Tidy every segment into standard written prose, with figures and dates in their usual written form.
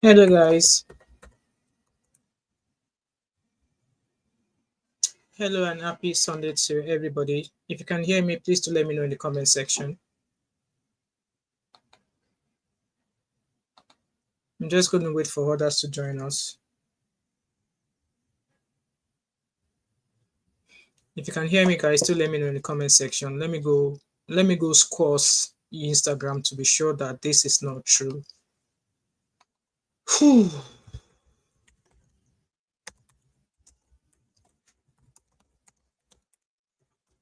Hello, guys. Hello, and happy Sunday to everybody. If you can hear me, please do let me know in the comment section. I'm just going to wait for others to join us. If you can hear me, guys, do let me know in the comment section. Let me go squash Instagram to be sure that this is not true. Whew.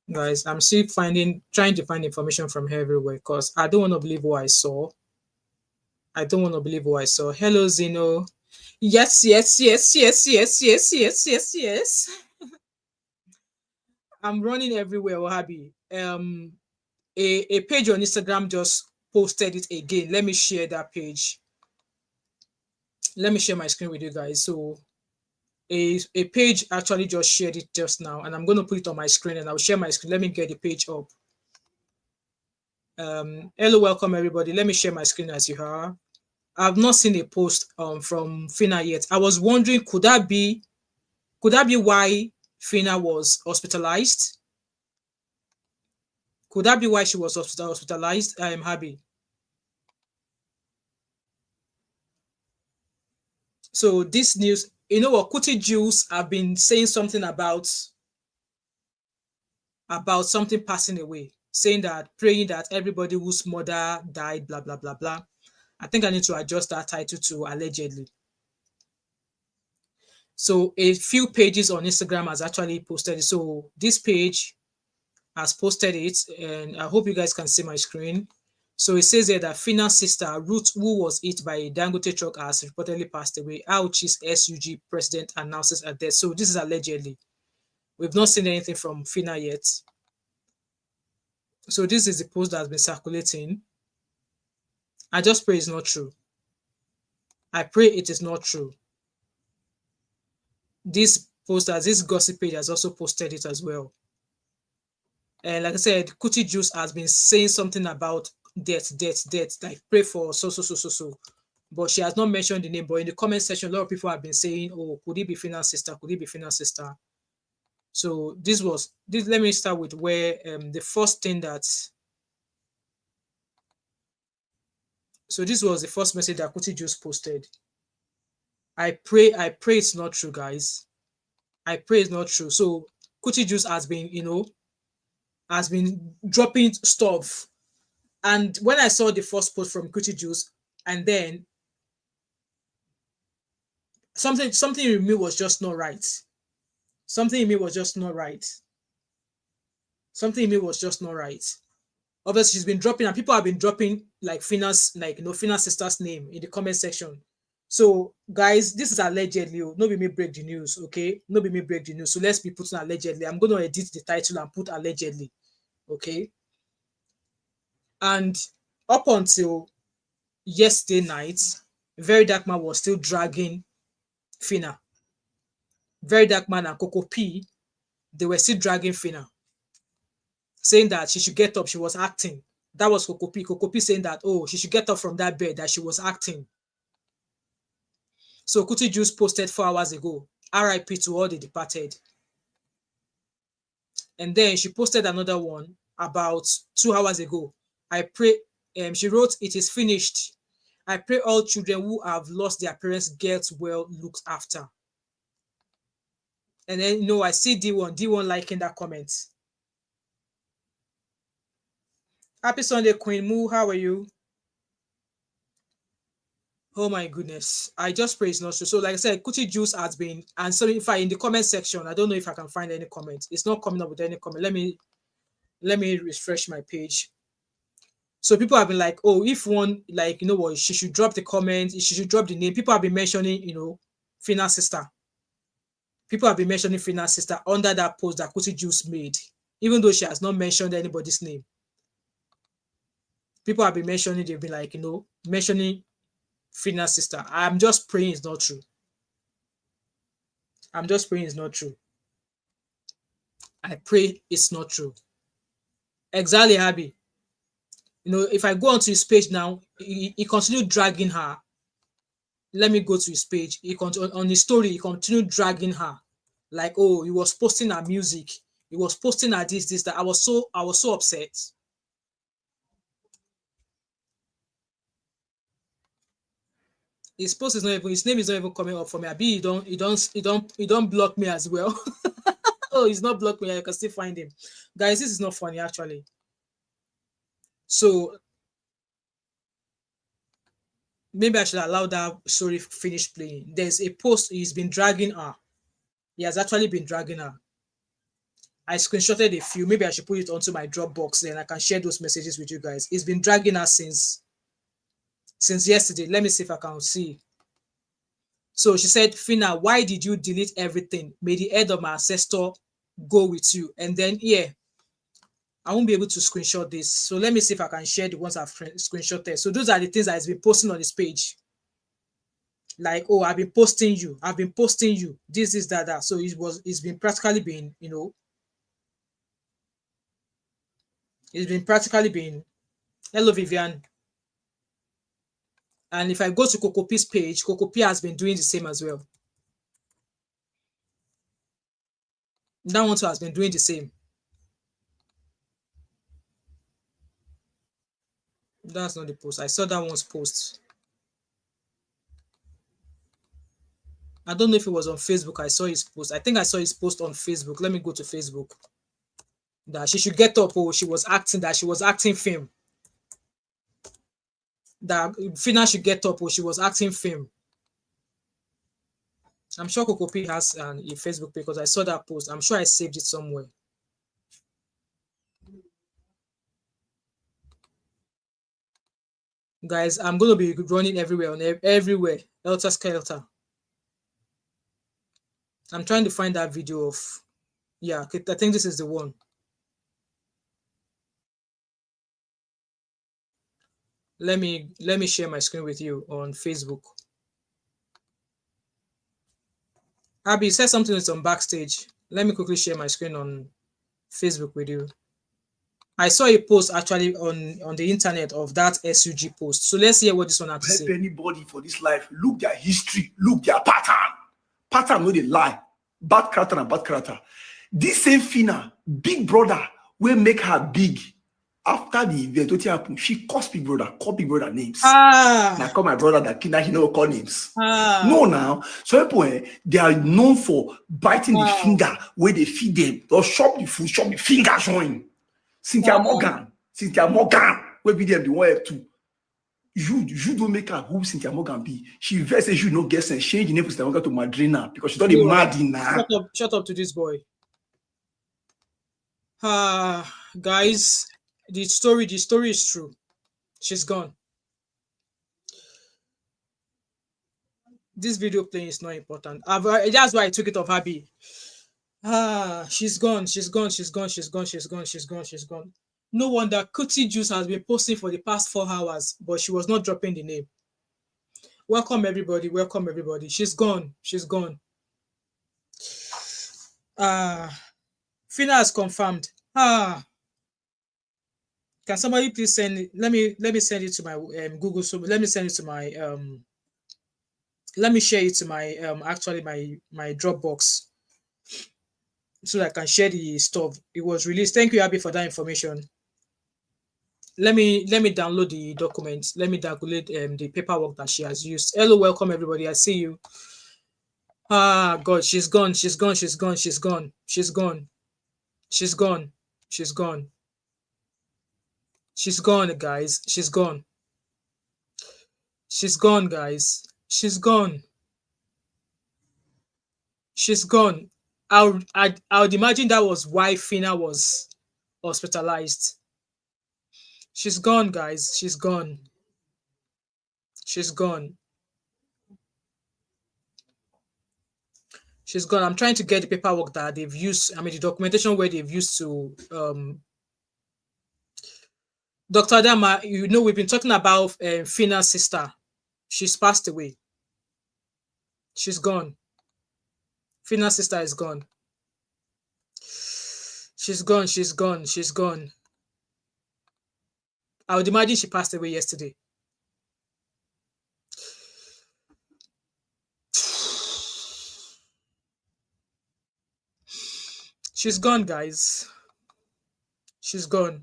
Guys, I'm still trying to find information from everywhere because I don't want to believe what I saw. I don't want to believe what I saw. Hello, Zeno. Yes, yes, yes, yes, yes, yes, yes, yes, yes. I'm running everywhere, Wahabi. A page on Instagram just posted it again. Let me share that page. Let me share my screen with you guys. So a page actually just shared it just now, and I'm going to put it on my screen and I'll share my screen. Let me get the page up. Hello, welcome everybody. Let me share my screen as you are. I've not seen a post from Phyna yet. I was wondering, could that be why Phyna was hospitalized? Could that be why she was hospitalized? I am happy. So this news, you know what, Kuti Jews have been saying something about something passing away, saying that, praying that everybody whose mother died, blah blah blah blah. I think I need to adjust that title to allegedly. So a few pages on Instagram has actually posted it. So this page has posted it, and I hope you guys can see my screen. So it says here that Phyna's sister Ruth, who was hit by a Dangote truck, has reportedly passed away. Ouch's SUG president announces her death. So this is allegedly. We've not seen anything from Phyna yet. So this is the post that has been circulating. I just pray it's not true. I pray it is not true. This poster, this gossip page has also posted it as well. And like I said, Kuti Juice has been saying something about death. Like pray for so. But she has not mentioned the name. But in the comment section, a lot of people have been saying, "Oh, could it be Phyna's sister? Could it be Phyna's sister?" So this. Let me start with where the first thing that. So this was the first message that Kuti Juice posted. I pray it's not true, guys. I pray it's not true. So Kuti Juice has been, has been dropping stuff. And when I saw the first post from Kuti Juice, and then something in me was just not right. Something in me was just not right. Something in me was just not right. Obviously, she's been dropping, and people have been dropping like Phyna's, Phyna's sister's name in the comment section. So, guys, this is allegedly. No be me break the news, okay? No be me break the news. So let's be putting allegedly. I'm going to edit the title and put allegedly, okay? And up until yesterday night, Very Dark Man was still dragging Phyna. Very Dark Man and Coco P, they were still dragging Phyna, saying that she should get up. She was acting. That was Coco P. Coco P saying that, oh, she should get up from that bed, that she was acting. So Kuti Juice posted 4 hours ago, RIP to all the departed. And then she posted another one about 2 hours ago. I pray, she wrote, it is finished. I pray all children who have lost their parents get well looked after. And then, I see D1 liking that comment. Happy Sunday, Queen Moo. How are you? Oh my goodness. I just pray it's not true. So like I said, Kuti Juice has been, and so if I in the comment section, I don't know if I can find any comment. It's not coming up with any comment. Let me refresh my page. So people have been like, oh, if one, like, what, she should drop the comment, she should drop the name. People have been mentioning, Phyna's sister. People have been mentioning Phyna's sister under that post that Kuti Juice made, even though she has not mentioned anybody's name. People have been mentioning, they've been like, mentioning Phyna's sister. I'm just praying it's not true. I'm just praying it's not true. I pray it's not true. Exactly, Abby. If I go onto his page now, he continued dragging her. let me go to his page. On his story, he continued dragging her. Like, oh, he was posting her music. He was posting her this, that. I was so upset. His post is not even, his name is not even coming up for me. Abi, he don't block me as well. Oh, he's not blocked me. I can still find him. Guys, this is not funny actually. So maybe I should allow that story finish playing. There's a post, he's been dragging her. He has actually been dragging her. I screenshotted a few. Maybe I should put it onto my Dropbox, then I can share those messages with you guys. He's been dragging her since yesterday. Let me see if I can see. So she said, Phyna, why did you delete everything? May the head of my ancestor go with you. And then, yeah, I won't be able to screenshot this. So let me see if I can share the ones I've screenshotted. So those are the things that he's been posting on his page. Like, oh, I've been posting you. I've been posting you. This is that. So it's been practically been, it's been practically been, hello, Vivian. And if I go to Kokopi's page, Kokopi has been doing the same as well. That one too has been doing the same. That's not the post. I saw that one's post. I don't know if it was on Facebook. I saw his post. I think I saw his post on Facebook. Let me go to Facebook. That she should get up. Oh, she was acting film. That Phyna should get up. Oh, she was acting film. I'm sure Kokopi has a Facebook page because I saw that post. I'm sure I saved it somewhere. Guys, I'm going to be running everywhere, everywhere. Helter Skelter. I'm trying to find that video of, yeah, I think this is the one. Let me share my screen with you on Facebook. Abby said something that's on backstage. Let me quickly share my screen on Facebook with you. I saw a post actually on the internet of that SUG post. So let's hear what this one had to say. Anybody for this life, look their history, look their pattern. Pattern no dey lie. Bad character and bad character. This same Phyna, big brother, will make her big. After the event, what happened? She calls big brother, call big brother names. Now call my brother that Kina, he no call names. No, now. So people, they are known for biting the finger where they feed them. They'll shop the food, shop the finger showing. Cynthia Morgan, where be them the one too. You don't make her who Cynthia Morgan be. She versus you no guess and change the name of Cynthia Morgan to Madrina because she thought the mad in now. Shut up to this boy. Guys, the story is true. She's gone. This video playing is not important. That's why I took it off Abby. She's gone. No wonder Kuti Juice has been posting for the past 4 hours, but she was not dropping the name. Welcome everybody. She's gone. Phyna has confirmed. Can somebody please send it? Let me send it to my Google. So let me send it to my let me share it to my actually my Dropbox so that I can share the stuff. It was released. Thank you, Abby, for that information. Let me download the documents. Let me download the paperwork that she has used. Hello, welcome everybody. I see you. God, she's gone, guys. She's gone. I would imagine that was why Phyna was hospitalized. She's gone, guys. She's gone. I'm trying to get the paperwork that they've used. I mean, the documentation where they've used to. Dr. Adama, we've been talking about Phyna's sister. She's passed away. She's gone. Phyna's sister is gone. She's gone. I would imagine she passed away yesterday. She's gone, guys. She's gone.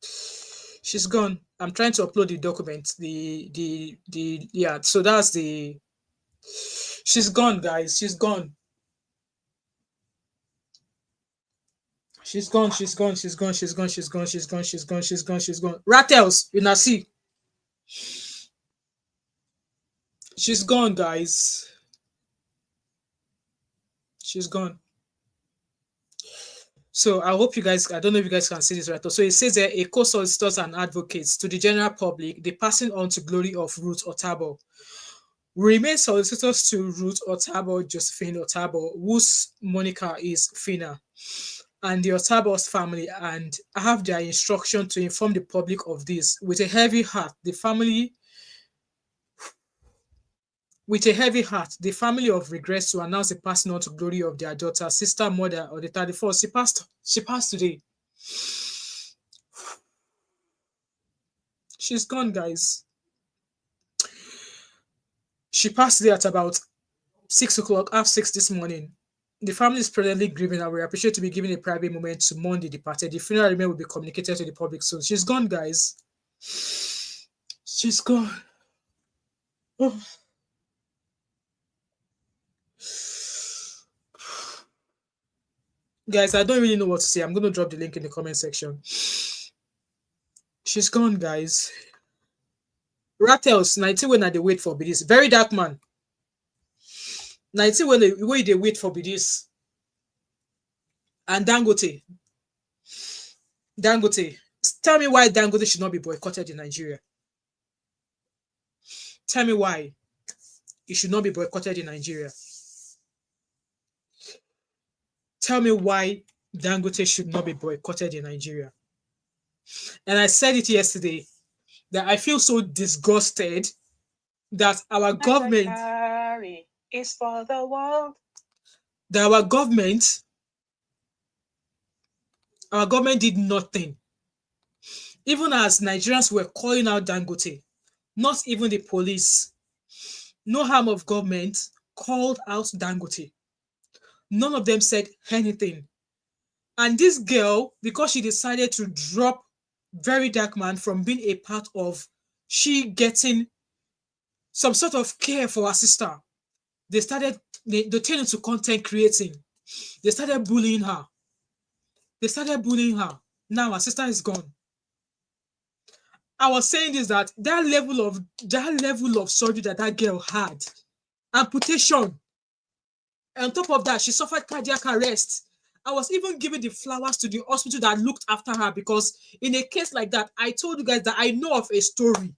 She's gone. I'm trying to upload the document. Yeah. So that's the. She's gone, guys. She's gone. She's gone. She's gone. She's gone. She's gone. She's gone. She's gone. She's gone. She's gone. She's gone. Rattles. You now see. She's gone, guys. She's gone. So I hope you guys, I don't know if you guys can see this right. So it says that a co-solicitors and advocates to the general public, the passing on to glory of Ruth Otabo. We remain solicitors to Ruth Otabo, Josephine Otabo, whose moniker is Phyna, and the Otabo's family, and I have their instruction to inform the public of this. With a heavy heart, the family of regrets to announce the passing on to glory of their daughter, sister, mother, on the 31st. She passed today. She's gone, guys. She passed today at about 6 o'clock, half 6 this morning. The family is presently grieving, and we appreciate to be given a private moment to mourn the departed. The funeral arrangement will be communicated to the public soon. She's gone, guys. She's gone. Oh. Guys, I don't really know what to say. I'm going to drop the link in the comment section. She's gone, guys. Rattles, 19 when they wait for this. Very dark man. 19 when they wait for this. And Dangote. Tell me why Dangote should not be boycotted in Nigeria. Tell me why it should not be boycotted in Nigeria. Tell me why Dangote should not be boycotted in Nigeria. And I said it yesterday that I feel so disgusted that our government is for the world. That our government did nothing. Even as Nigerians were calling out Dangote, not even the police, no arm of government called out Dangote. None of them said anything. And this girl, because she decided to drop Very Dark Man from being a part of she getting some sort of care for her sister, they turned into content creating. They started bullying her. Now her sister is gone. I was saying this, that level of surgery that girl had, amputation. On top of that, she suffered cardiac arrest. I was even giving the flowers to the hospital that looked after her, because in a case like that, I told you guys that I know of a story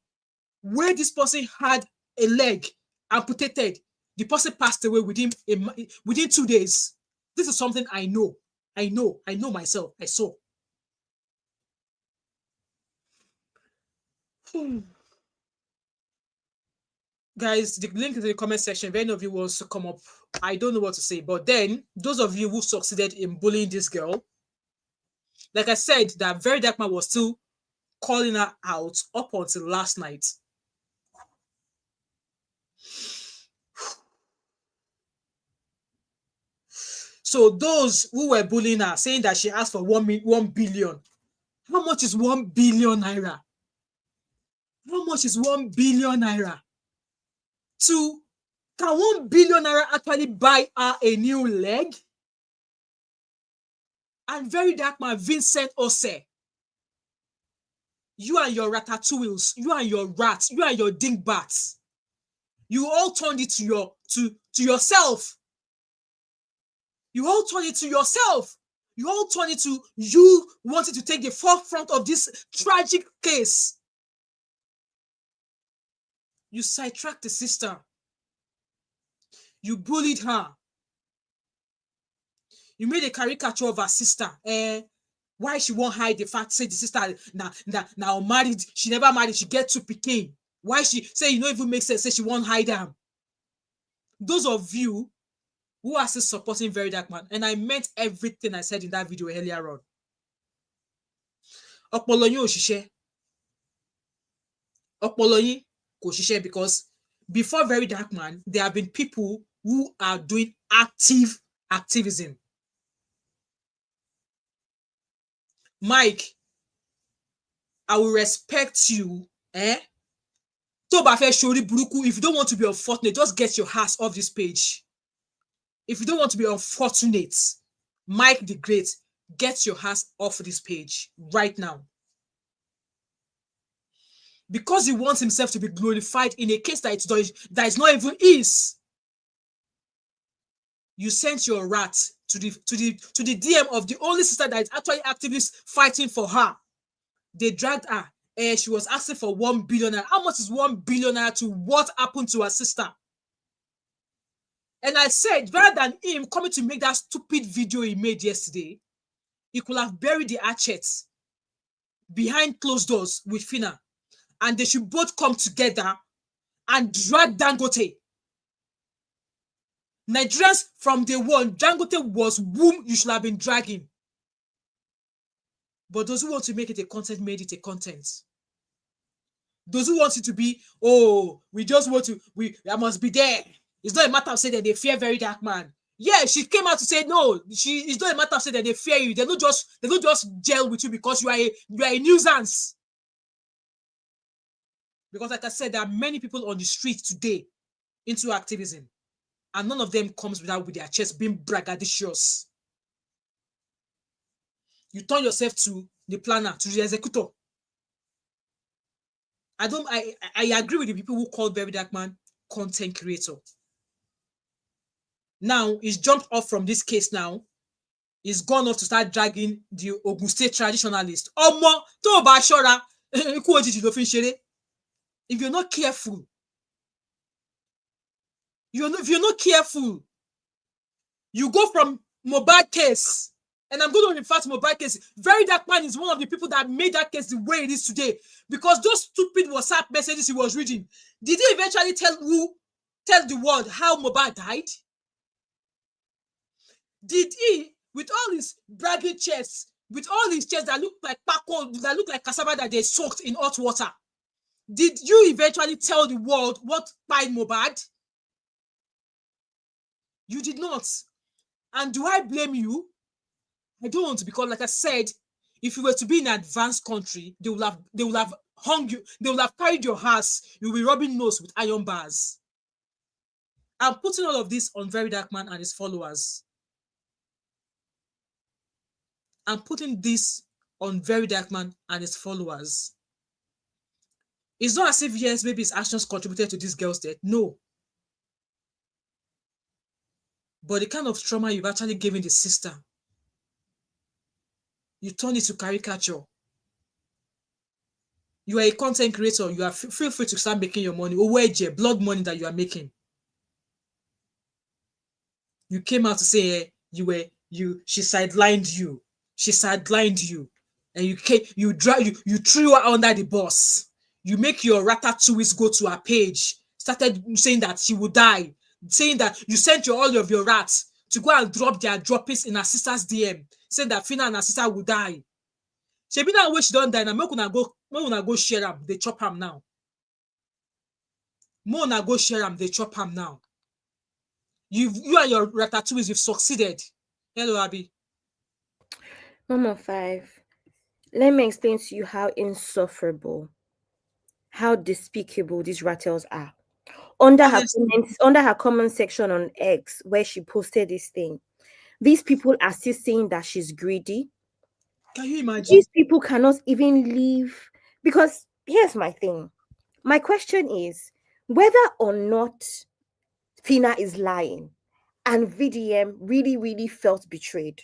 where this person had a leg amputated. The person passed away within 2 days. This is something I know. I know myself. I saw. Guys, the link is in the comment section. If any of you wants to come up, I don't know what to say. But then, those of you who succeeded in bullying this girl, like I said, that Very Dark Man was still calling her out up until last night. So those who were bullying her, saying that she asked for 1 billion. How much is 1 billion naira? How much is 1 billion naira? Can 1 billion naira actually buy her a new leg? And Very Dark Man, Vincent Ose, you and your ratatouilles, you and your rats, you and your dingbats, you all turned it to yourself. You all turned it to yourself. You all turned it to you wanted to take the forefront of this tragic case. You sidetracked the sister. You bullied her. You made a caricature of her sister. Why she won't hide the fact, say the sister now married, she never married, she get 2 pikin. Why she say you don't even make sense, say she won't hide them. Those of you who are still supporting Very Dark Man, and I meant everything I said in that video earlier on. Ọpọlọ yín ò ṣiṣẹ́. Ọpọlọ yín kò ṣiṣẹ́, because before Very Dark Man, there have been people who are doing active activism. Mike, I will respect you. If you don't want to be unfortunate, just get your ass off this page. If you don't want to be unfortunate, Mike the Great, get your ass off this page right now. Because he wants himself to be glorified in a case that is not even his. You sent your rat to the DM of the only sister that is actually actively fighting for her. They dragged her. She was asking for 1 billion. How much is 1 billion to what happened to her sister? And I said, rather than him coming to make that stupid video he made yesterday, he could have buried the hatchets behind closed doors with Phyna. And they should both come together and drag Dangote. Nigerians from day one, Dangote was whom you should have been dragging. But those who want to make it a content made it a content. Those who want it to be, we just want to, I must be there. It's not a matter of saying that they fear very dark man. Yeah, she came out to say no. It's not a matter of saying that they fear you. They don't just gel with you because you are a nuisance. Because like I said, there are many people on the street today into activism, and none of them comes without with their chest being braggadocious. You turn yourself to the planner, to the executor. I agree with the people who call Very Dark Man content creator. Now he's jumped off from this case now. He's gone off to start dragging the Ogun State traditionalist. If you're not careful, if you're not careful, you go from Mohbad case, and I'm going to refer to Mohbad case. Very Dark Man is one of the people that made that case the way it is today, because those stupid WhatsApp messages he was reading, did he eventually tell the world how Mohbad died? Did he, with all his bragging chests, with all his chests that look like pako, that look like cassava that they soaked in hot water, did you eventually tell the world what died Mohbad? You did not. And do I blame you? I don't, because like I said, if you were to be in an advanced country, they will have hung you, they will have carried your ass, you'll be rubbing nose with iron bars. I'm putting all of this on Very Dark Man and his followers. I'm putting this on Very Dark Man and his followers. It's not as if, yes, maybe his actions contributed to this girl's death. No. But the kind of trauma you've actually given the sister, you turn it to caricature. You are a content creator. You are feel free to start making your money. Blood money that you are making. You came out to say she sidelined you. She sidelined you. And you threw her under the bus. You make your ratatouilles go to her page. Started saying that she would die. Saying that you sent all of your rats to go and drop their droppings in her sister's DM. Saying that Phyna and her sister would die. She be that way she don't die. Now, when go share them, they chop them now. Mona go share them, they chop them now. You and your ratatouilles, you've succeeded. Hello, Abby. Mama 5. Let me explain to you how insufferable, how despicable these rattles are. Under her comment section on X, where she posted this thing, these people are still saying that she's greedy. Can you imagine? These people cannot even leave, because here's my thing. My question is whether or not Phyna is lying and VDM really, really felt betrayed.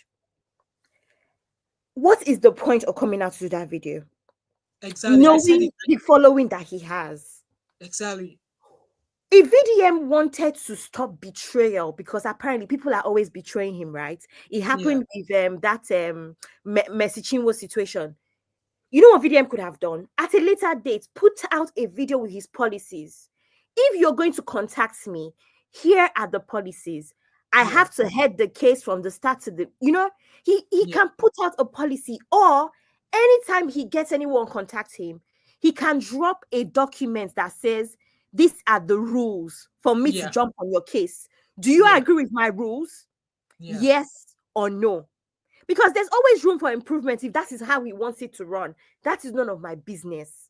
What is the point of coming out to do that video? Exactly. Knowing the following that he has. Exactly. If VDM wanted to stop betrayal, because apparently people are always betraying him, right? It happened with that Mercy Chinwo situation. You know what VDM could have done? At a later date, put out a video with his policies. If you're going to contact me, here are the policies. I have to head the case from the start to the, he can put out a policy, or anytime he gets anyone contact him, he can drop a document that says, these are the rules for me to jump on your case. Do you agree with my rules? Yeah. Yes or no? Because there's always room for improvement if that is how he wants it to run. That is none of my business.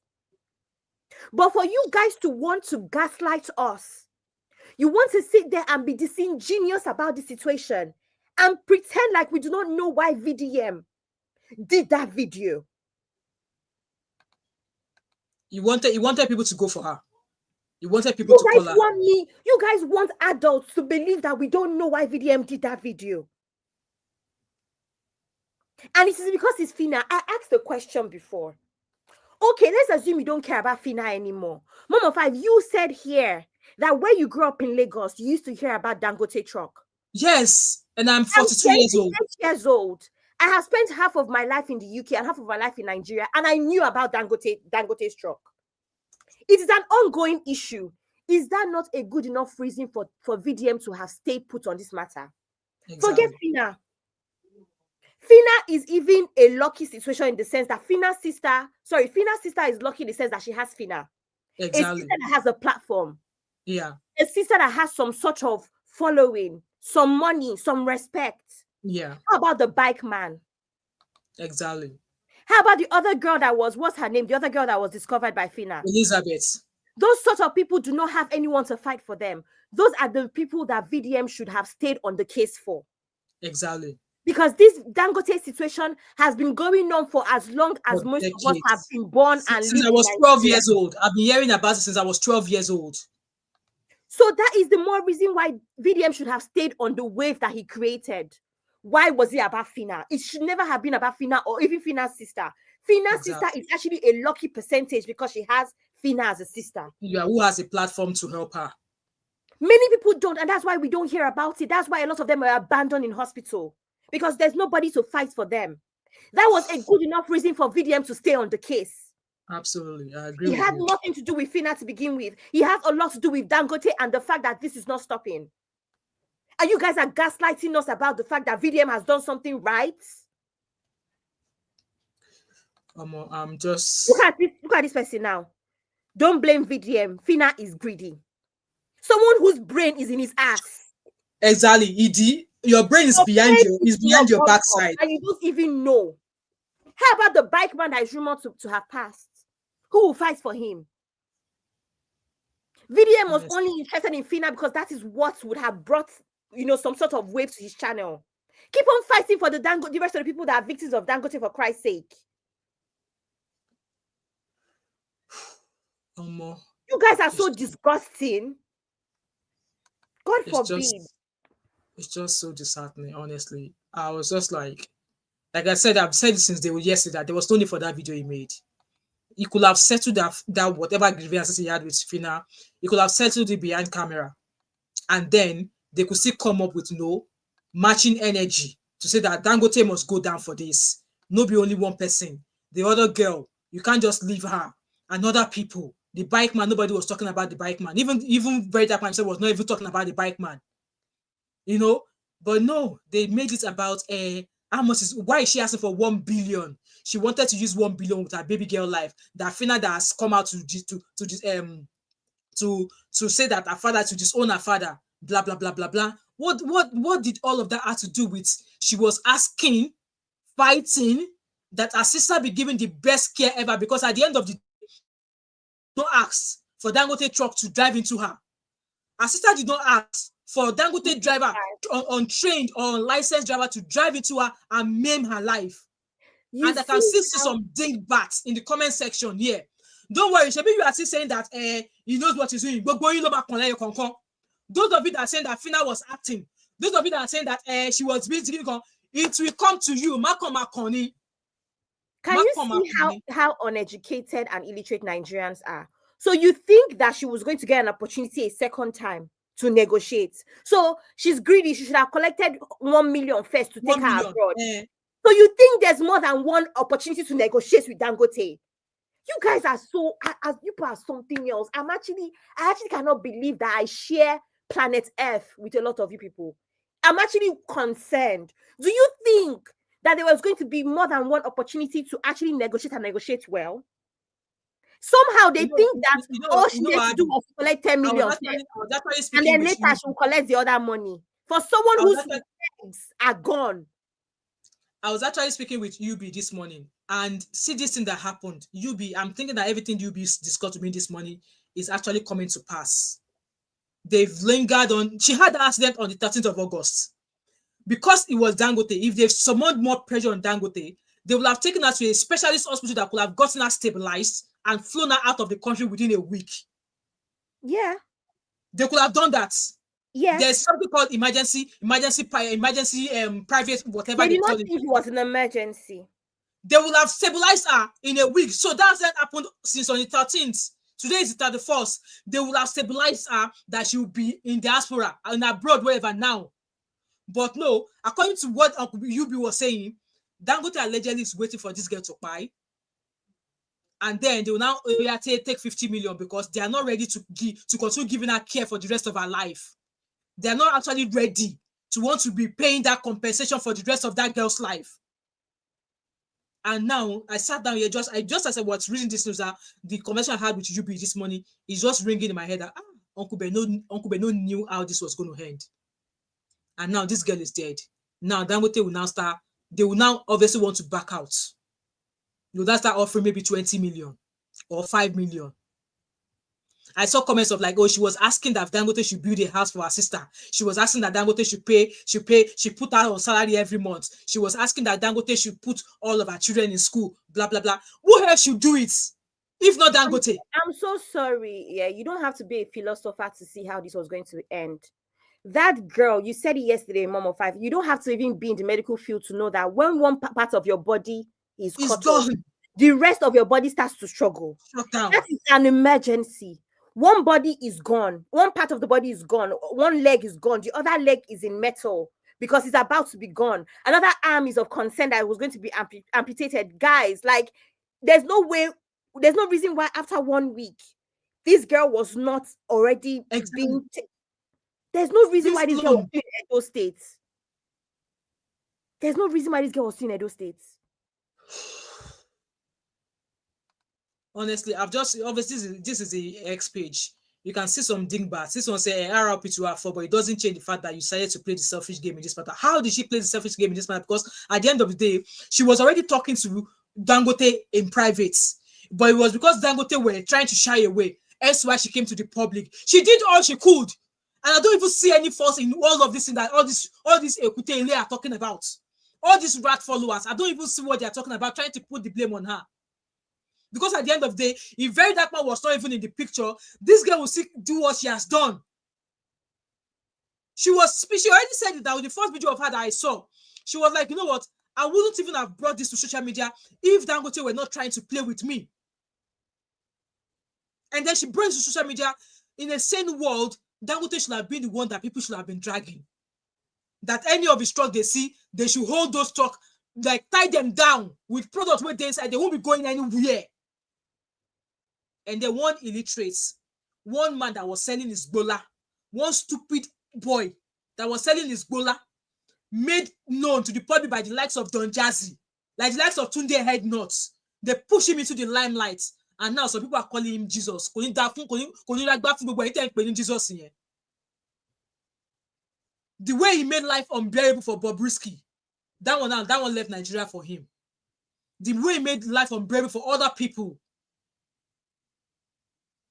But for you guys to want to gaslight us, you want to sit there and be disingenuous about the situation and pretend like we do not know why VDM did that video. You wanted people to go for her. You wanted people to call her. You guys want adults to believe that we don't know why VDM did that video. And it is because it's Phyna. I asked the question before. Okay, let's assume you don't care about Phyna anymore. Mom of Five, you said here that when you grew up in Lagos, you used to hear about Dangote Truck. Yes, and I'm 42 years old. 28 years old. I have spent half of my life in the UK and half of my life in Nigeria, and I knew about Dangote's truck. It is an ongoing issue. Is that not a good enough reason for VDM to have stayed put on this matter? Exactly. Forget Phyna. Phyna is even a lucky situation in the sense that Phyna's sister is lucky in the sense that she has Phyna. Exactly. A sister that has a platform. Yeah. A sister that has some sort of following, some money, some respect. Yeah. How about the bike man? Exactly. How about the other girl what's her name? The other girl that was discovered by Phyna. Elizabeth. Those sort of people do not have anyone to fight for them. Those are the people that VDM should have stayed on the case for. Exactly. Because this Dangote situation has been going on for as long as most of us have been born and lived. Since I was 12 years old. I've been hearing about it since I was 12 years old. So that is the more reason why VDM should have stayed on the wave that he created. Why was it about Phyna? It should never have been about Phyna or even Phyna's sister. Phyna's sister is actually a lucky percentage because she has Phyna as a sister. Yeah, who has a platform to help her. Many people don't, and that's why we don't hear about it. That's why a lot of them are abandoned in hospital because there's nobody to fight for them. That was a good enough reason for VDM to stay on the case. Absolutely, I agree. It had nothing to do with Phyna to begin with. It has a lot to do with Dangote and the fact that this is not stopping. And you guys are gaslighting us about the fact that VDM has done something right. I'm just look at this person now. Don't blame VDM. Phyna is greedy. Someone whose brain is in his ass. Exactly, ED. Your brain is behind your backside, and you don't even know. How about the bike man that is rumored to have passed? Who will fight for him? VDM was only interested in Phyna because that is what would have brought, some sort of wave to his channel. Keep on fighting for the rest of the people that are victims of Dangote, for Christ's sake. You guys are so disgusting. God forbid. It's just so disheartening, honestly. I was just like I said, I've said it since yesterday that there was no need for that video he made. He could have settled that whatever grievances he had with Phyna, he could have settled it behind camera. And then they could still come up with matching energy to say that Dangote must go down for this. No be only one person. The other girl, you can't just leave her. And other people. The bike man, nobody was talking about the bike man. Even Very Dark Man himself was not even talking about the bike man. But no, they made it about how much why is she asking for 1 billion? She wanted to use 1 billion with her baby girl life. That Phyna that has come out to say that her father to disown her father, blah blah blah blah blah. What did all of that have to do with? She was asking, fighting that her sister be given the best care ever, because at the end of the day, no ask for Dangote Truck to drive into her. Her sister did not ask for Dangote driver, untrained or unlicensed driver, to drive into her and maim her life. And I can still see some dingbats in the comment section here. Don't worry, Shebi, you are still saying that he knows what he's doing. Those of you that are saying that Phyna was acting, those of you that are saying that she was being, it will come to you. Can you see how uneducated and illiterate Nigerians are? So you think that she was going to get an opportunity a second time to negotiate? So she's greedy. She should have collected 1 million first to take her abroad. So you think there's more than one opportunity to negotiate with Dangote? You guys are you are something else. I actually cannot believe that I share planet Earth with a lot of you people. I'm actually concerned. Do you think that there was going to be more than one opportunity to actually negotiate and negotiate well? Somehow they think that all she needs to do was collect 10 million. And then later she will collect the other money. For someone who's legs are gone. I was actually speaking with UB this morning, and see this thing that happened. UB, I'm thinking that everything UB discussed with me this morning is actually coming to pass. They've lingered on. She had an accident on the 13th of August. Because it was Dangote, if they've summoned more pressure on Dangote, they will have taken her to a specialist hospital that could have gotten her stabilized and flown her out of the country within a week. Yeah. They could have done that. Yes. There's something called emergency, private, whatever They they did call not it. think it was an emergency. They will have stabilized her in a week. So that's what happened since on the 13th. Today is the 31st. They will have stabilized her that she will be in diaspora and abroad, wherever now. But no, according to what Uncle UB was saying, Dangote allegedly is waiting for this girl to buy. And then they will now take 50 million because they are not ready to continue giving her care for the rest of her life. They are not actually ready to want to be paying that compensation for the rest of that girl's life. And now I sat down here just as I was reading this news, the conversation I had with UB this morning is just ringing in my head that Uncle Beno knew how this was going to end. And now this girl is dead. Now Dangote will now start. They will now obviously want to back out. They'll now start offering maybe 20 million or 5 million. I saw comments of like, oh, she was asking that Dangote should build a house for her sister. She was asking that Dangote she put her on salary every month. She was asking that Dangote should put all of her children in school, blah, blah, blah. Who else should do it? If not Dangote. I'm so sorry. Yeah, you don't have to be a philosopher to see how this was going to end. That girl, you said it yesterday, Mom of Five, you don't have to even be in the medical field to know that when one part of your body is cut off, the rest of your body starts to struggle. That is an emergency. One body is gone. One part of the body is gone. One leg is gone. The other leg is in metal because it's about to be gone. Another arm is of concern that it was going to be amputated. Guys, like, there's no reason why after 1 week, this girl was not already being... There's no reason why this girl was in Edo State. There's no reason why this girl was in Edo State. Honestly, obviously this is the X page. You can see some dingbats. This one say RRP to R4, but it doesn't change the fact that you decided to play the selfish game in this matter. How did she play the selfish game in this matter? Because at the end of the day, she was already talking to Dangote in private, but it was because Dangote were trying to shy away. That's why she came to the public. She did all she could. And I don't even see any force in all of this thing that all these Ekute are talking about. All these rat followers, I don't even see what they are talking about, trying to put the blame on her. Because at the end of the day, if Very Dark Man was not even in the picture, this girl will do what she has done. She already said it that with the first video of her that I saw. She was like, you know what? I wouldn't even have brought this to social media if Dangote were not trying to play with me. And then she brings it to social media. In a sane world, Dangote should have been the one that people should have been dragging. That any of his truck they see, they should hold those truck, like tie them down with products where they inside. They won't be going anywhere. And then one illiterate, one man that was selling his bola, one stupid boy that was selling his bola, made known to the public by the likes of Don Jazzy, like the likes of Tunde Head Nuts. They push him into the limelight. And now some people are calling him Jesus. Jesus. The way he made life unbearable for Bobrisky, that one left Nigeria for him. The way he made life unbearable for other people.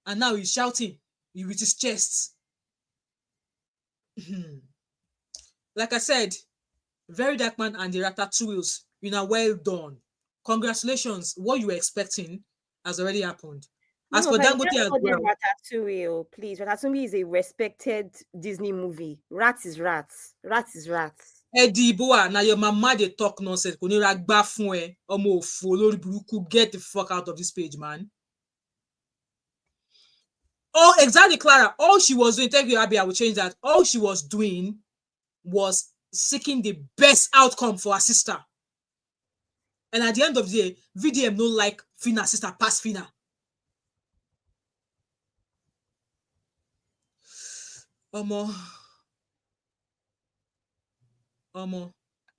And now he's shouting with his chest. Like I said, Very Dark Man and the Ratatouilles, well done. Congratulations. What you were expecting has already happened. As for Dangote as well. Ratatouille, please. Ratatouille is a respected Disney movie. Rats is rats. Rats is rats. Eddie Boa, now your mama they talk nonsense. Get the fuck out of this page, man. Oh, exactly, Clara. All she was doing, thank you, Abby, I will change that. All she was doing was seeking the best outcome for her sister. And at the end of the day, VDM no like Phyna sister past Phyna. Omo.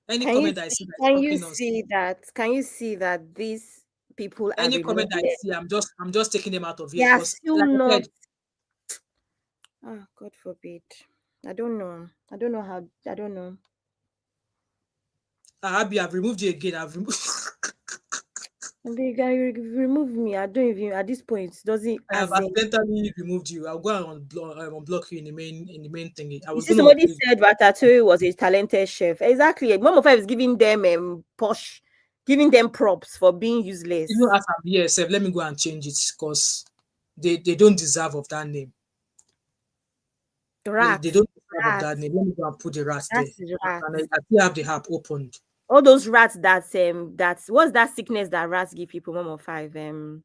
Any comment I see? Can you see that? Can you see that these people are any comment I see? I'm just taking them out of here. They are still not. Oh, God forbid. I don't know. I don't know. Abby, I've removed you again. I've removed. The guy remove me. I don't even at this point. Doesn't I have as in. accidentally removed you. I'll go and unblock you in the main thingy. I You was see, gonna somebody update. said Ratatouille was a talented chef. Exactly. Mom of Five is giving them posh, giving them props for being useless. Even as I'm here, Sef, let me go and change it because they don't deserve of that name. They Rats, don't deserve of that rats. name. Let me go and put the rats there. That's And rats. I still have the app opened. All those rats that's what's that sickness that rats give people, Mom of Five? You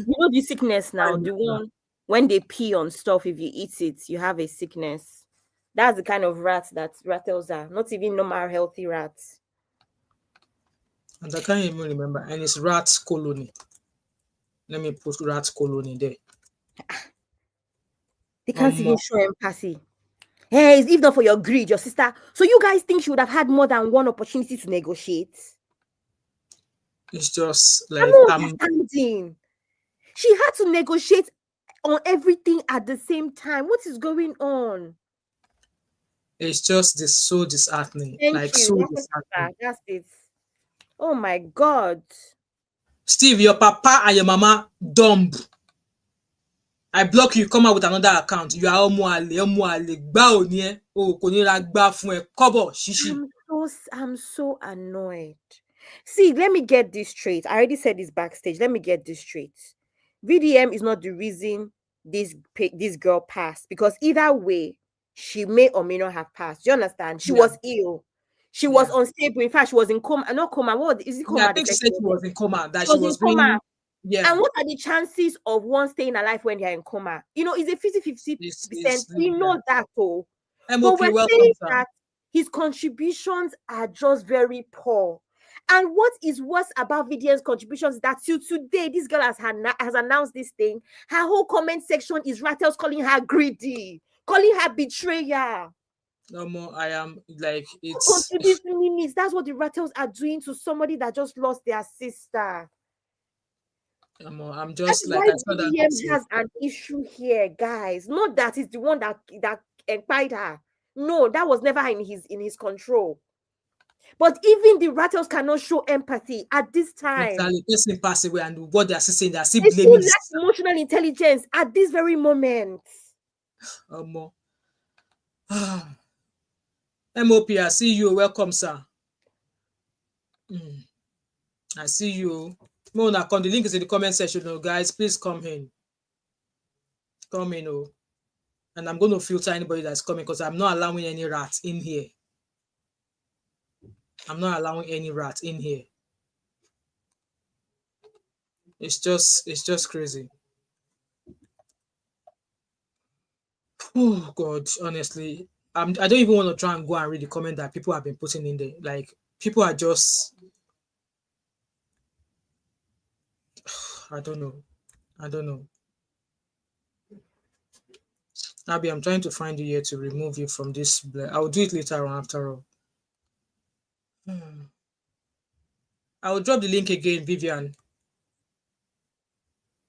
know the sickness now, the one when they pee on stuff, if you eat it, you have a sickness. That's the kind of rats that rattles are, not even normal healthy rats. And I can't even remember. And it's rats colony. Let me put rats colony there. They can't even show empathy. Hey, if not for your greed, your sister. So you guys think she would have had more than one opportunity to negotiate? It's just like I'm not understanding. She had to negotiate on everything at the same time. What is going on? It's just so disheartening. Thank like you. so disheartening. That's it. Oh my God. Steve, your papa and your mama dumb. I block you, come out with another account. You are omuale. Shishi. I'm so annoyed. See, let me get this straight. I already said this backstage. Let me get this straight. VDM is not the reason this girl passed, because either way, she may or may not have passed. Do you understand? She was ill. She was unstable. In fact, she was in coma. Not coma. What is it? Coma. Yeah, I think she said she was in coma. That she was in coma. being. Yeah. And what are the chances of one staying alive when they're in coma? You know, it's a 50-50%. We know that, though. MOP, but we're welcome, saying sir. that his contributions are just very poor. And what is worse about VDM's contributions is that till today, this girl has announced this thing. Her whole comment section is Rattles calling her greedy, calling her betrayer. No more. I am like it's. Contributing limits. That's what the Rattles are doing to somebody that just lost their sister. I'm just That's like why I saw that. VDM has an issue here, guys. Not that it's the one that inspired her. No, that was never in his control. But even the Rattles cannot show empathy at this time. Exactly, person pass away, and what they are saying, they are still They blaming. lack emotional intelligence at this very moment. MOP, I see you. Welcome, sir. I see you. Mona, the link is in the comment section, guys. Please come in. Come in, and I'm going to filter anybody that's coming because I'm not allowing any rats in here. I'm not allowing any rats in here. It's just crazy. Oh God, honestly, I don't even want to try and go and read the comment that people have been putting in there. Like, people are just, I don't know. Abby, I'm trying to find you here to remove you from this. I'll do it later on after all. I will drop the link again, Vivian.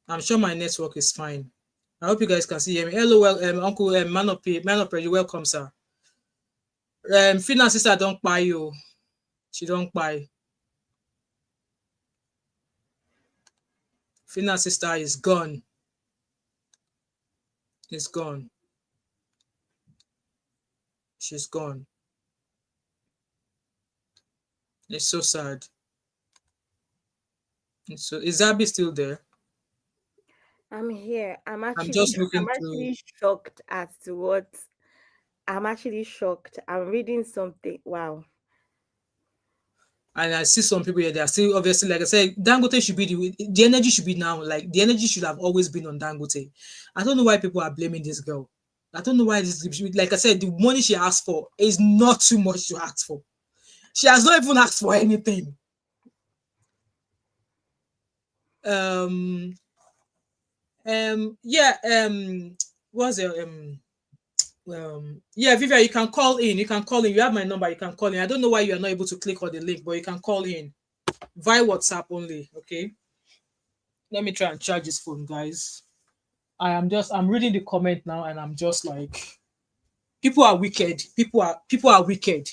I'm sure my network is fine. I hope you guys can see me. Hello, well, Uncle Man of Prayer, welcome, sir. Phyna sister don't buy you. She don't buy. Phyna sister is gone. It's gone. She's gone. It's so sad. So is Abby still there? I'm here. I'm actually shocked as to what. I'm actually shocked. I'm reading something. Wow. And I see some people here, they are still obviously, like I said, Dangote should be the energy should be now. Like, the energy should have always been on Dangote. I don't know why people are blaming this girl. I don't know why this, like I said, the money she asked for is not too much to ask for. She has not even asked for anything. What's it? Yeah, Vivian, you can call in. You have my number. You can call in. I don't know why you are not able to click on the link, but you can call in via WhatsApp only. Okay. Let me try and charge this phone, guys. I'm reading the comment now, and I'm just like, people are wicked. People are wicked.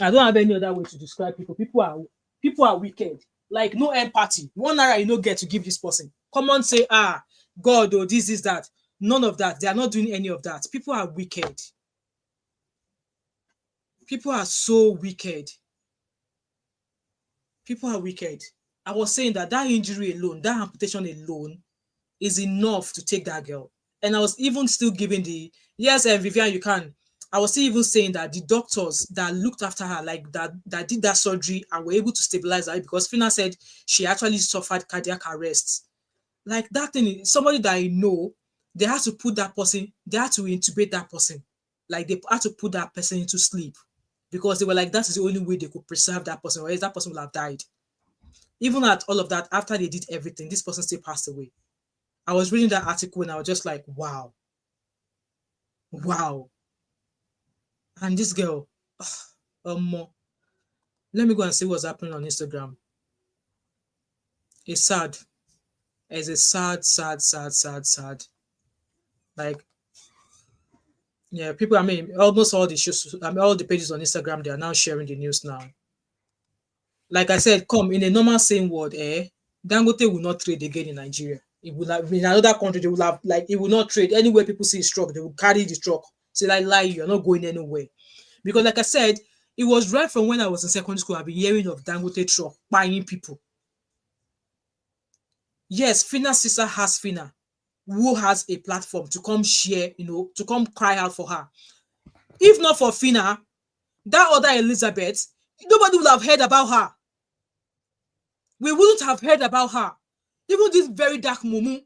I don't have any other way to describe people. People are wicked. Like no empathy. 1 naira you no get to give this person. Come on, say, God, or this is that. None of that. They are not doing any of that. People are wicked. People are so wicked. People are wicked. I was saying that injury alone, that amputation alone, is enough to take that girl. And I was even still giving yes, and Vivian, you can. I was still even saying that the doctors that looked after her, like that did that surgery and were able to stabilize her, because Phyna said she actually suffered cardiac arrest. Like that thing, somebody that I know, they had to put that person, they had to intubate that person. Like they had to put that person into sleep, because they were like, that is the only way they could preserve that person, or else that person would have died. Even at all of that, after they did everything, this person still passed away. I was reading that article and I was just like, wow. Wow. And this girl, let me go and see what's happening on Instagram. It's sad. It's a sad. Like, yeah, people, almost all the shows, all the pages on Instagram, they are now sharing the news now. Like I said, in a normal same word, Dangote will not trade again in Nigeria. It will have, in another country, they will have, like, it will not trade. Anywhere people see his truck, they will carry the truck. Say, like, lie, you're not going anywhere. Because, like I said, it was right from when I was in secondary school, I've been hearing of Dangote Truck buying people. Yes, Phyna's sister has Phyna, who has a platform to come share, to come cry out for her. If not for Phyna, that other Elizabeth, nobody would have heard about her. We wouldn't have heard about her. Even this very dark mumu,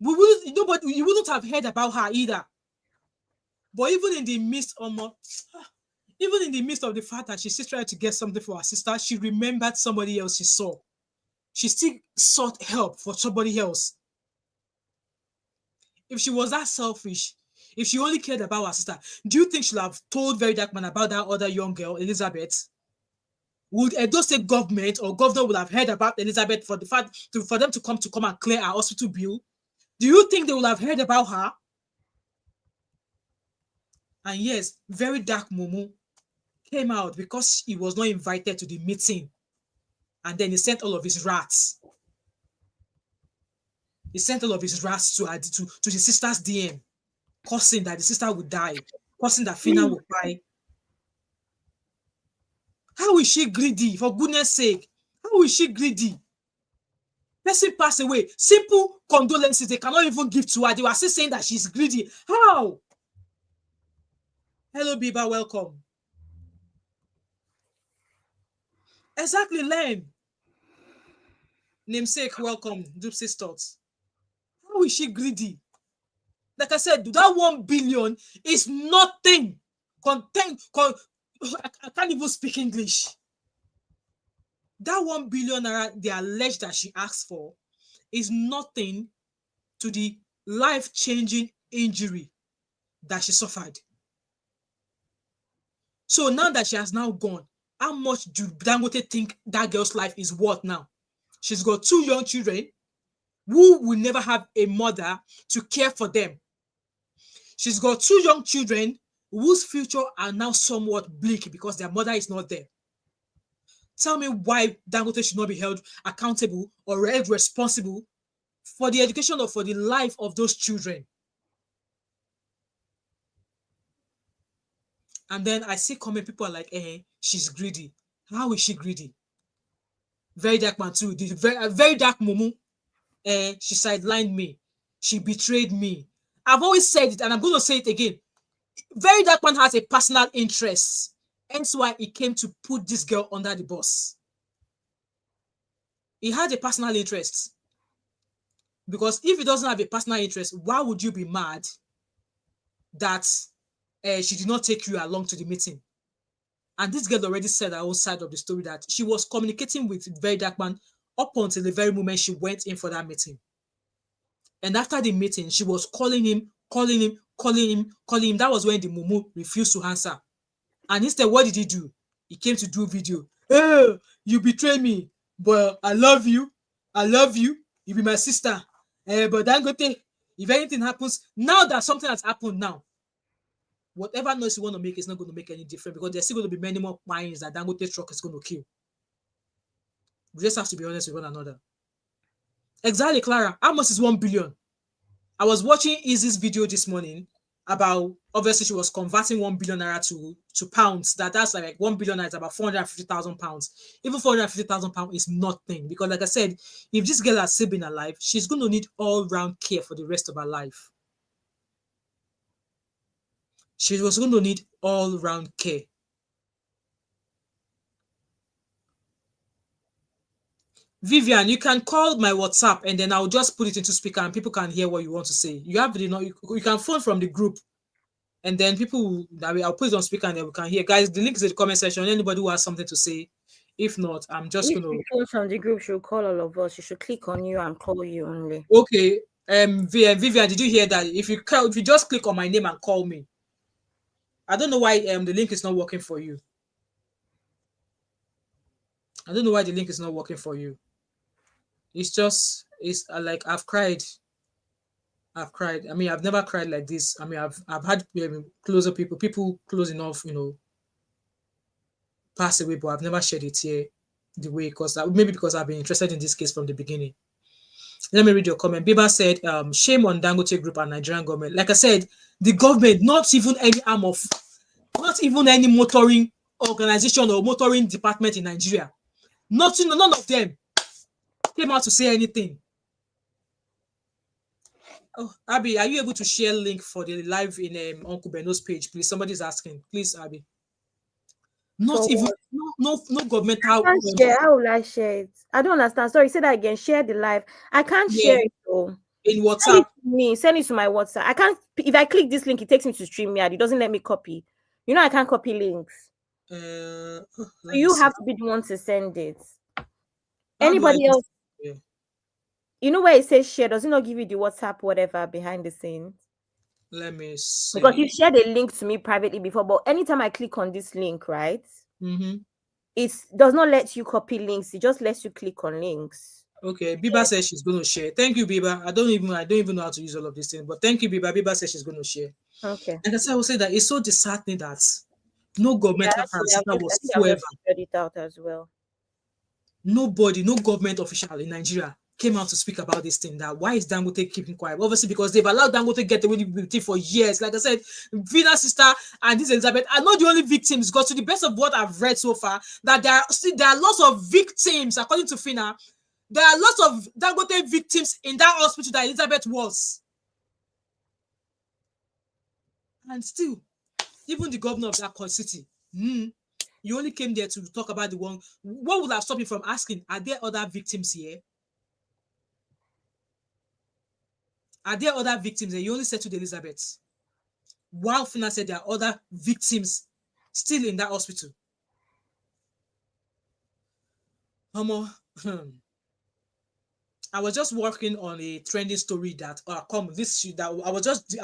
you wouldn't have heard about her either. But even in the midst of the fact that she still tried to get something for her sister, she remembered somebody else she saw. She still sought help for somebody else. If she was that selfish, if she only cared about her sister, do you think she'll have told Very Dark Man about that other young girl, Elizabeth? Would Edo State government or governor would have heard about Elizabeth for the fact for them to come and clear her hospital bill? Do you think they would have heard about her? And yes, Very Dark Mumu came out because he was not invited to the meeting. And then he sent all of his rats. He sent all of his rats to the sister's DM, causing that the sister would die, causing that Phyna would die. How is she greedy? For goodness sake, how is she greedy? Person passed away. Simple condolences they cannot even give to her. They were still saying that she's greedy. How? Hello, Biba, welcome. Exactly, Len. Namesake, welcome. Doopsy's thoughts. How is she greedy? Like I said, that 1 billion is nothing. I can't even speak English. That 1 billion they allege that she asked for is nothing to the life-changing injury that she suffered. So now that she has now gone, how much do Dangote think that girl's life is worth now? She's got 2 young children who will never have a mother to care for them. She's got 2 young children whose future are now somewhat bleak because their mother is not there. Tell me why Dangote should not be held accountable or held responsible for the education or for the life of those children. And then I see comment, people are like, she's greedy. How is she greedy? Very Dark Man too. Very Dark Mumu. She sidelined me. She betrayed me. I've always said it, and I'm going to say it again. Very Dark Man has a personal interest. Hence why he came to put this girl under the bus. He had a personal interest. Because if he doesn't have a personal interest, why would you be mad that she did not take you along to the meeting? And this girl already said her own side of the story, that she was communicating with Very Dark Man up until the very moment she went in for that meeting. And after the meeting, she was calling him. That was when the Mumu refused to answer. And instead, what did he do? He came to do video. Hey, you betray me, but I love you. You be my sister. But Dangote, if anything happens, now that something has happened now, whatever noise you want to make is not going to make any difference because there's still going to be many more minds that Dangote Truck is going to kill. We just have to be honest with one another. Exactly, Clara. How much is 1 billion? I was watching Izzy's video this morning about, obviously she was converting 1 billion naira to pounds. That's like 1 billion naira is about 450,000 pounds. Even 450,000 pounds is nothing because, like I said, if this girl has still been alive, she's going to need all-round care for the rest of her life. She was going to need all-round care. Vivian, you can call my WhatsApp and then I'll just put it into speaker and people can hear what you want to say. You have the you can phone from the group and then people I'll put it on speaker and then we can hear. Guys, the link is in the comment section. Anybody who has something to say. If not, I'm just going to phone from the group should call all of us. You should click on you and call you only. Okay. Vivian, did you hear that? If you just click on my name and call me. I don't know why the link is not working for you. I don't know why the link is not working for you. It's like I've cried. I mean, I've never cried like this. I mean, I've had closer people close enough, pass away, but I've never shed a tear the way maybe because I've been interested in this case from the beginning. Let me read your comment. Biba said, shame on Dangote Group and Nigerian government. Like I said, the government, not even any not even any motoring organization or motoring department in Nigeria. None of them came out to say anything. Oh, Abby, are you able to share link for the live in Uncle Beno's page, please? Somebody's asking. Please, Abby. Not even no governmental. How will I share it? I don't understand. Sorry, say that again. Share the live. I can't share it though. In WhatsApp. Send it to my WhatsApp. I can't. If I click this link, it takes me to StreamYard. It doesn't let me copy. I can't copy links. So you have to be the one to send it. Anybody else? Yeah. You know where it says share? Does it not give you the WhatsApp whatever behind the scenes? Let me see. Because you shared a link to me privately before, but anytime I click on this link, right? It does not let you copy links. It just lets you click on links. Okay, Biba says she's going to share. Thank you, Biba. I don't even know how to use all of these things, but thank you, Biba. Biba says she's going to share. Okay. And I will say that it's so disheartening that no governmental parasita whatsoever. It out as well. Nobody, no government official in Nigeria came out to speak about this thing. That why is Dangote keeping quiet? Obviously, because they've allowed Dangote to get away with it for years. Like I said, Phyna's sister and this Elizabeth are not the only victims. Because to the best of what I've read so far, that there are lots of victims, according to Phyna. There are lots of Dangote victims in that hospital that Elizabeth was. And still, even the governor of that city, you only came there to talk about the one. What would have stopped you from asking, are there other victims here? Are there other victims? And you only said to the Elizabeth. While Phyna said there are other victims still in that hospital. I was just working on a trending story that I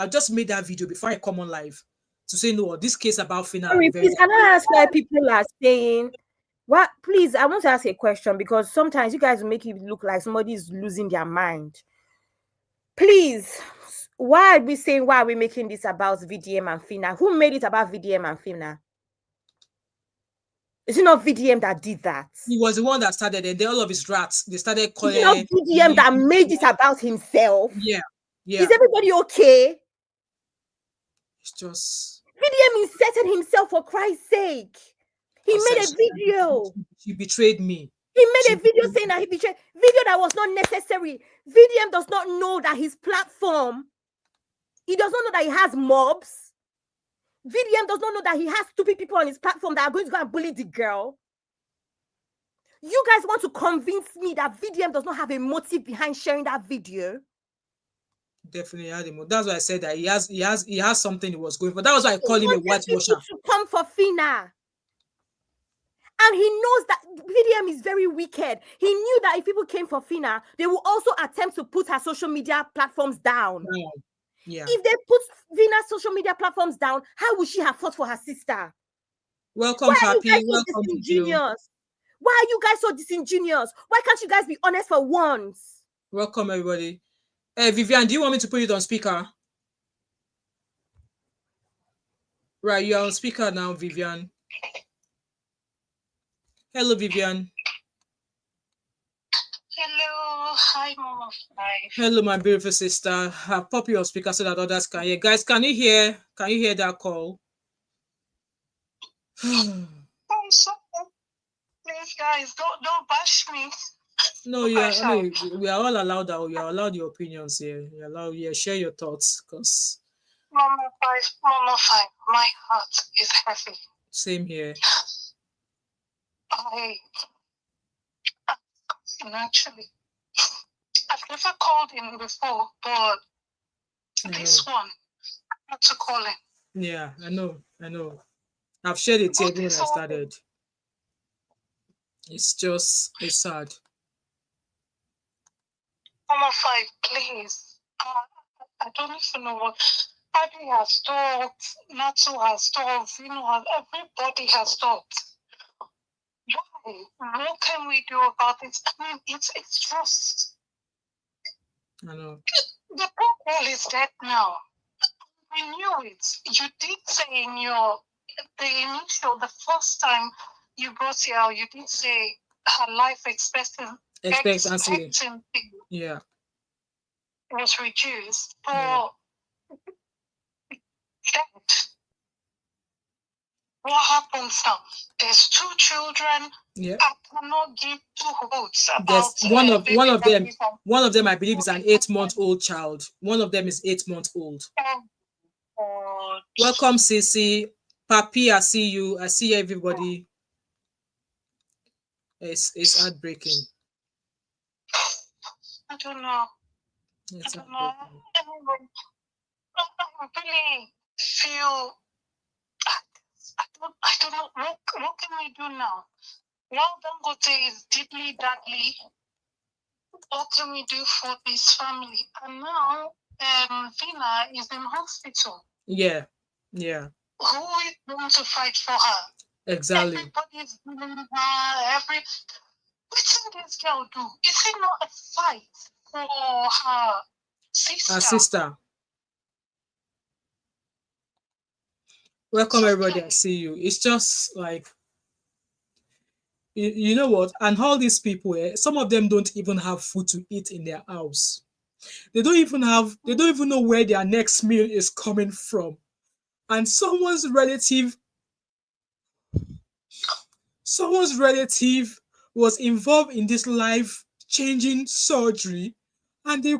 just made that video before I come on live to say no, this case about Phyna. Sorry, please, can I ask why people are saying what? Please, I want to ask a question because sometimes you guys will make it look like somebody is losing their mind. Please, why are we making this about VDM and Phyna? Who made it about VDM and Phyna? Is it not VDM that did that? He was the one that started it. All of his rats, they started calling. Is it not VDM that made it about himself? Yeah. Is everybody okay? It's just VDM inserted himself for Christ's sake. He made a video. He betrayed me. He made a video saying that he betrayed. Video that was not necessary. VDM does not know that his platform. He does not know that he has mobs. VDM does not know that he has stupid people on his platform that are going to go and bully the girl. You guys want to convince me that VDM does not have a motive behind sharing that video? Definitely had him. That's why I said that he has something he was going for. That was why I called him a whitewasher. To come for Phyna. And he knows that VDM is very wicked. He knew that if people came for Phyna, they will also attempt to put her social media platforms down. Yeah. If they put Phyna's social media platforms down, how would she have fought for her sister? Welcome, Papi. Welcome to you. Why are you guys so disingenuous? Why can't you guys be honest for once? Welcome, everybody. Vivian, do you want me to put it on speaker? Right, you're on speaker now, Vivian. Hello, Vivian. Hello, hi, Mama Five. Hello, my beautiful sister. I'll pop you on speaker so that others can hear. Guys, can you hear? Can you hear that call? I'm sorry. Please, guys, don't bash me. No, Don't yeah, bash I mean, out. we are all allowed that. We are allowed your opinions here. You allow, yeah, share your thoughts, cause Mama Five, my heart is heavy. same here. I actually, I've never called in before, but this one, I had to call in. Yeah, I know. I've shared it here when I started. It's just, it's sad. Mama Five, please. I don't even know what Abby has talked, Natsu has talked, everybody has talked. Why? What can we do about it? I mean, it's just I know. the poor girl is dead now. We knew it. You did say in the first time you brought it out, you did say her life expectancy Yeah. was reduced. But dead. What happens now? There's 2 children. Yeah. I cannot give 2 votes about there's one of them I believe is an 8-month-old child. One of them is 8 months old. Welcome, Sissy. Papi, I see you. I see everybody. It's heartbreaking. I don't know. It's I don't know. Anyway, I really feel I don't know what can we do now? While Dangote is deeply badly, what can we do for this family? And now Phyna is in hospital. Yeah. Who is going to fight for her? Exactly. Everybody's giving her What's this girl do? Is it not a fight for her sister? Her sister. Welcome, everybody. I see you. It's just like, you know what? And all these people, some of them don't even have food to eat in their house. They don't even know where their next meal is coming from. And someone's relative was involved in this life-changing surgery, and they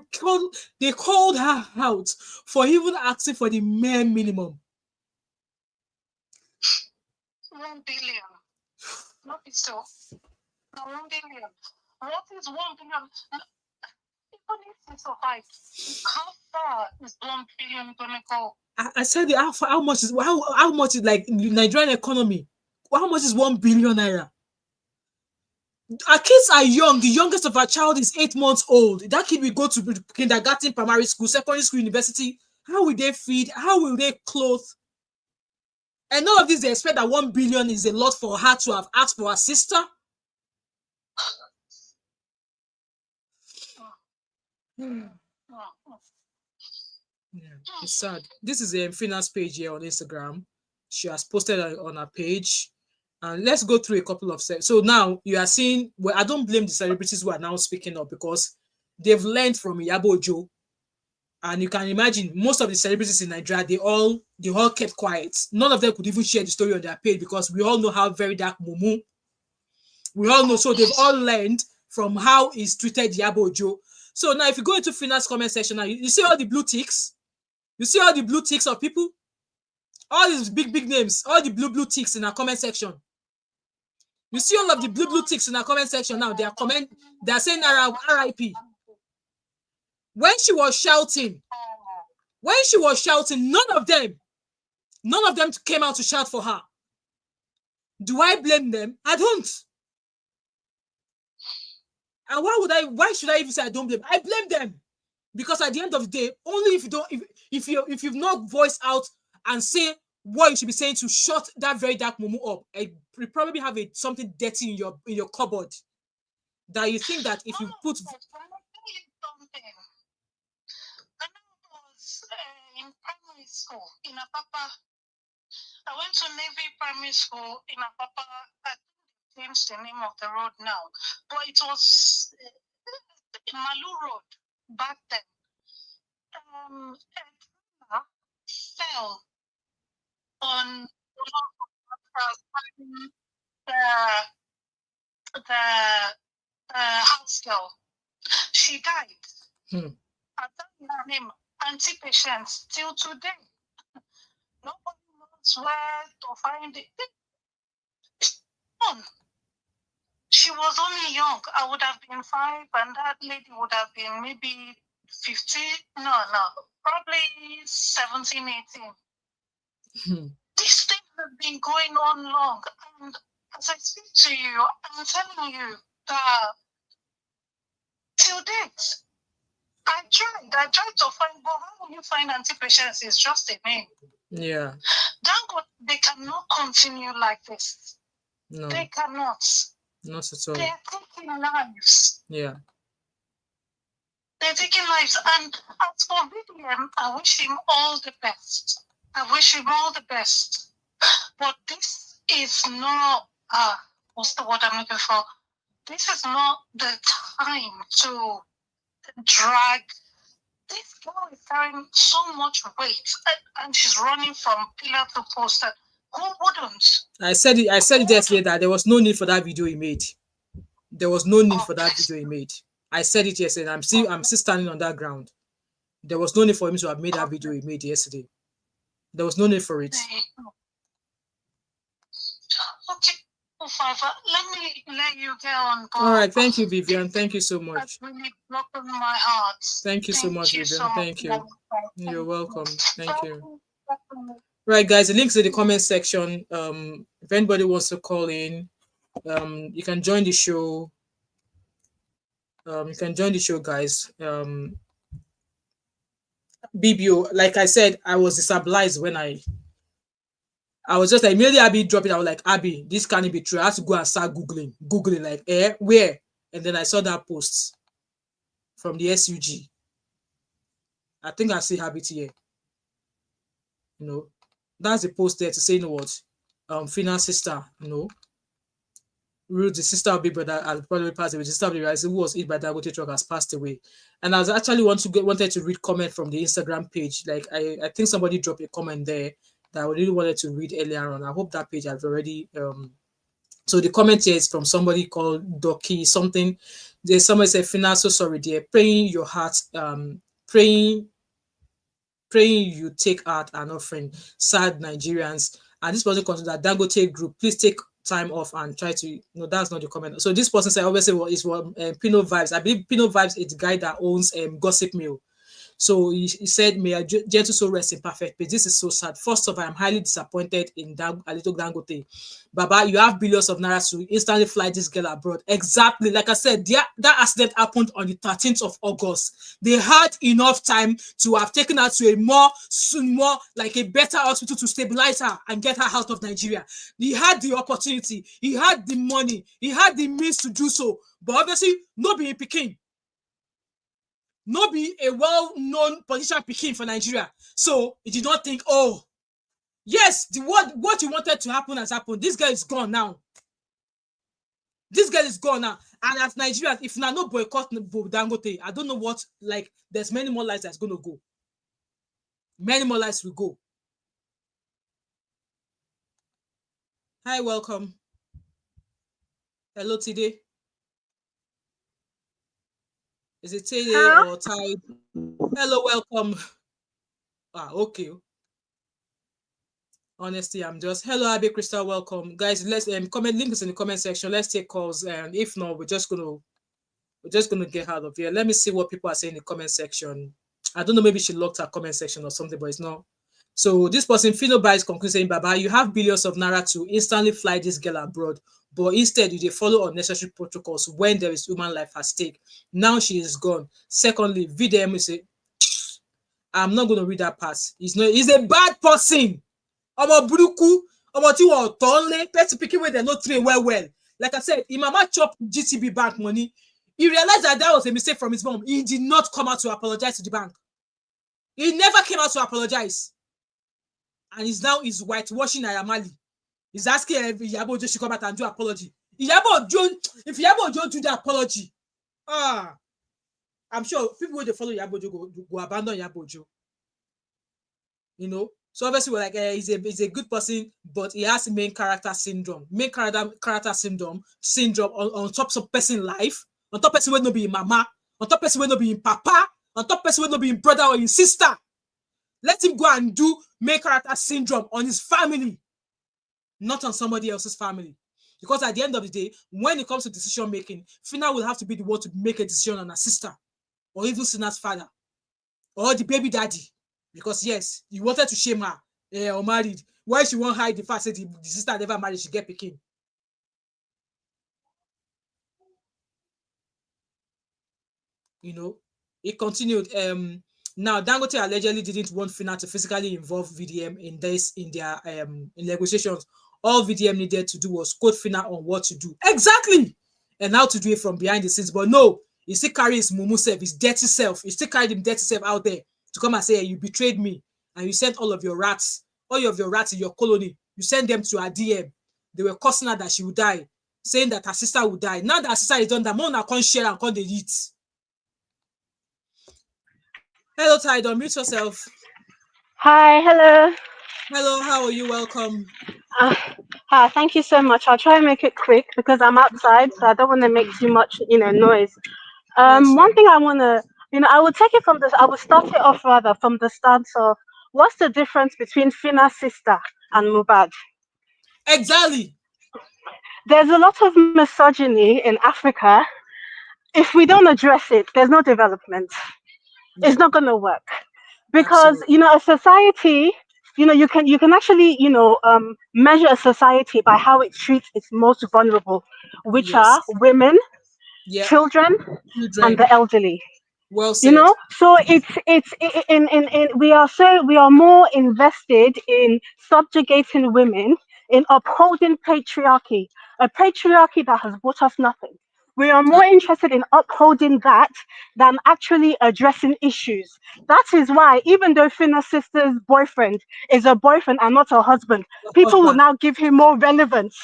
called her out for even asking for the mere minimum. 1 billion. Not so. No, 1 billion. What is 1 billion? Even if it's survives, how far is 1 billion gonna go? I said how much is like Nigerian economy? How much is 1 billion naira? Our kids are young. The youngest of our child is 8 months old. That kid will go to kindergarten, primary school, secondary school, university. How will they feed? How will they clothe? And none of this, they expect that 1 billion is a lot for her to have asked for her sister. Yeah, it's sad. This is Phyna's page here on Instagram. She has posted on her page. And let's go through a couple of steps. So now you are seeing, well, I don't blame the celebrities who are now speaking up because they've learned from Iyabo Ojo. And you can imagine most of the celebrities in Nigeria, they all kept quiet. None of them could even share the story on their page because we all know how very dark Mumu. We all know. So they've all learned from how he's treated Iyabo Ojo. So now if you go into Phyna's comment section now, you see all the blue ticks. You see all the blue ticks of people? All these big names, all the blue ticks in our comment section. You see all of the blue ticks in our comment section now. They are saying RIP. When she was shouting, none of them came out to shout for her. Do I blame them? I don't. And why should I even say I don't blame? I blame them. Because at the end of the day, only if you've not voiced out and say what you should be saying to shut that very dark Mumu up, you probably have something dirty in your cupboard that you think that if you put. When I was in primary school in Apapa, I went to Navy Primary School in Apapa. I think they changed the name of the road now, but it was Malu Road back then. Phyna fell on the house girl. She died. At that name, anti-patients till today. Nobody knows where to find it. She was only young. I would have been 5, and that lady would have been maybe 15. No, probably 17, 18. This thing has been going on long, and as I speak to you, I'm telling you that till date, I tried to find, but how will you find anti-patients? It's just a name. Yeah. They cannot continue like this. No. They cannot. Not at all. They're taking lives. Yeah. They're taking lives. And as for VDM, I wish him all the best. But this is not, what's the word I'm looking for? This is not the time to drag. This girl is carrying so much weight, and she's running from pillar to post. Who wouldn't? I said it yesterday that there was no need for that video he made. There was no need for that video he made. I said it yesterday. I'm still standing on that ground. There was no need for him to have made that video he made yesterday. There was no need for it. Okay, let you get on board. All right, thank you, Vivian. Thank you so much. That's really broken my heart. Thank you so much, Vivian. So thank you. much. You're welcome. Thank you. Right, guys, the link's in the comment section. If anybody wants to call in, you can join the show. You can join the show, guys. BBO, like I said, I was destabilized when I was just like, immediately Abby dropped it. I was like, Abby, this can't be true. I have to go and start googling like, where? And then I saw that post from the SUG. I think I see habit here. You know, that's the post there to say, you know what, Phyna's sister, you know, Ruth, the sister of Big Brother, has probably passed away. The sister of the who was hit by Dangote Truck has passed away. And I was actually wanted to read comment from the Instagram page. Like I think somebody dropped a comment there that I really wanted to read earlier on. I hope that page has already so the comment here is from somebody called Doki something. There's somebody said, Phyna, so sorry, dear. Praying your heart, praying you take out an offering. Sad Nigerians. And this person considers that Dangote group, please take time off and try to, no, that's not the comment. So this person said, obviously, well, it's what Pino Vibes. I believe Pino Vibes is the guy that owns Gossip Mill. So he said, may I gentle soul rest in perfect peace. This is so sad. First of all, I'm highly disappointed in Alito Dangote. Baba, you have billions of naira to instantly fly this girl abroad. Exactly. Like I said, that accident happened on the 13th of August. They had enough time to have taken her to a more like a better hospital to stabilize her and get her out of Nigeria. He had the opportunity. He had the money. He had the means to do so. But obviously, not being Peking. Not be a well-known politician Peking for Nigeria. So he did not think, oh, yes, what you wanted to happen has happened. This girl is gone now. This girl is gone now. And as Nigerians, if not no boycott Dangote, I don't know what, like, there's many more lives that's going to go. Many more lives will go. Hi, welcome. Hello, Tide. Is it Tide or Tide? Hello, welcome. Okay. Honestly, I'm just hello, Abby Crystal, welcome, guys. Let's comment link is in the comment section. Let's take calls, and if not, we're just gonna get out of here. Let me see what people are saying in the comment section. I don't know, maybe she locked her comment section or something, but it's not. So this person, Phyna buys conclusion saying, Baba, you have billions of naira to instantly fly this girl abroad, but instead you follow unnecessary protocols when there is human life at stake. Now she is gone. Secondly, VDM is I'm not going to read that part. He's a bad person. Omo buruku, omo ti wo tonle, pet picking where they not train well. Like I said, he mama chop GTB bank money. He realized that was a mistake from his mom. He did not come out to apologize to the bank. He never came out to apologize. and is whitewashing Ayamali. He's asking Iyabo Ojo should come out and do apology. Iyabo Ojo, if Iyabo Ojo do the apology, I'm sure people who they follow Iyabo Ojo go abandon Iyabo Ojo. You know, so obviously we're like, he's a good person, but he has main character syndrome. Main character syndrome on top of person life, on top person will not be in mama, on top person will not be in papa, on top person will not be in brother or in sister. Let him go and do main character syndrome on his family, not on somebody else's family. Because at the end of the day, when it comes to decision making, Phyna will have to be the one to make a decision on her sister, or even Phyna's father, or the baby daddy. Because yes, you wanted to shame her or married. Why she won't hide the fact that the sister never married, she get picking. You know, it continued. Now Dangote allegedly didn't want Phyna to physically involve VDM in their in negotiations. All VDM needed to do was quote Phyna on what to do. Exactly! And how to do it from behind the scenes. But no, he still carries his mumu self, his dirty self. He still carried him dirty self out there to come and say, hey, you betrayed me. And you sent all of your rats in your colony. You sent them to her DM. They were cursing her that she would die, saying that her sister would die. Now that her sister is done, that mom can't share and can't eat. Hello, Tide, unmute yourself. Hi, hello. Hello, how are you? Welcome. Hi, thank you so much. I'll try and make it quick because I'm outside, so I don't want to make too much, noise. One thing I want to, I will take it I will start it off rather from the stance of what's the difference between Phyna's sister and Mohbad? Exactly. There's a lot of misogyny in Africa. If we don't address it, there's no development. Yeah. It's not going to work because, absolutely, a society, you can actually, measure a society by how it treats its most vulnerable, which yes, are women, yep, children, and the elderly. Well said. So it's in we are more invested in subjugating women, in upholding patriarchy, a patriarchy that has brought us nothing. We are more interested in upholding that than actually addressing issues. That is why, even though Phyna's sister's boyfriend is a boyfriend and not a husband, people will now give him more relevance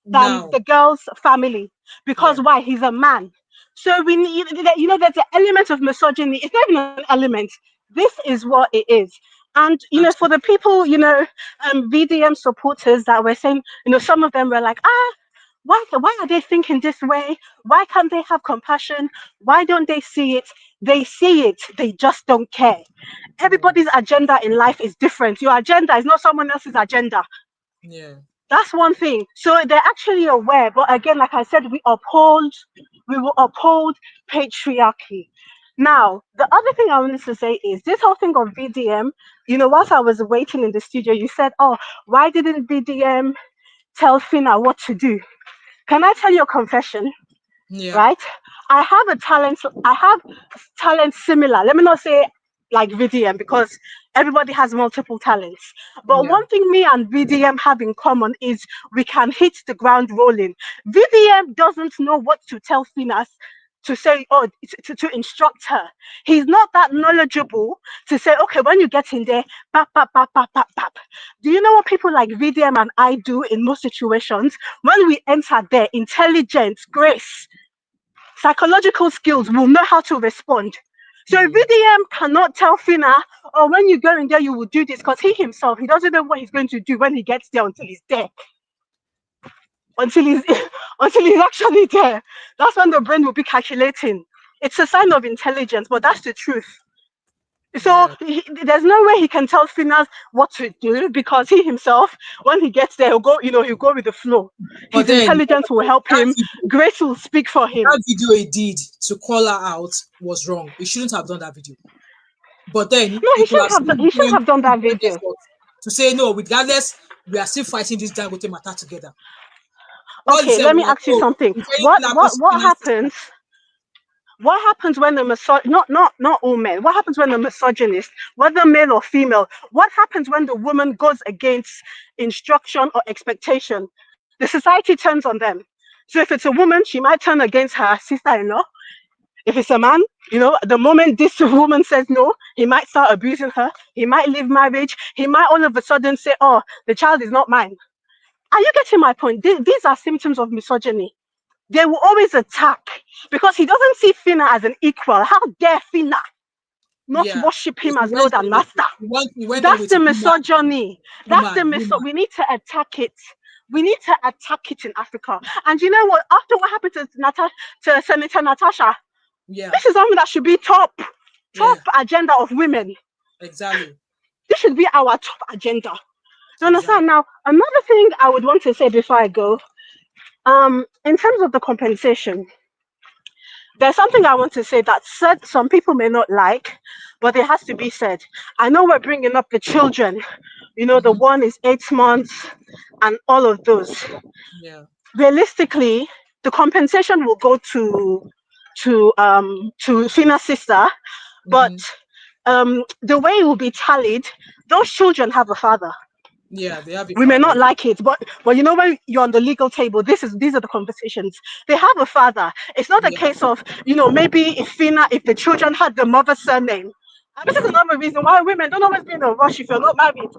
than the girl's family. Because why? He's a man. So we need, there's an element of misogyny. It's not even an element. This is what it is. And, for the people, VDM supporters that were saying, some of them were like, why are they thinking this way? Why can't they have compassion? Why don't they see it? They see it. They just don't care. Everybody's agenda in life is different. Your agenda is not someone else's agenda. Yeah. That's one thing. So they're actually aware. But again, like I said, we will uphold patriarchy. Now, the other thing I wanted to say is this whole thing of VDM, whilst I was waiting in the studio, you said, why didn't VDM tell Phyna what to do? Can I tell you a confession? Yeah. Right? I have talent similar. Let me not say like VDM because everybody has multiple talents. But one thing me and VDM have in common is we can hit the ground rolling. VDM doesn't know what to tell Phyna to say, to instruct her. He's not that knowledgeable to say, okay, when you get in there, bap, bap, bap, bap, bap, bap. Do you know what people like VDM and I do in most situations? When we enter there, intelligence, grace, psychological skills will know how to respond. So VDM cannot tell Phyna, when you go in there, you will do this, because he himself, he doesn't know what he's going to do when he gets there until he's there. Until he's actually there. That's when the brain will be calculating. It's a sign of intelligence, but that's the truth. So there's no way he can tell Phyna what to do, because he himself, when he gets there, he'll go with the flow. His intelligence will help him. Grace will speak for him. That video he did to call her out was wrong. He shouldn't have done that video. But then he shouldn't have done that video. To say no, regardless, we are still fighting this Dangote matter together. Okay, let me ask you something. What happens? What happens when the not all men? What happens when the misogynist, whether male or female? What happens when the woman goes against instruction or expectation? The society turns on them. So if it's a woman, she might turn against her sister-in-law. If it's a man, the moment this woman says no, he might start abusing her. He might leave marriage. He might all of a sudden say, oh, the child is not mine. Are you getting my point? These are symptoms of misogyny. They will always attack because he doesn't see Phyna as an equal. How dare Phyna not Yeah. worship him He as Lord and went, Master? he went on That's with the woman, misogyny. We need to attack it. We need to attack it in Africa. And you know what? After what happened to Senator Natasha, Yeah. this is something that should be top agenda of women. Exactly. This should be our top agenda. You understand? Exactly. Now, another thing I would want to say before I go, in terms of the compensation, there's something I want to say that some people may not like, but it has to be said. I know we're bringing up the children, the one is 8 months and all of those. Yeah. Realistically, the compensation will go to Fina's sister, but the way it will be tallied, those children have a father. Yeah, they have a We may not father. like it, but when you're on the legal table, these are the conversations. They have a father. It's not a Yeah. case of maybe if the children had the mother's surname. And this is another reason why women don't always be in a rush if you're not married,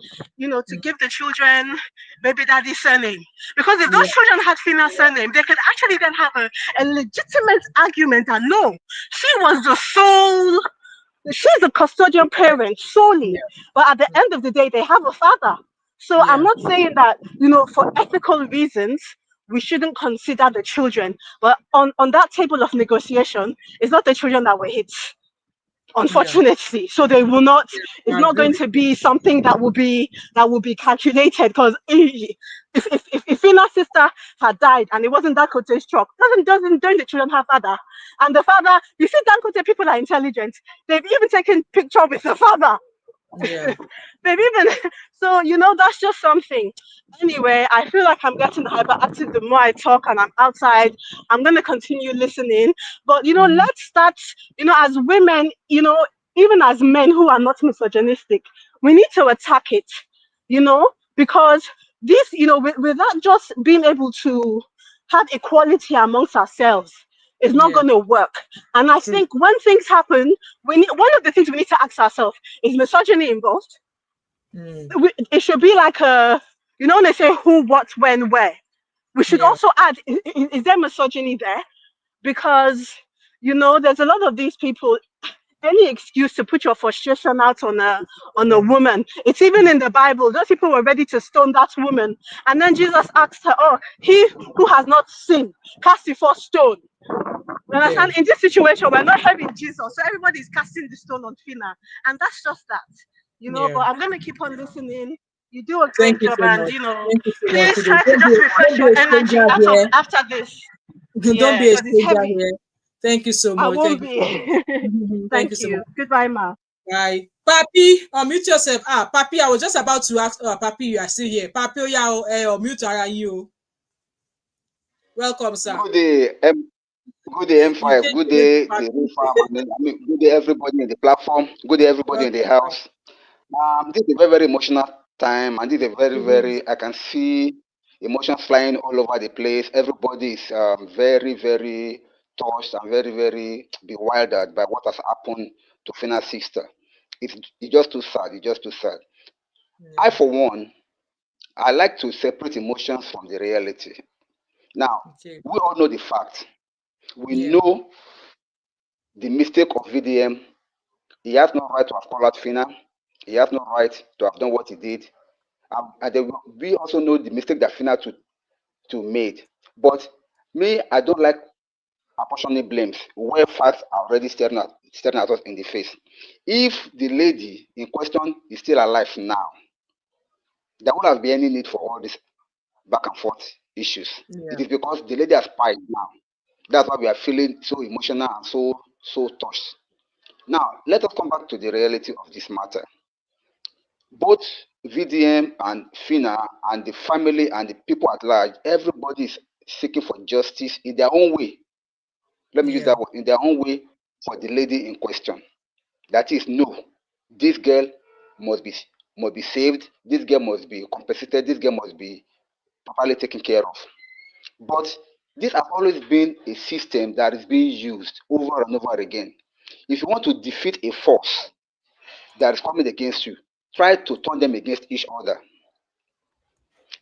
to give the children maybe daddy's surname. Because if those Yeah. children had Fina's surname, they could actually then have a legitimate argument that no, she was the sole, she's a custodian parent solely. Yeah. But at the end of the day, they have a father. So I'm Yeah. not saying that, for ethical reasons, we shouldn't consider the children. But on that table of negotiation, it's not the children that were hit, Yeah. unfortunately. So they will not, it's I not agree going with to be something that will be calculated, because if Fina's sister had died and it wasn't Dangote's truck, don't the children have father? And the father, you see, Dangote people are intelligent. They've even taken picture with the father. Yeah. They've even so that's just something. Anyway, I feel like I'm getting hyperactive the more I talk and I'm outside. I'm gonna continue listening. But let's start, as women, even as men who are not misogynistic, we need to attack it, because this, without just being able to have equality amongst ourselves, it's not Yeah. going to work. And I True. think when things happen, one of the things we need to ask ourselves, is misogyny involved? It should be like when they say who, what, when, where. We should Yeah. also add, is there misogyny there? Because there's a lot of these people, any excuse to put your frustration out on a woman. It's even in the Bible. Those people were ready to stone that woman, and then Jesus asked her, "Oh, he who has not sinned, cast the first stone." You Yeah. understand? In this situation, we're not having Jesus, so everybody is casting the stone on Phyna, and that's just that. Yeah. But I'm gonna keep on listening. You do a Thank great you job, so and much. Thank you so much, please Today. try to just refresh Don't be your a energy stranger here. after this. Don't Yeah, be a because it's stranger heavy. here. Thank you so I much. won't Thank you so much. be. Thank you Thank so much. you. Goodbye, ma. Bye. Papi, unmute yourself. Papi, I was just about to ask. Papi, you are still here. Papi, unmute you. Welcome, sir. Good day, good day You M5. take Good the day, Papi. the room farm. Good day, everybody in the platform. Good day, everybody in the Welcome, sir. house. This is a very, very emotional time, and this is a very, It is. very. I can see emotions flying all over the place. Everybody is very, very touched and very, very bewildered by what has happened to Fina's sister. It's just too sad. It's just too sad. I, Yeah. for one, I like to separate emotions from the reality. Now, Okay. we all know the fact. We Yeah. know the mistake of VDM. He has no right to have called out Phyna. He has no right to have done what he did. We also know the mistake that Phyna to made. But me, I don't like apportioning blames where facts are already staring at us in the face. If the lady in question is still alive now, there won't have been any need for all this back and forth issues. Yeah. It is because the lady has died now. That's why we are feeling so emotional and so touched. Now, let us come back to the reality of this matter. Both VDM and Phyna and the family and the people at large, everybody is seeking for justice in their own way. Let me use Yeah. that word, in their own way, for the lady in question. That is, no, this girl must be saved. This girl must be compensated. This girl must be properly taken care of. But This has always been a system that is being used over and over again. If you want to defeat a force that is coming against you, try to turn them against each other.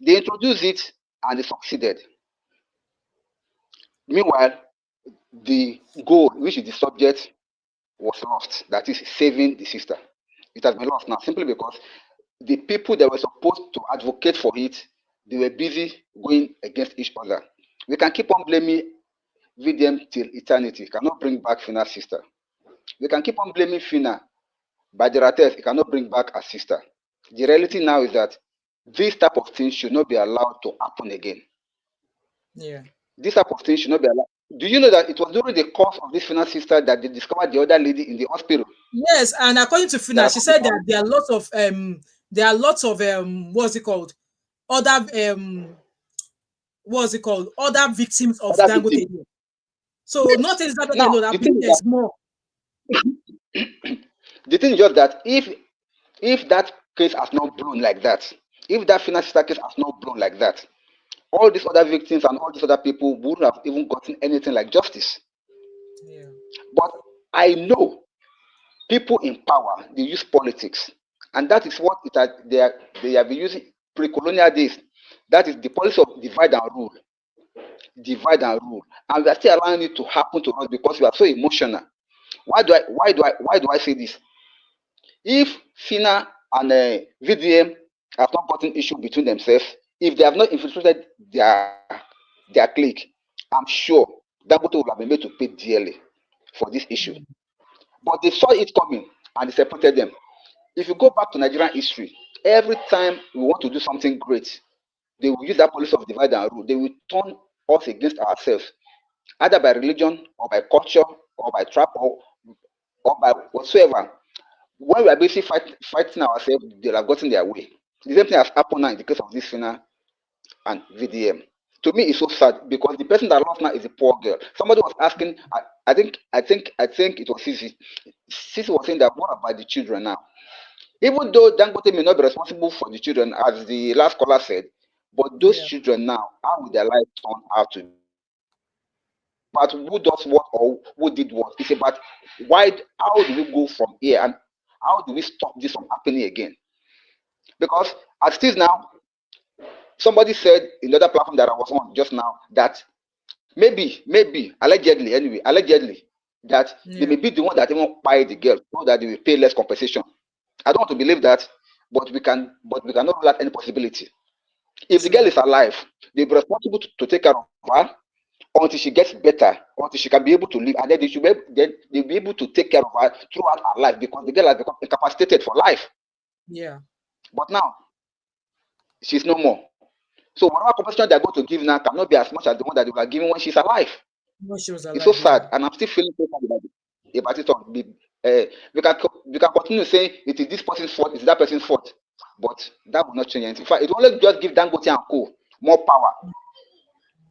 They introduced it and they succeeded. Meanwhile, the goal, which is the subject, was lost. That is saving the sister. It has been lost now simply because the people that were supposed to advocate for it, they were busy going against each other. We can keep on blaming VDM till eternity. Cannot bring back Phyna's sister. We can keep on blaming Phyna, but the Rates, it cannot bring back her sister. The reality now is that this type of thing should not be allowed to happen again. Yeah. This type of thing should not be allowed. Do you know that it was during the course of this Phyna sister that they discovered the other lady in the hospital? Yes, and according to Phyna, she said that there are lots of what's it called? Other what's it called? Other victims of Other Dangote. victim. So not Elizabeth Now, alone, I the believe thing is there's that more. the thing is just that if that case has not blown like that, if that Phyna sister case has not blown like that, all these other victims and all these other people wouldn't have even gotten anything like justice. Yeah. But I know people in power, they use politics, and that is what they have been using pre-colonial days. That is the policy of divide and rule, and we are still allowing it to happen to us because we are so emotional. Why do I say this? If Phyna and VDM have not gotten issue between themselves, if they have not infiltrated their clique, I'm sure Dangote will have been made to pay dearly for this issue. But they saw it coming and they separated them. If you go back to Nigerian history, every time we want to do something great, they will use that policy of divide and rule. They will turn us against ourselves, either by religion or by culture or by tribe or by whatsoever. When we are basically fighting ourselves, they have gotten their way. The same thing has happened now in the case of this Phyna and VDM. To me, it's so sad because the person that lost now is a poor girl. Somebody was asking, I think it was Sisi. Sisi was saying that what about the children now? Even though Dangote may not be responsible for the children, as the last caller said, but those children now, how will their life turn out to be? But who does what or who did what? It's about how do we go from here and how do we stop this from happening again? Because as it is now, somebody said in the other platform that I was on just now that maybe, allegedly, that they may be the one that even buy the girl so that they will pay less compensation. I don't want to believe that, but we cannot rule out any possibility. If the girl is alive, they'll be responsible to take care of her until she gets better, until she can be able to live, and then they'll be able to take care of her throughout her life because the girl has become incapacitated for life. Yeah. But now, she's no more. So whatever compensation they're going to give now cannot be as much as the one that they were giving when she's alive. When she was alive, It's so sad, and I'm still feeling so sad about it. We can continue saying it is this person's fault, it's that person's fault, but that will not change anything. In fact, it will only just give Dangote and Co more power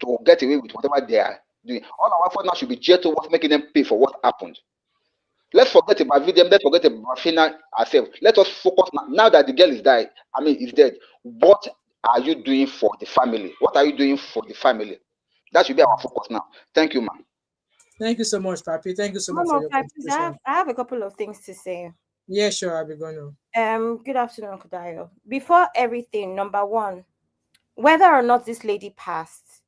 to get away with whatever they are doing. All our effort now should be geared towards making them pay for what happened. Let's forget about VDM, let's forget about Phyna herself. Let us focus now that the girl is dead. What are you doing for the family? What are you doing for the family? That should be our focus now. Thank you, ma'am. Thank you so much, Papi. Thank you so much for your contribution. I have a couple of things to say. Yeah, sure, I'll be going on. Good afternoon, Uncle Dayo. Before everything, number one, whether or not this lady passed,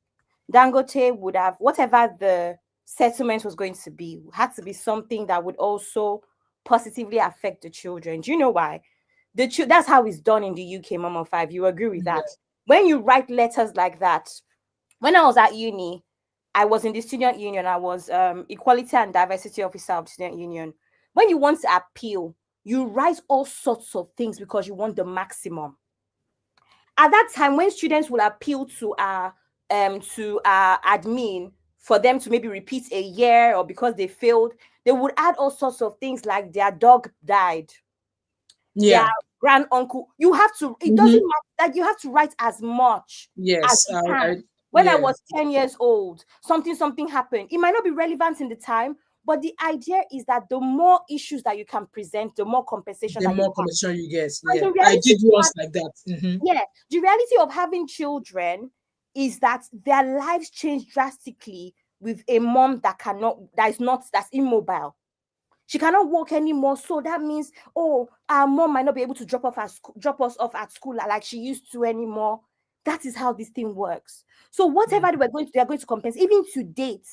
Dangote would have, whatever the settlement was going to be, had to be something that would also positively affect the children. Do you know why? That's how it's done in the UK, Mama 5. You agree with that? When you write letters like that, when I was at uni, I was in the student union. I was equality and diversity officer of the student union. When you want to appeal, you write all sorts of things because you want the maximum. At that time, when students will appeal to our admin for them to maybe repeat a year or because they failed, they would add all sorts of things like their dog died, their grand uncle. You have to. It doesn't matter that you have to write as much as you can. When I was 10 years old, something happened. It might not be relevant in the time, but the idea is that the more issues that you can present, the more compensation you get. Yeah, I did once like that. Yeah, the reality of having children is that their lives change drastically with a mom that's immobile. She cannot walk anymore. So that means, oh, our mom might not be able to drop us off at school like she used to anymore. That is how this thing works. So whatever they are going to compensate, even to date.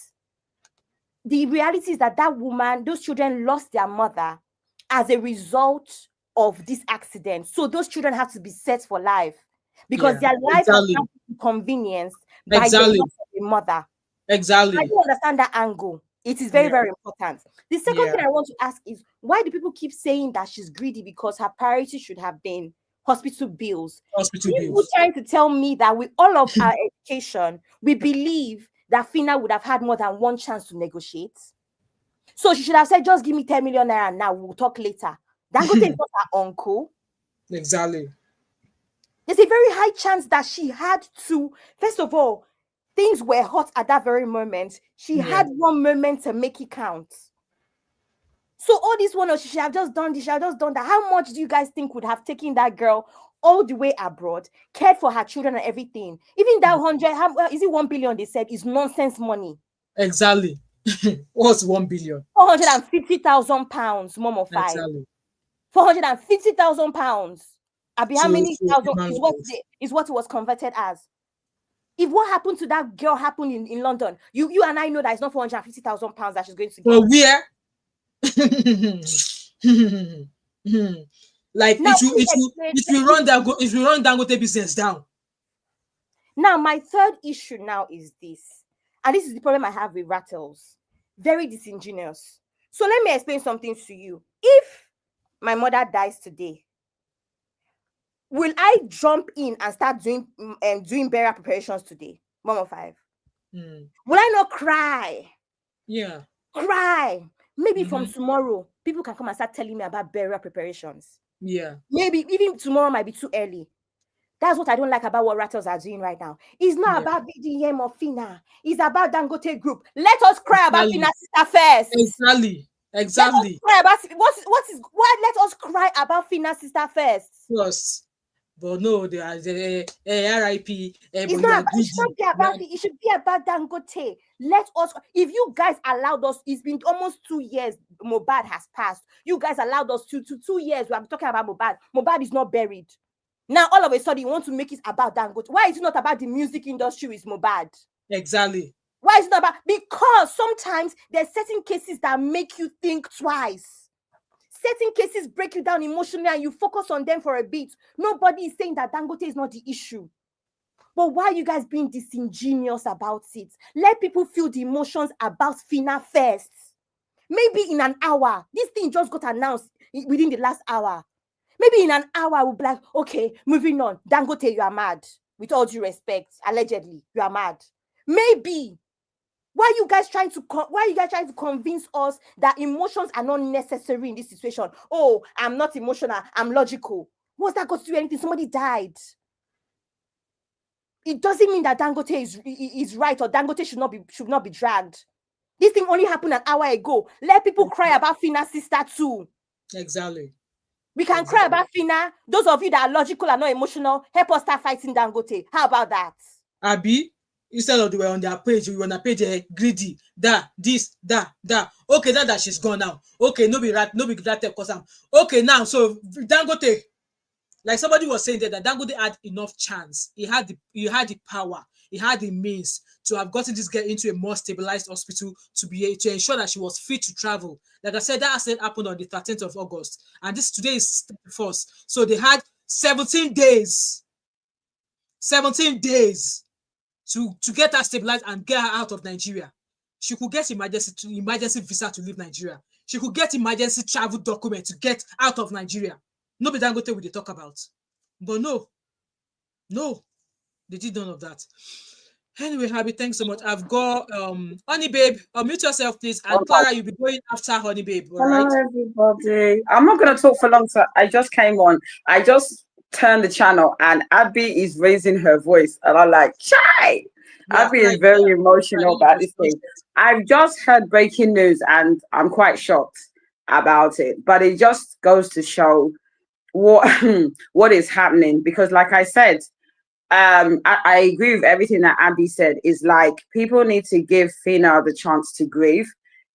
The reality is that woman, those children lost their mother as a result of this accident. So those children have to be set for life because their life has now been inconvenienced by the loss of a mother. Exactly. I do understand that angle. It is very, very important. The second thing I want to ask is, why do people keep saying that she's greedy because her priority should have been hospital bills? People trying to tell me that with all of our education, we believe that Phyna would have had more than one chance to negotiate. So she should have said, just give me 10 million naira now, we'll talk later. Dangote is not her uncle. Exactly. There's a very high chance that she had to, first of all, things were hot at that very moment. She had one moment to make it count. So all this one, she should have just done this, she should have just done that. How much do you guys think would have taken that girl all the way abroad, cared for her children and everything? Even that 1 billion they said is nonsense money. Exactly. What's 1 billion? 450,000 pounds, mom of 5. Exactly. 450,000 pounds. Abi, how many thousand is what it was converted as? If what happened to that girl happened in London, you and I know that it's not 450,000 pounds that she's going to get. Well, where? Like now, it will run Dangote business down. Now, my third issue now is this, and this is the problem I have with Rattles. Very disingenuous. So let me explain something to you. If my mother dies today, will I jump in and start doing burial preparations today? Mom of 5. Will I not cry? Yeah. Cry. Maybe from tomorrow, people can come and start telling me about burial preparations. Yeah. Maybe even tomorrow might be too early. That's what I don't like about what Rattles are doing right now. It's not about VDM or Phyna. It's about Dangote Group. Let us cry about Phyna sister first. Exactly. Let us cry about let us cry about Phyna sister first. First. But no, they are the RIP. It should be about it. It should be about Dangote. Let us. If you guys allowed us, it's been almost 2 years. Mohbad has passed. You guys allowed us to 2 years. We are talking about Mohbad. Mohbad is not buried. Now all of a sudden you want to make it about Dangote. Why is it not about the music industry with Mohbad? Exactly. Why is it not about? Because sometimes there's certain cases that make you think twice. Certain cases break you down emotionally and you focus on them for a bit. Nobody is saying that Dangote is not the issue. But why are you guys being disingenuous about it? Let people feel the emotions about Phyna first. Maybe in an hour. This thing just got announced within the last hour. Maybe in an hour we'll be like, okay, moving on. Dangote, you are mad. With all due respect, allegedly, you are mad. Maybe. Why are you guys trying to convince us that emotions are not necessary in this situation? Oh, I'm not emotional, I'm logical. What's that got to do with anything? Somebody died. It doesn't mean that Dangote is right or Dangote should not be dragged. This thing only happened an hour ago. Let people cry about Phyna's sister too. Exactly. We can cry about Phyna. Those of you that are logical and not emotional, help us start fighting Dangote. How about that? Abi? Instead of they were on their page, we were on their page greedy. This. Okay, now that she's gone now. Okay, no be right because I'm okay now. So Dangote, like somebody was saying that Dangote had enough chance. He had the power, he had the means to have gotten this girl into a more stabilized hospital to ensure that she was fit to travel. Like I said, that accident happened on the 13th of August, and today is 31st. So they had 17 days. 17 days. To get her stabilized and get her out of Nigeria. She could get emergency visa to leave Nigeria. She could get emergency travel document to get out of Nigeria. No be Dangote will they talk about. But no, they did none of that. Anyway, Happy, thanks so much. I've got Honey Babe. Unmute yourself, please. And Clara, you'll be going after Honey Babe. All right? Hello, everybody. I'm not going to talk for long, so I just came on. I just turned the channel and Abby is raising her voice and I'm like, chai! Abby is very emotional about this thing. I've just heard breaking news and I'm quite shocked about it, but it just goes to show what what is happening, because like I said, I agree with everything that Abby said. Is like people need to give Phyna the chance to grieve.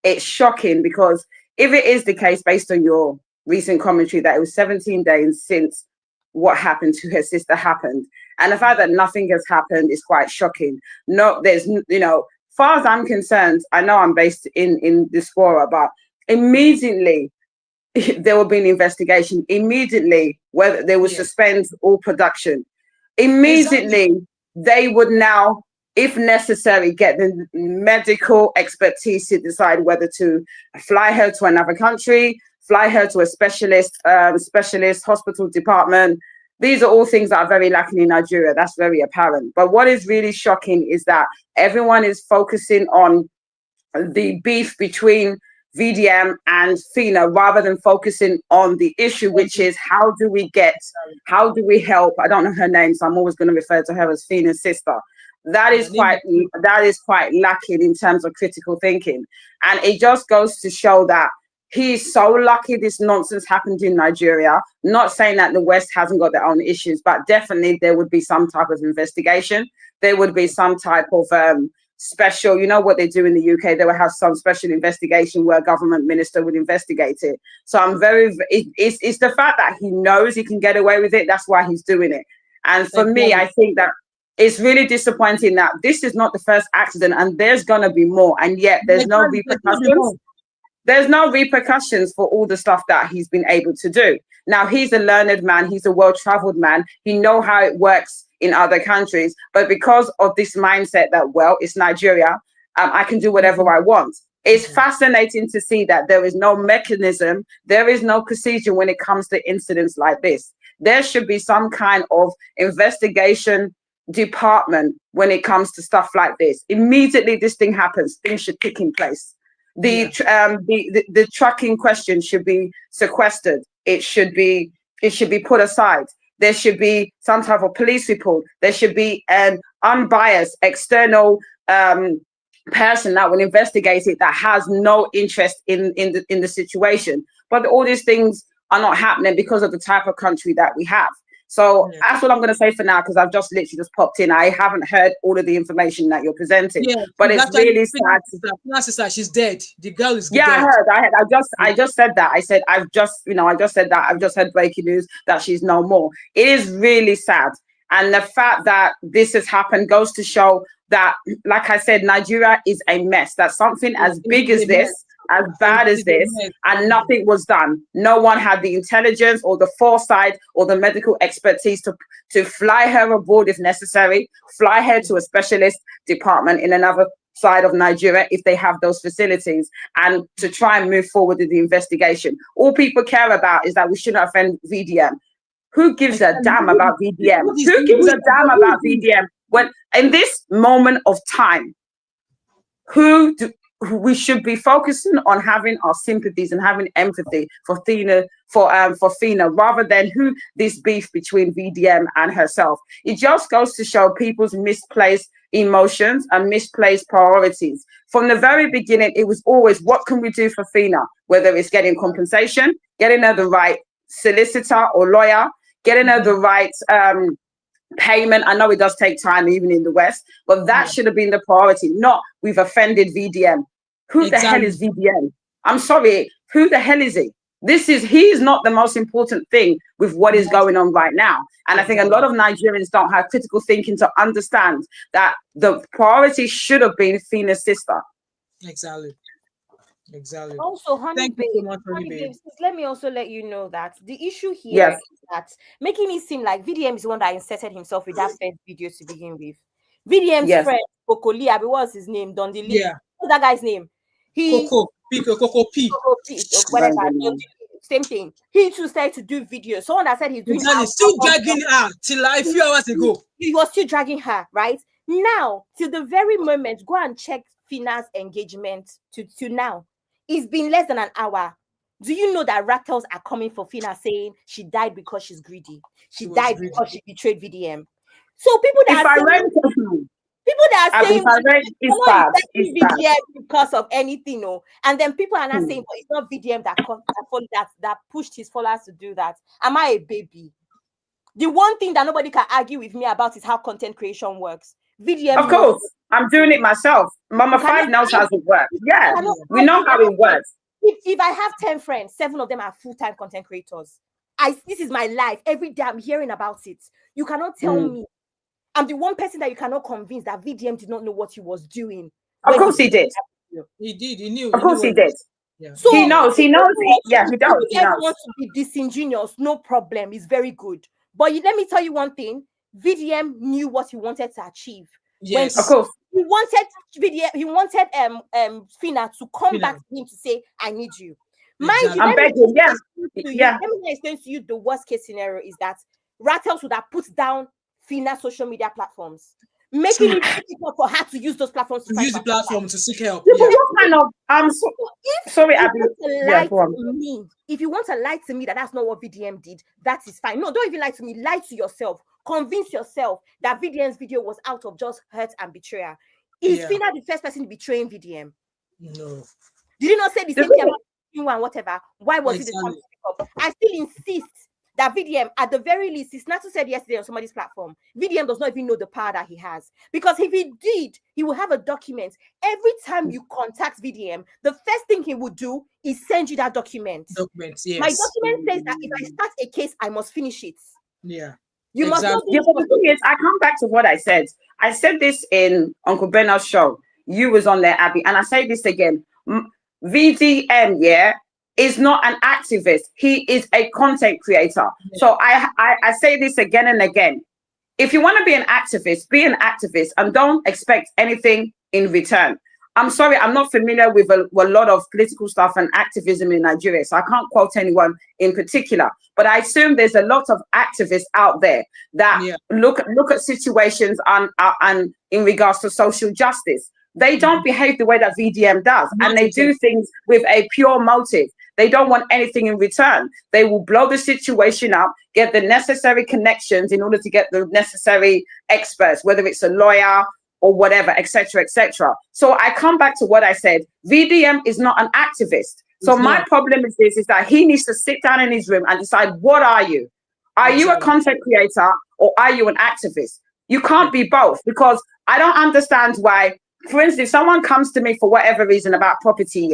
It's shocking because if it is the case, based on your recent commentary, that it was 17 days since what happened to her sister happened, and the fact that nothing has happened is quite shocking. No, there's, you know, far as I'm concerned, I know I'm based in diaspora, but immediately there will be an investigation. Immediately, whether they would suspend all production. Immediately, they would now, if necessary, get the medical expertise to decide whether to fly her to another country, fly her to a specialist hospital department. These are all things that are very lacking in Nigeria. That's very apparent. But what is really shocking is that everyone is focusing on the beef between VDM and Phyna rather than focusing on the issue, which is how do we help? I don't know her name, so I'm always going to refer to her as Phyna's sister. That is quite lacking in terms of critical thinking. And it just goes to show that he's so lucky this nonsense happened in Nigeria. Not saying that the West hasn't got their own issues, but definitely there would be some type of investigation. There would be some type of special, you know what they do in the UK, they will have some special investigation where a government minister would investigate it. So I'm it's the fact that he knows he can get away with it. That's why he's doing it. And for me, I think that it's really disappointing that this is not the first accident and there's going to be more. And yet there's no repercussions. There's no repercussions for all the stuff that he's been able to do. Now, he's a learned man. He's a well-traveled man. He knows how it works in other countries. But because of this mindset that, well, it's Nigeria, I can do whatever I want. It's fascinating to see that there is no mechanism, there is no procedure when it comes to incidents like this. There should be some kind of investigation department when it comes to stuff like this. Immediately this thing happens, things should kick in place. The truck in question should be sequestered. It should be put aside. There should be some type of police report. There should be an unbiased external person that will investigate it, that has no interest in the situation. But all these things are not happening because of the type of country that we have. So that's what I'm going to say for now, because I've just literally just popped in. I haven't heard all of the information that you're presenting, but it's really sad. Sister, she's dead. The girl is dead. Yeah, I just said that. I said I've just said that. I've just heard breaking news that she's no more. It is really sad, and the fact that this has happened goes to show that, like I said, Nigeria is a mess. That something as big as this, as bad as this, and nothing was done. No one had the intelligence or the foresight or the medical expertise to fly her abroad if necessary, fly her to a specialist department in another side of Nigeria if they have those facilities, and to try and move forward with the investigation. All people care about is that we shouldn't offend VDM. Who gives a damn about VDM? Who gives a damn about VDM? When in this moment of time, we should be focusing on having our sympathies and having empathy for Phyna, rather than who this beef between VDM and herself. It just goes to show people's misplaced emotions and misplaced priorities. From the very beginning, it was always, what can we do for Phyna? Whether it's getting compensation, getting her the right solicitor or lawyer, getting her the right payment. I know it does take time even in the West, but that should have been the priority, not we've offended VDM. Who the hell is VDM? I'm sorry, who the hell is he? He's not the most important thing with what is going on right now. And I think a lot of Nigerians don't have critical thinking to understand that the priority should have been Phyna's sister. Exactly. Also, Thank you so much, Honey Babes, let me also let you know that the issue here is that making it seem like VDM is the one that inserted himself with that first video to begin with. VDM's friend, Kokoli, what's his name? Dondi Lee. What's that guy's name? Coco P. Whatever. Same thing. He too started to do videos. Someone that said he's doing still dragging her till a few hours ago. He was still dragging her, right? Now, till the very moment, go and check Phyna's engagement to now. It's been less than an hour. Do you know that rattles are coming for Phyna saying she died because she's greedy? She died because she betrayed VDM. So people that are saying VDM because of anything, and then people are not saying, but it's not VDM that pushed his followers to do that. Am I a baby? The one thing that nobody can argue with me about is how content creation works. VDM. Of course, I'm doing it myself. Mama Five knows how it works. Yeah, we know how it works. If I have 10 friends, 7 of them are full-time content creators. This is my life. Every day I'm hearing about it. You cannot tell me. I'm the one person that you cannot convince that VDM did not know what he was doing. Of course he did. He did. He knew. Of course he did. Yeah. So he knows. He does. He knows. Wants to be disingenuous, no problem. It's very good. But let me tell you one thing. VDM knew what he wanted to achieve. Yes, of course. He wanted Phyna to come back to him to say, I need you. Mind you, I'm begging, let me explain to you the worst case scenario is that Rattles would have put down Phyna's social media platforms, making it difficult for her to use those platforms to use the platform to seek help. What kind of sorry, Abby. If you want to lie to me that that's not what VDM did, that is fine. No, don't even lie to me. Lie to yourself. Convince yourself that VDM's video was out of just hurt and betrayal. Is Phyna the first person betraying VDM? No. Did you not say the same thing about you and whatever? Why was it the time to speak up? I still insist that VDM, at the very least, it's not to said yesterday on somebody's platform, VDM does not even know the power that he has. Because if he did, he will have a document. Every time you contact VDM, the first thing he would do is send you that document. Documents, yes. My document says that if I start a case, I must finish it. Yeah. You must not. Yeah, but the thing is, I come back to what I said. I said this in Uncle Benno's show. You was on there, Abby, and I say this again. VDM, is not an activist. He is a content creator. Yeah. So I say this again and again. If you want to be an activist, and don't expect anything in return. I'm sorry, I'm not familiar with a lot of political stuff and activism in Nigeria, so I can't quote anyone in particular. But I assume there's a lot of activists out there that look at situations and in regards to social justice. They don't behave the way that VDM does, and they do things with a pure motive. They don't want anything in return. They will blow the situation up, get the necessary connections in order to get the necessary experts, whether it's a lawyer or whatever, etc., etc. So I come back to what I said. VDM is not an activist. So my problem is this, is that he needs to sit down in his room and decide, what are you? Are you a content creator or are you an activist? You can't be both, because I don't understand why, for instance, if someone comes to me for whatever reason about property,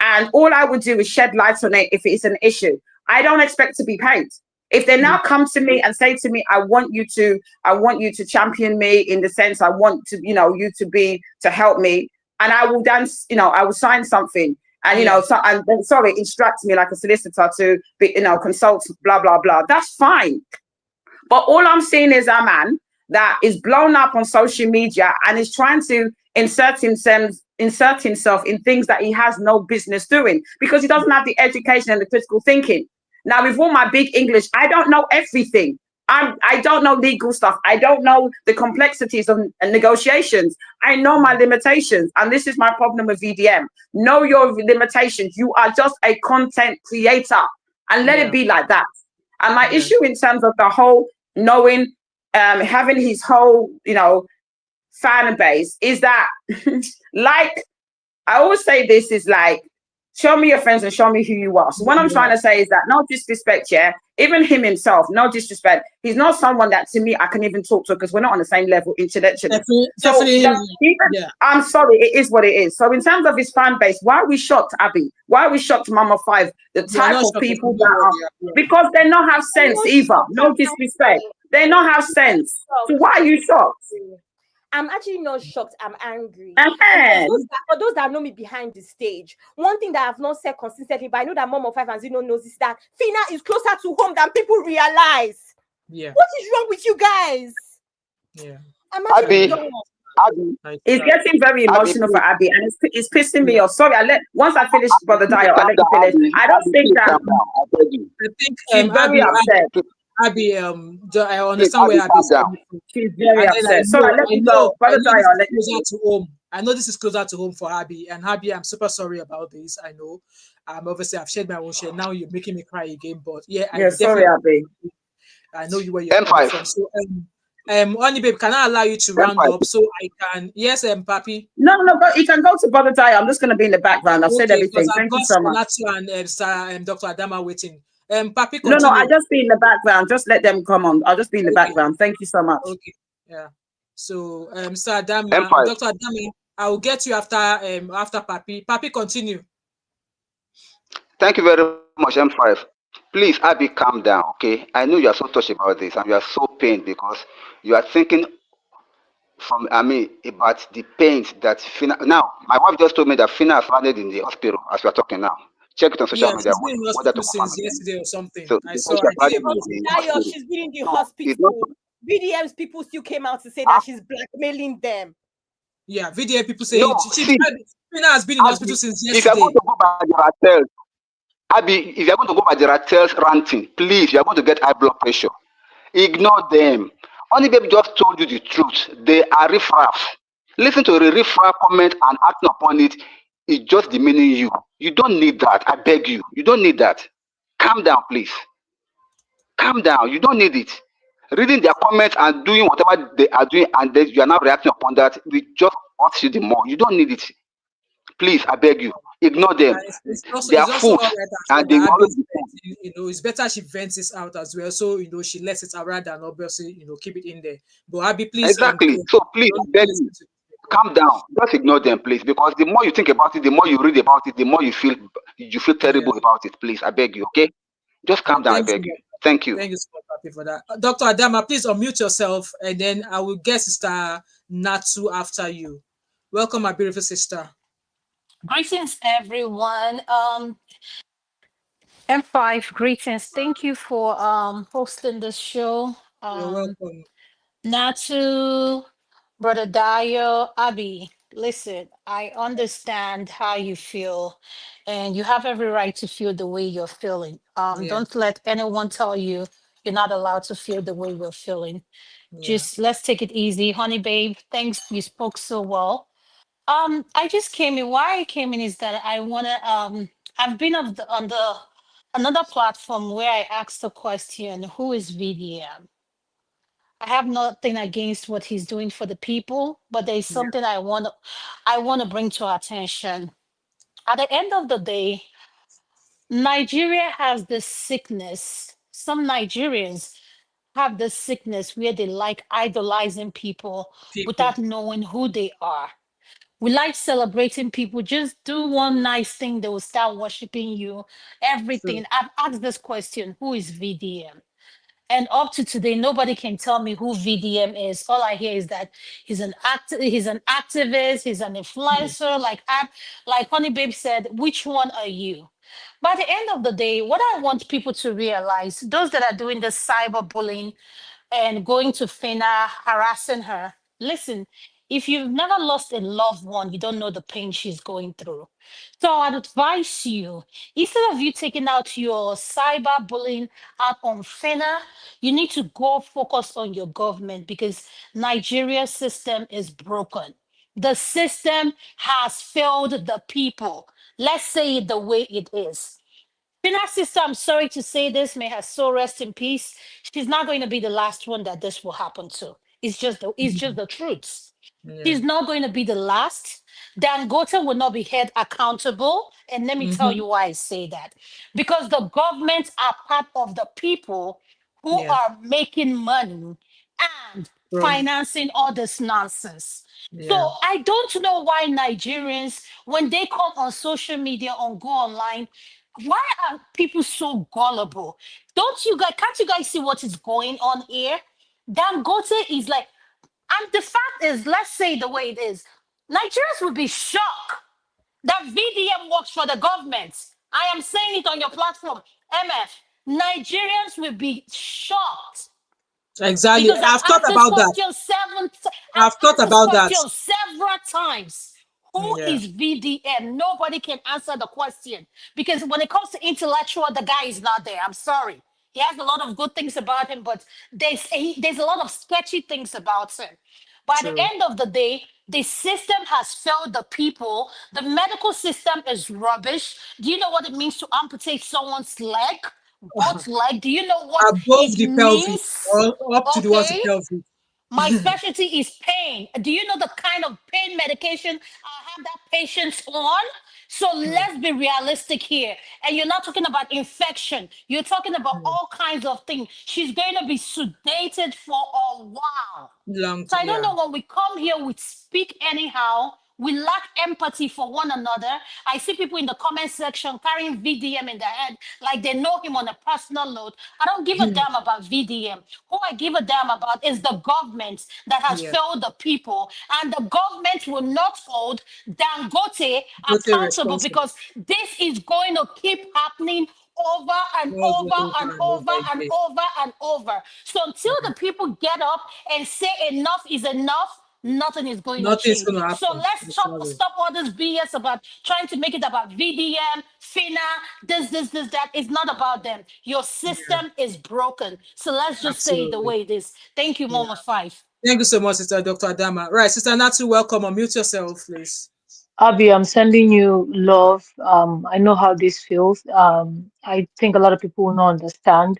and all I would do is shed light on it if it's an issue, I don't expect to be paid. If they now come to me and say to me, I want you to champion me, in the sense I want to, you to help me, and I will then, I will sign something, and instruct me like a solicitor to be, consult, blah, blah, blah. That's fine. But all I'm seeing is a man that is blown up on social media and is trying to insert himself in things that he has no business doing, because he doesn't have the education and the critical thinking. Now, with all my big English, I don't know everything. I don't know legal stuff. I don't know the complexities of negotiations. I know my limitations. And this is my problem with VDM. Know your limitations. You are just a content creator, and let it be like that. And my issue in terms of the whole knowing, having his whole, fan base is that, like, I always say this is like, show me your friends and show me who you are. So what I'm trying to say is that, no disrespect, even him himself, no disrespect, he's not someone that to me I can even talk to, because we're not on the same level intellectually. I'm sorry, it is what it is. So in terms of his fan base, why are we shocked, Abby? Why are we shocked, Mama Five? The type of people that are, because they don't have sense either. No disrespect, they don't have sense. So why are you shocked? I'm actually not shocked. I'm angry. For those that know me behind the stage, one thing that I've not said consistently, but I know that Mom of 5 and Zeno knows, is that Phyna is closer to home than people realize. Yeah. What is wrong with you guys? Yeah. I'm actually Abby. It's getting very emotional for Abby, and it's pissing me off. Sorry, once I finish Brother Dio, I'll let you finish. I don't think that. I think she's very upset. Abby, I understand where Abby is coming from. She's very upset. So I let you go. I know this is closer to home for Abby, and Abby, I'm super sorry about this. I know, obviously I've shared my own share. Now you're making me cry again, but sorry, Abby. I know you where you're coming from. So, Honey babe, can I allow you to round up so I can? Yes, Papi. No, but you can go to Brother Dio. I'm just going to be in the background. I've said everything. Thank you so much. And Dr. Adama waiting. Papi, No, no, I continue. just be in the background. Just let them come on. I'll just be in the Okay. background. Thank you so much. Okay. Yeah. So, Mr. Adama, M5. Dr. Adama, I will get you after Papi. Papi, continue. Thank you very much, M5. Please, Abby, calm down, okay? I know you are so touched about this and you are so pained because you are thinking about the pains that Phyna. Now, my wife just told me that Phyna has landed in the hospital as we are talking now. Check it on social Yeah, media. she's been in Whether to hospital confirm since again. yesterday or something. So, I because saw. she I has did a landed in post. the Dayo, hospital. she's been in the So, it's not. hospital. VDM's people still came out to say that she's blackmailing them. Yeah, VDA people say No, it. see, Phyna has been in hospital Abby, since if you are going yesterday. to go by the Ratels, Abby, if you are going to go by the Ratels ranting, please, you are going to get high blood pressure. Ignore them. Only baby just told you the truth. They are riffraff. Listen to the riffraff comment and acting upon it is just demeaning you. You don't need that. I beg you. You don't need that. Calm down, please. Calm down. You don't need it. Reading their comments and doing whatever they are doing, and then you are not reacting upon that, we just hurt you the more. You don't need it. Please, I beg you. Ignore them. And They are it's also all fools, right as well and they will that Abby always is be fools. venting, it's better she vents this out as well. So she lets it out rather than obviously keep it in there. But Abby, please Exactly. So please, I beg listen you, to calm down. Just ignore them, please. Because the more you think about it, the more you read about it, the more you feel yeah. terrible about it. Please, I beg you. Okay? Just calm down. I Thank you so beg you. much. Thank you. Thank you so much, Papi, for that. Dr. Adama, please unmute yourself and then I will get Sister Natu after you. Welcome, my beautiful sister. Greetings, everyone. M5, greetings. Thank you for hosting this show. You're welcome. Natu, Brother Dio, Abby, listen, I understand how you feel, and you have every right to feel the way you're feeling. Yeah, Don't let anyone tell you you're not allowed to feel the way you're feeling. yeah. Just let's take it easy, honey babe. Thanks, you spoke so well. I just came in. Why I came in is that I wanna I've been on the another platform where I asked the question, who is VDM? I have nothing against what he's doing for the people, but there's Yeah. something I wanna bring to our attention. At the end of the day, Nigeria has this sickness. Some Nigerians have this sickness where they like idolizing people People. without knowing who they are. We like celebrating people. Just do one nice thing, they will start worshiping you. True. Everything. I've asked this question, who is VDM? And up to today, nobody can tell me who VDM is. All I hear is that he's an activist, he's an influencer. Like Honey Babe said, which one are you? By the end of the day, what I want people to realize, those that are doing the cyberbullying and going to Phyna, harassing her. Listen, if you've never lost a loved one, you don't know the pain she's going through. So I'd advise you, instead of you taking out your cyberbullying out on Phyna, you need to go focus on your government because Nigeria's system is broken. The system has failed the people. Let's say it the way it is. Pina's sister, I'm sorry to say this, may her soul rest in peace. She's not going to be the last one that this will happen to. It's just the truth. Yeah. She's not going to be the last. Dangote will not be held accountable. And let me tell Mm-hmm. you why I say that. Because the governments are part of the people who Yeah. are making money and From financing all this nonsense. yeah. So I don't know why Nigerians, when they come on social media or go online, why are people so gullible? Don't you guys, can't you guys see what is going on here? Dangote is like, and the fact is, let's say the way it is, Nigerians would be shocked that VDM works for the government. I am saying it on your platform, MF. Nigerians will be shocked Exactly. because I've I've thought asked this about that. question I've I've thought asked this about that. question several times. Who Yeah. is VDM? Nobody can answer the question because when it comes to intellectual, the guy is not there. I'm sorry. He has a lot of good things about him, but there's a lot of sketchy things about him. By the True. end of the day, the system has failed the people. The medical system is rubbish. Do you know what it means to amputate someone's leg? Both leg. Do you know what Above it the pelvic means? or up to the ones the Okay. pelvic. My specialty is pain. Do you know the kind of pain medication I have that patients on? So let's be realistic here. And you're not talking about infection. You're talking about all kinds of things. She's going to be sedated for a while. Long So I don't yeah. know, when we come here, we speak anyhow. We lack empathy for one another. I see people in the comment section carrying VDM in their head like they know him on a personal note. I don't give a damn about VDM. Who I give a damn about is the government that has Yeah. failed the people. And the government will not hold Dangote Totally accountable, responsible. because this is going to keep happening over and Over over and and over over and again. over and over. So until the people get up and say enough is enough, nothing is going to Nothing's change. gonna So happen. let's I'm sorry. stop all this BS about trying to make it about VDM, Phyna, this, that. It's not about them. Your Yeah, system is broken. So let's just say it the absolutely. way it is. Thank you, Yeah. Mama Five. Thank you so much, Sister Dr. Adama. Right, Sister Natu, welcome. Unmute yourself, please. Abby, I'm sending you love. I know how this feels. I think a lot of people will not understand.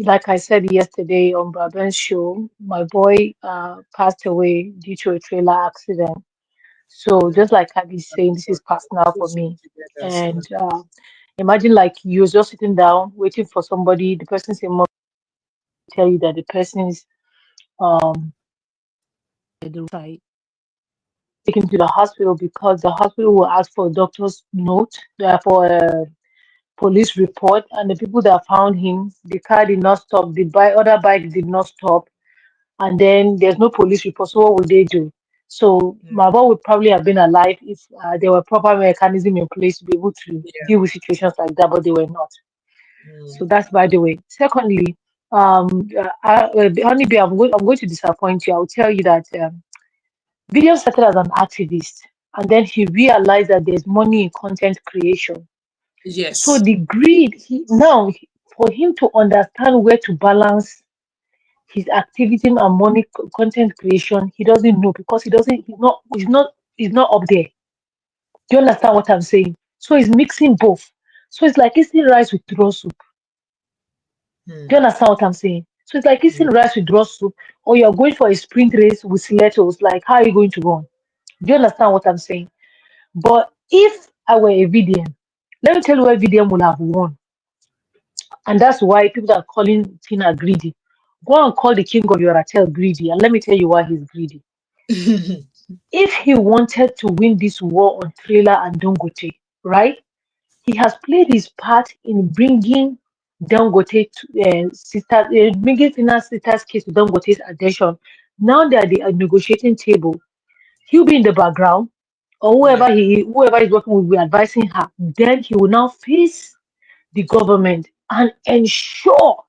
Like I said yesterday on Braben's show, my boy passed away due to a trailer accident. So Yeah, just like Abby's I'm saying, this sorry. is personal So for sorry me. to hear that. And Yeah. imagine like you're just sitting down waiting for somebody, the person's mom tell you that the person's um at the side, taken to the hospital because the hospital will ask for a doctor's note, for a police report, and the people that found him, the car did not stop, the other bike did not stop, and then there's no police report. So what would they do? So Mm, my boy would probably have been alive if there were proper mechanism in place to be able to yeah. deal with situations like that, but they were not. Mm, So that's by the way. Secondly, Honeybee, I'm going to disappoint you. I'll tell you that Video started as an activist, and then he realized that there's money in content creation. So yes. the greed, for him to understand where to balance his activism and money content creation, he doesn't know because he's not up there. Do you understand what I'm saying? So he's mixing both. So it's like eating rice with raw soup. Do Mm, you understand what I'm saying? So it's like eating mm, rice with raw soup, or you're going for a sprint race with stilettos. Like, how are you going to run? Do you understand what I'm saying? But if I were a VDM, let me tell you why VDM will have won. And that's why people are calling Tina greedy. Go and call the king of your hotel greedy, and let me tell you why he's greedy. If he wanted to win this war on trailer and Dangote, right? He has played his part in bringing Dangote bringing finance sister's case to Dangote's attention. Now they're at the negotiating table. He'll be in the background, or yeah. whoever is working will be advising her. Then he will now face the government and ensure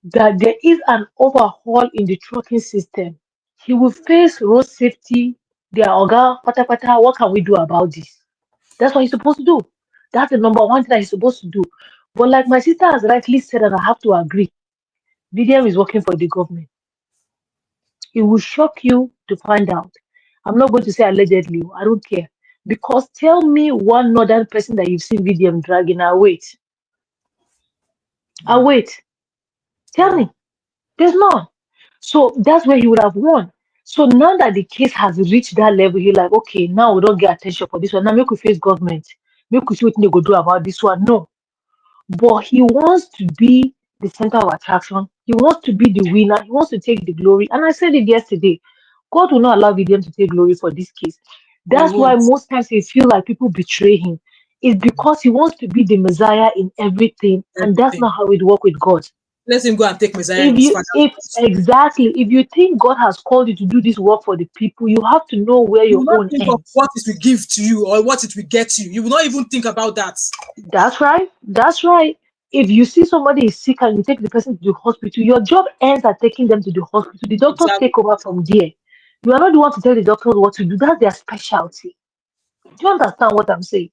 that there is an overhaul in the trucking system. He will face road safety, their oga, pata pata. What can we do about this? That's what he's supposed to do. That's the number one thing that he's supposed to do. But like my sister has rightly said, and I have to agree, VDM is working for the government. It will shock you to find out. I'm not going to say allegedly, I don't care. Because tell me one other person that you've seen VDM dragging. I'll wait. I'll Mm, wait. Tell yeah. me. There's none. So that's where he would have won. So now that the case has reached that level, you're like, okay, now we don't get attention for this one. Now make we face government. Make we see what they go do about this one. No. But he wants to be the center of attraction. He wants to be the winner. He wants to take the glory. And I said it yesterday. God will not allow VDM to take glory for this case. He That's why won't. most times he feel like people betray him. It's because he wants to be the Messiah in everything, and that's Everything. not how it works with God. Let him go and take Messiah in If his you father's if house. exactly if you think God has called you to do this work for the people, you have to know where You will your not own think of ends. what it will give to you or what it will get you. You will not even think about that. That's right. That's right. If you see somebody is sick and you take the person to the hospital, your job ends at taking them to the hospital. The doctors Exactly. take over from there. You are not the one to tell the doctors what to do. That's their specialty. Do you understand what I'm saying?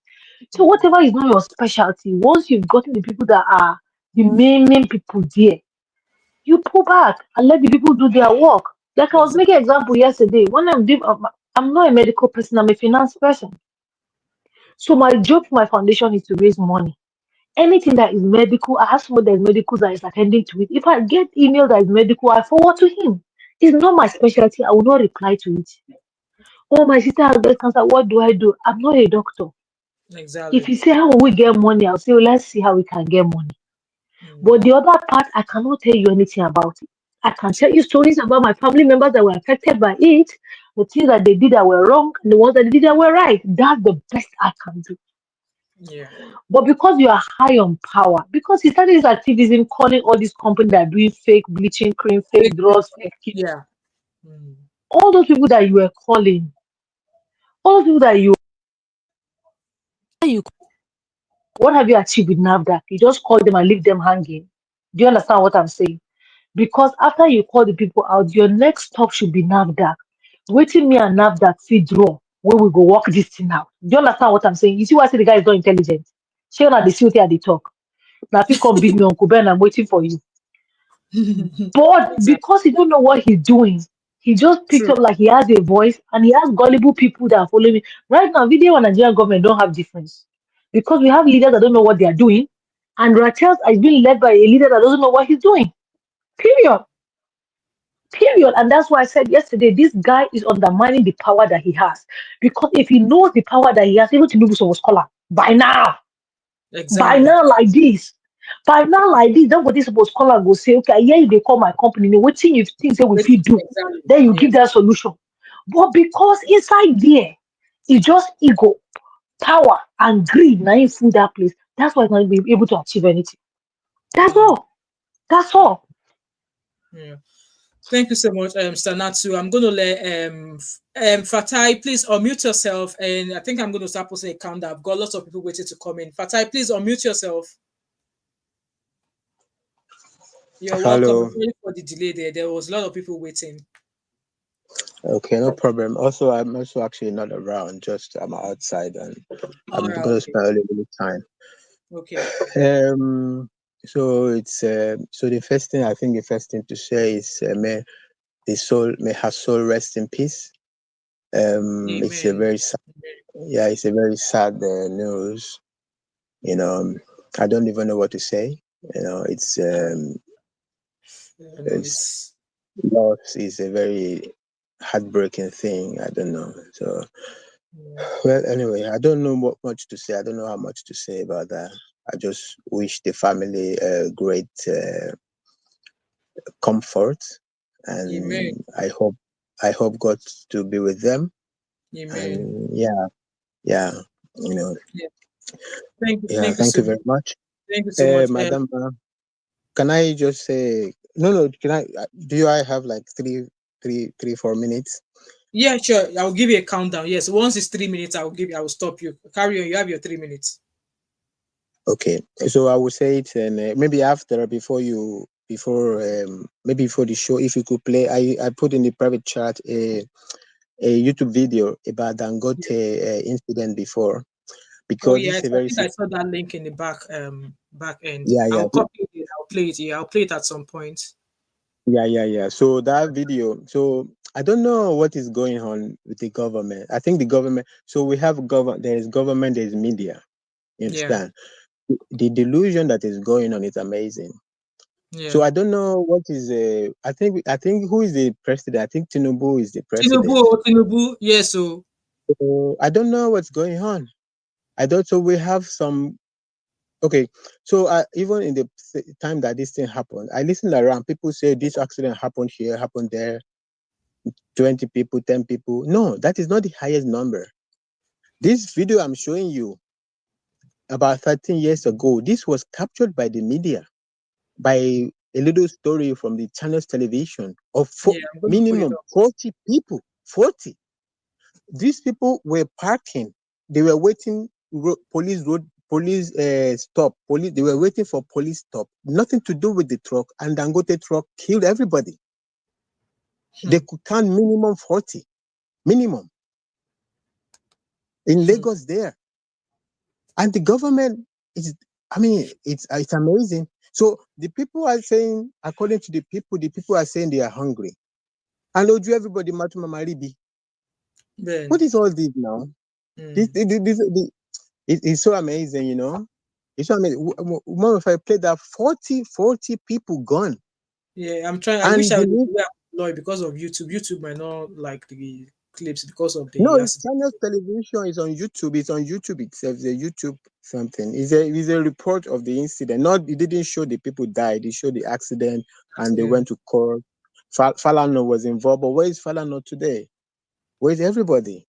So whatever is not your specialty, once you've gotten the people that are the main people there, you pull back and let the people do their work. Like I was Exactly. making an example yesterday. When I'm not a medical person, I'm a finance person. So my job for my foundation is to raise money. Anything that is medical, I have someone that is medical that is attending to it. If I get email that is medical, I forward to him. It's not my specialty. I will not reply to it. Oh, my sister has breast cancer. What do I do? I'm not a doctor. If Exactly. you say how will we get money, I'll say, well, let's see how we can get money. Mm. But the other part, I cannot tell you anything about it. I can tell you stories about my family members that were affected by it, the things that they did that were wrong, and the ones that they did that were right. That's the best I can do. Yeah. But because you are high on power, because he started his activism calling all these companies that are doing fake bleaching cream, fake Fake news. drugs, fake kids, Yeah. Mm. all those people that you were calling, all those people that you what have you achieved with NAVDAC? You just call them and leave them hanging. Do you understand what I'm saying? Because after you call the people out, your next stop should be NAVDAC. Waiting me and NAVDAC feed draw where we go work this thing out. Do you understand what I'm saying? You see why I say the guy is not intelligent? Share not the COT at the talk. Now if you come beat me, Uncle Ben, I'm waiting for you. But Exactly. because he don't know what he's doing, he just picked True. up like he has a voice and he has gullible people that are following him. Right now, video and Nigerian government don't have difference. Because we have leaders that don't know what they are doing, and Rachel is being led by a leader that doesn't know what he's doing. Period. Period. And that's why I said yesterday, this guy is undermining the power that he has. Because if he knows the power that he has, even Tinubu was scholar by now. By Exactly. now, like this. By now, like this, that's what this supposed scholar go say, okay, yeah, if they call my company, what thing you think they will Wait, fit do, exactly. then you Yeah. give that solution. But because inside there, it's just ego, power, and greed now in full that place. That's why he's not be able to achieve anything. That's Mm. all. That's all. Yeah. Thank you so much, Stanatsu. I'm going to let Fatai, please unmute yourself. And I think I'm going to start posting a countdown. I've got lots of people waiting to come in. Fatai, please unmute yourself. You're welcome. Hello. Sorry for the delay there. There was a lot of people waiting. Okay, no problem. Also, I'm also actually not around. Just I'm outside and All I'm right. gonna Okay. spend a little bit of time. Okay. So it's so the first thing to say is may her soul rest in peace. It's a Amen. very sad, yeah, it's a very sad news. You know, I don't even know what to say. You know, it's It's loss is a very heartbreaking thing. I don't know. So well, anyway, I don't know what much to say. I don't know how much to say about that. I just wish the family great comfort, Amen. and I hope God to be with them. Amen. And yeah, you know, Yeah. Thank you. yeah. Thank you Thank so you much. very much, Thank you so much. Madam. Can I just say no? No. Can I? Do I have like 4 minutes? Yeah, sure. I'll give you a countdown. Yes. Once it's 3 minutes, I will stop you. Carry on. You have your 3 minutes. Okay, so I will say it, and maybe after, maybe before the show, if you could play, I put in the private chat a YouTube video about Dangote incident before, Oh because this yeah, is a I very think I saw that link in the back end. yeah, yeah, I'll copy it. I'll play it. Yeah, I'll play it at some point. yeah. So that video, so I don't know what is going on with the government. I think the government. So we have there is government, there is media. You Yeah, understand? The delusion that is going on is amazing. So yeah. I don't know what is I think who is the president? I think Tinubu is the Tinubu, president. Tinubu. Yes, so So I don't know what's going on. I don't. So we have some. Okay. So even in the time that this thing happened, I listened around. People say this accident happened here, happened there. 20 people, 10 people. No, that is not the highest number. This video I'm showing you about 13 years ago. This was captured by the media, by a little story from the channel's television of yeah, I'm going to put it minimum up. 40 people. 40. These people were parking. They were waiting. Police stop. Police. They were waiting for police stop. Nothing to do with the truck. And Dangote Truck killed everybody. They could count minimum 40. Minimum in Lagos there. And the government is. I mean, it's amazing. So the people are saying, according to the people are saying they are hungry. And Oju everybody Matuma Maribi. Ben. What is all this now? It's so amazing, you know. It's so amazing. More if I play that 40 people gone. Yeah, I'm trying. I wish And I would believe deploy because of YouTube. YouTube might not like the clips because of No, the it's accident. Channels Television. It's on YouTube. It's on YouTube itself. It's a YouTube something. It's a report of the incident. Not it didn't show the people died. It showed the accident and they Yeah. went to court. Falana was involved, but where is Falana today? Where is everybody?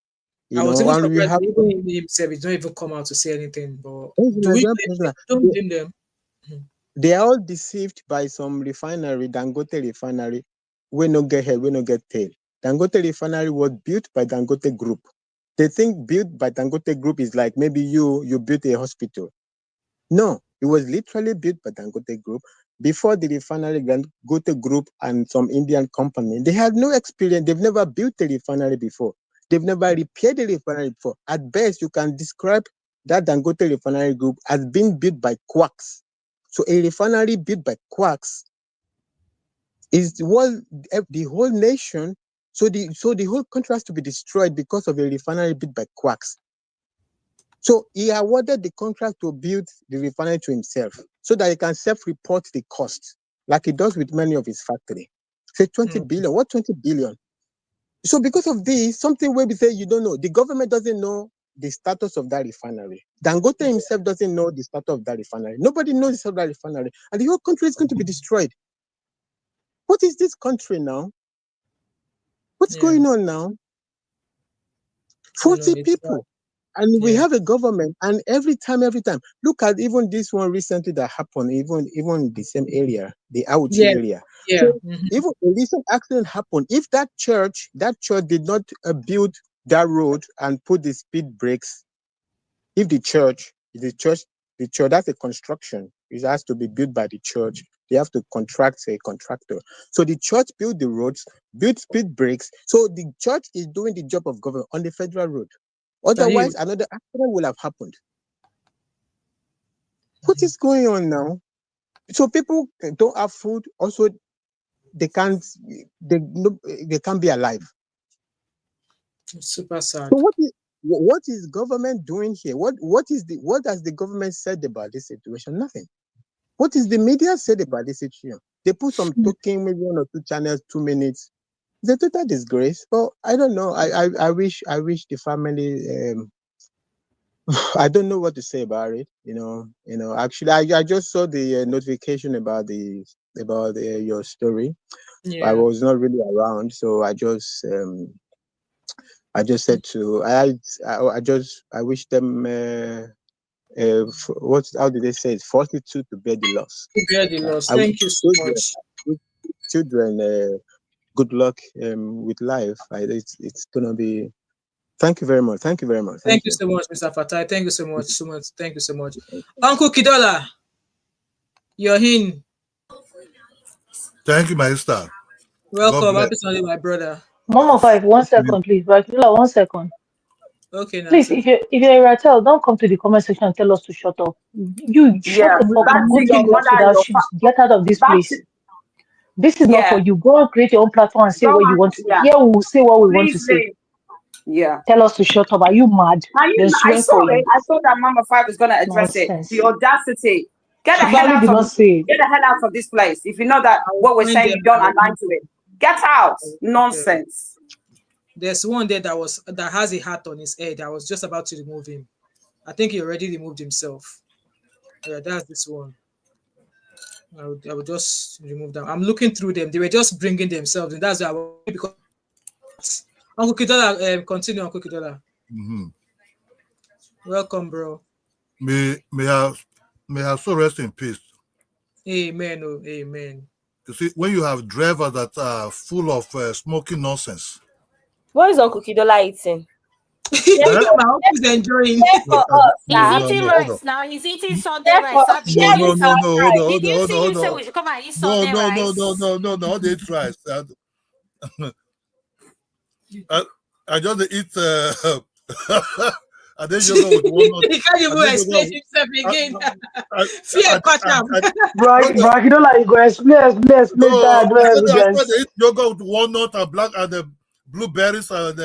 I was even And we surprised have even him himself, he don't even come out to say anything. But he's a do we Nigerian blame them? president. Don't blame them. They are all deceived by some refinery, Dangote refinery. We no get head, we no get tail. Dangote refinery was built by Dangote Group. They think built by Dangote Group is like maybe you built a hospital. No, it was literally built by Dangote Group. Before the refinery, Dangote Group and some Indian company, they had no experience. They've never built a refinery before. They've never repaired a refinery before. At best, you can describe that Dangote refinery group as being built by quacks. So a refinery built by quacks is the whole nation. So the whole country has to be destroyed because of a refinery built by quacks. So he awarded the contract to build the refinery to himself so that he can self-report the cost, like he does with many of his factory. Say 20 billion. What 20 billion? So because of this, something where we say you don't know, the government doesn't know the status of that refinery. Dangote himself doesn't know the status of that refinery. Nobody knows the status of that refinery. And the whole country is going to be destroyed. What is this country now? What's going on now? 40 people. And we have a government, and every time, look at even this one recently that happened, even in the same area, the Auchi area. Yeah. So even a recent accident happened. If that church did not build that road and put the speed brakes, if the church, that's a construction. It has to be built by the church. They have to contract a contractor. So the church built the roads, built speed brakes. So the church is doing the job of government on the federal road. Otherwise, another accident will have happened. What is going on now? So people don't have food. Also, they can't be alive. It's super sad. So what is government doing here? What has the government said about this situation? Nothing. What is the media said about this situation? They put some talking, maybe 1 or 2 channels, 2 minutes. It's a total disgrace. But I don't know. I wish the family. I don't know what to say about it. Actually, I just saw the notification about your story. Yeah. I was not really around, so I just said to I wish them how did they say it? Fortitude to bear the loss. To bear the loss. Thank you so much. Children, good luck with life. It's gonna be. Thank you very much. Thank you very much. Thank you so much, Mr. Fatai. Thank you so much. Thank you so much. Uncle Kidola, you're in. Thank you, my sister. Welcome. Happy Sunday, my brother. Mama 5, 1 second, please. Bakila, 1 second. Okay, Please, Nancy. if you're a Ratel, don't come to the comment section and tell us to shut up. You shut the fuck up. Go give birth without shoes. Get out of this place. This is not for you. Go and create your own platform and say what you want to say. Here we will say what we want to say. Yeah. Tell us to shut up. Are you mad? Then I saw it. I saw that Mama 5 is going to address Nonsense. it. The audacity. Get She the hell probably out did of not say it. Get the hell out of this place. If you know that what we're saying, you don't align to it. Get out. Nonsense. There's one there that has a hat on his head. I was just about to remove him. I think he already removed himself. Yeah, that's this one. I would just remove them. I'm looking through them. They were just bringing themselves, and that's why I was, because Uncle Kidola, continue, Uncle Kidola. Welcome, bro. May our soul rest in peace. Amen. Oh, amen. You see, when you have drivers that are full of smoking nonsense. What is Uncle Kidola eating? My uncle is enjoying. He's eating rice now. He's eating Sunday rice. No, Did you see him say we should come and eat Sunday rice? No, they eat rice. I just eat and then you go with one. He can't even explain himself again. Fear catch him. Bro, you don't like go explain that. They eat yogurt with walnut and black and the blueberries and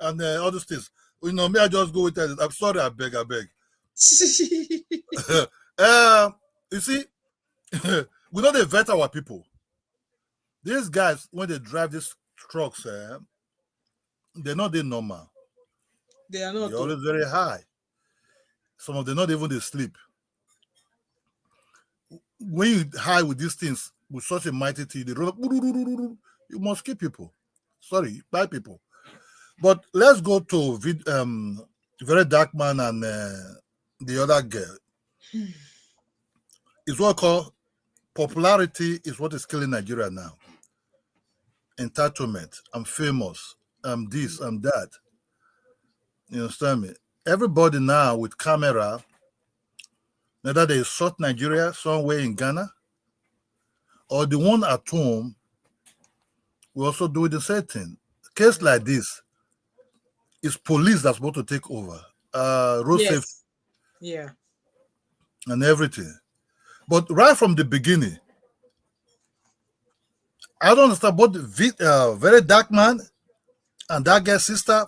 all those things. You know, me, I just go with that. I'm sorry, I beg. You see, we don't vet our people. These guys, when they drive these trucks, they're not the normal. They are not. They're always very high. Some of them not even they sleep. When you high with these things with such a mighty thing, they roll up, you must kill people. Sorry, bad people. But let's go to Very Dark Man and the other girl. It's what called popularity is what is killing Nigeria now. Entitlement. I'm famous. I'm this. I'm that. You understand me? Everybody now with camera, whether they shot Nigeria somewhere in Ghana, or the one at home, we also do the same thing. Case like this, it's police that's supposed to take over. Road safety. Yeah. And everything. But right from the beginning, I don't understand both Very Dark Man and that girl's sister.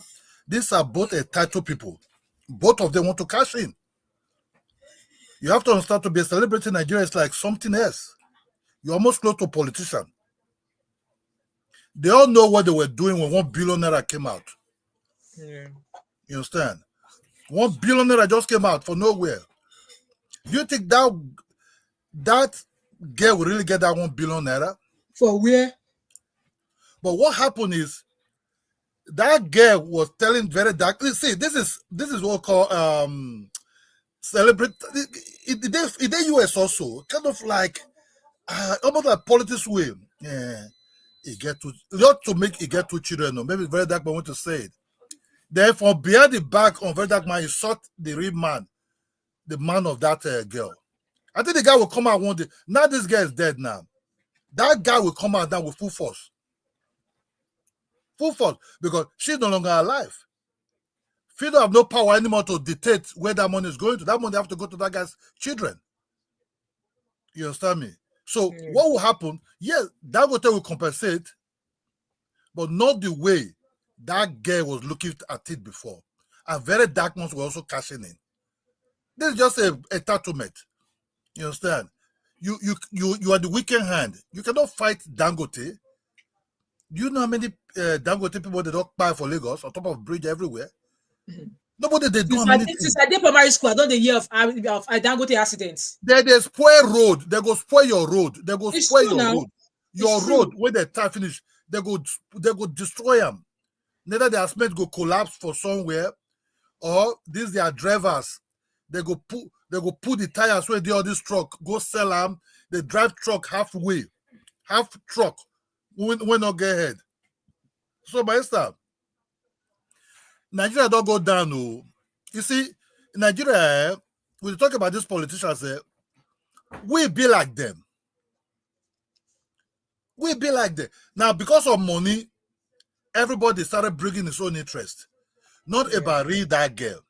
These are both entitled people. Both of them want to cash in. You have to understand, to be a celebrity in Nigeria is like something else. You're almost close to a politician. They all know what they were doing when 1 billion naira came out. Yeah. You understand? 1 billion naira just came out for nowhere. Do you think that girl will really get that 1 billion naira? For where? But what happened is that girl was telling Very Dark. See, this is what called celebrate. In the US also, kind of like almost like politics way. Yeah, he get to not to make it get 2 children. Or maybe Very Dark Man want to say it. Therefore, behind the back on Very Dark Man, he shot the real man, the man of that girl. I think the guy will come out one day. Now this guy is dead now. That guy will come out now with full force. Full force, because she's no longer alive. Phyna have no power anymore to dictate where that money is going to. That money have to go to that guy's children. You understand me? So what will happen? Yes, Dangote will compensate, but not the way that girl was looking at it before. And Very Dark ones were also cashing in. This is just a entitlement. You understand? You are the weekend hand. You cannot fight Dangote. Do you know how many Dangote people they don't buy for Lagos on top of bridge everywhere? Nobody they do anything. Since I did primary school, I don't the year of Dangote accidents. They spoil road. They go spoil your road. They go It's spoil true your now. road. Your It's road true. when the time finish, they go destroy them. Neither the asphalt go collapse for somewhere, or these their drivers. They go put the tires where the other truck go sell them. They drive truck halfway, half truck when not get ahead. So by instance, Nigeria don't go down. No. You see, in Nigeria, we talk about these politicians, we be like them. We be like them. Now, because of money, everybody started bringing his own interest. Not about read that girl.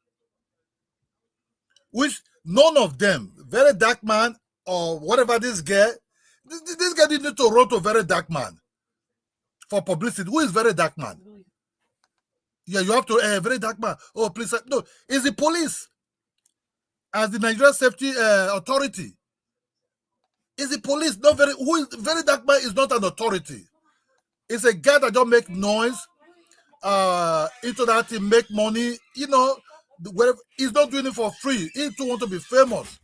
Which none of them, Very Dark Man or whatever this girl, this guy didn't need to run to Very Dark Man for publicity. Who is Very Dark Man? Yeah, you have to, Very Dark Man. Oh, please. No, it's the police. As the Nigeria Safety Authority. It's the police. Not Very Dark Man is not an authority. It's a guy that don't make noise into that to make money. You know, he's not doing it for free. He too want to be famous.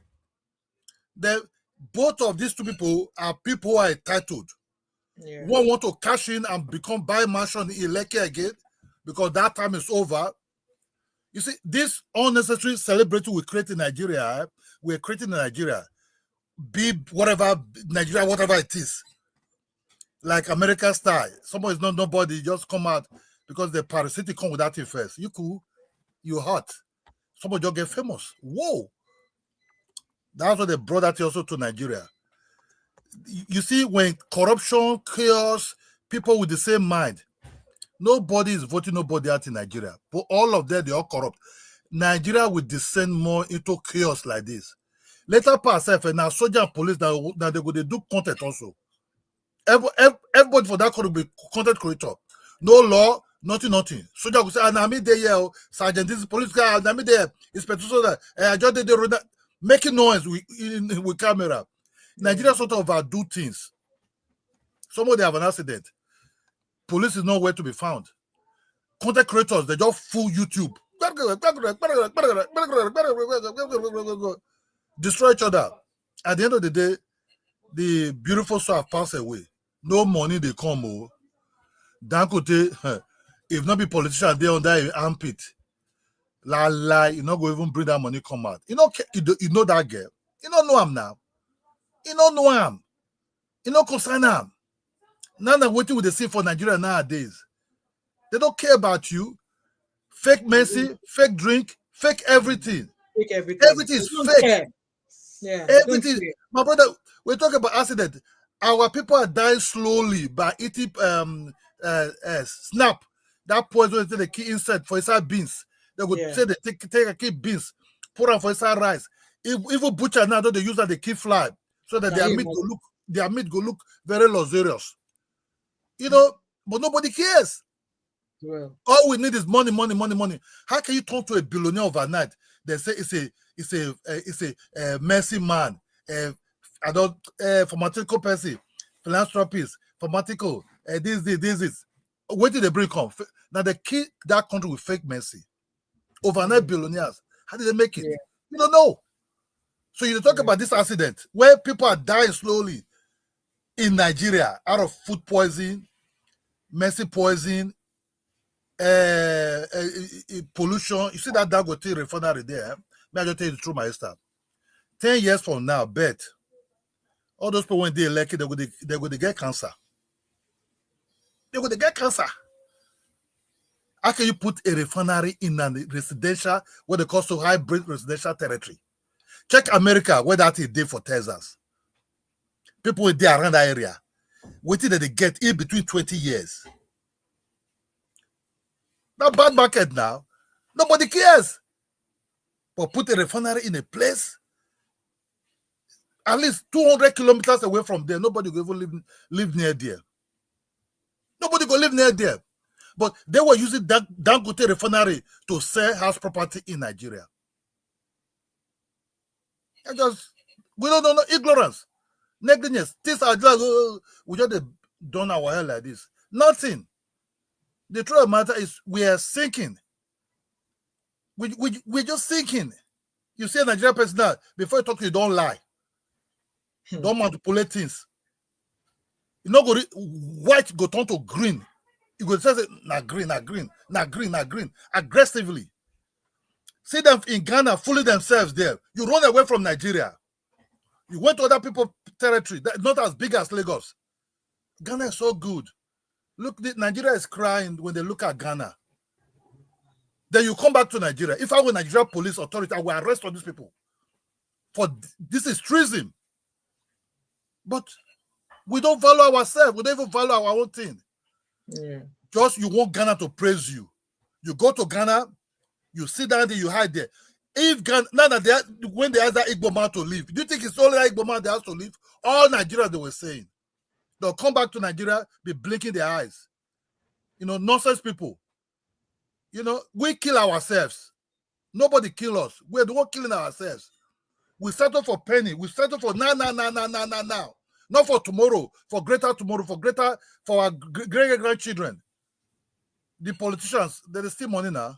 Both of these two people are people who are entitled. Yeah. One want to cash in and buy mansion in Lekki again because that time is over. You see, this unnecessary celebrity we create in Nigeria, we're creating in Nigeria. Be whatever Nigeria, whatever it is. Like American style. Someone is not nobody, just come out because the parasitic come with that thing first. You cool, you hot. Somebody just get famous. Whoa. That's what they brought that also to Nigeria. You see, when corruption, chaos, people with the same mind, nobody is voting nobody out in Nigeria. But all of them, they are corrupt. Nigeria will descend more into chaos like this. Later pass, and now soldier and police, that they go, they do content also. Everybody for that country will be content creator. No law, nothing. Soldier will say, I'm there, sergeant, this is police guy, I'm there, inspector, so that I just did the making noise with camera. Nigeria sort of do things. Somebody have an accident. Police is nowhere to be found. content creators, they just full YouTube. Destroy each other. At the end of the day, the beautiful soul have passed away. No money they come. Oh. Dangote, if not be politician, they on that armpit. You not go even bring that money come out. You know that girl. You don't know him now. You don't know him. You know concern him. Now that waiting with the see for Nigeria nowadays. They don't care about you. Fake mercy, fake drink, fake everything. Fake everything. Everything is fake. Care. Yeah. Everything. My brother, we're talking about accident. Our people are dying slowly by eating snap. That poison is the key insect for inside beans. They would say they take a key beans, put them for inside rice. Even butcher now they use that they keep fly so that their meat go look very luxurious. You know, but nobody cares. Well, all we need is money, money, money, money. How can you turn to a billionaire overnight? They say it's a mercy man, pharmaceutical person, philanthropist, pharmaceutical, this. Where did they bring come? Now they kill that country with fake mercy. Overnight billionaires. How did they make it? Yeah. You don't know. So you talk about this accident where people are dying slowly in Nigeria out of food poisoning, mercy poison, pollution. You see that Dangote refinery there? May I just tell you through my stuff. 10 years from now, bet all those people when they elect it, they're going to get cancer. They're going to get cancer. How can you put a refinery in a residential, what they call so hybrid residential territory? Check America, where that is there for Texas. People were there around that area, waiting that they get in between 20 years. That bad market now, nobody cares. But put a refinery in a place, at least 200 kilometers away from there, nobody will even live near there. Nobody will live near there. But they were using that Dangote refinery to sell house property in Nigeria. We don't know ignorance, negligence. Things are just, we just done our hair like this. Nothing. The truth of the matter is we are sinking. We're just sinking. You see a Nigerian person now, before you talk to you, don't lie. Don't manipulate things. You know, white go turn to green. You go say, na green, na green, na green, na green, aggressively. See them in Ghana fooling themselves there. You run away from Nigeria. You went to other people's territory, not as big as Lagos. Ghana is so good. Look, Nigeria is crying when they look at Ghana. Then you come back to Nigeria. If I were Nigeria police authority, I will arrest all these people. For this is treason. But we don't value ourselves. We don't even value our own thing. yeah. Just you want Ghana to praise you. You go to Ghana, you sit down there, you hide there. If Ghana, now that when they ask that Igbo man to leave, do you think it's only that Igbo man that has to leave? All Nigeria, they were saying. They'll come back to Nigeria, be blinking their eyes. You know, nonsense people. You know, we kill ourselves. Nobody kill us. We're the one killing ourselves. We settle for penny. We settle for now. Not for tomorrow, for our great-grandchildren. The politicians, there is still money now.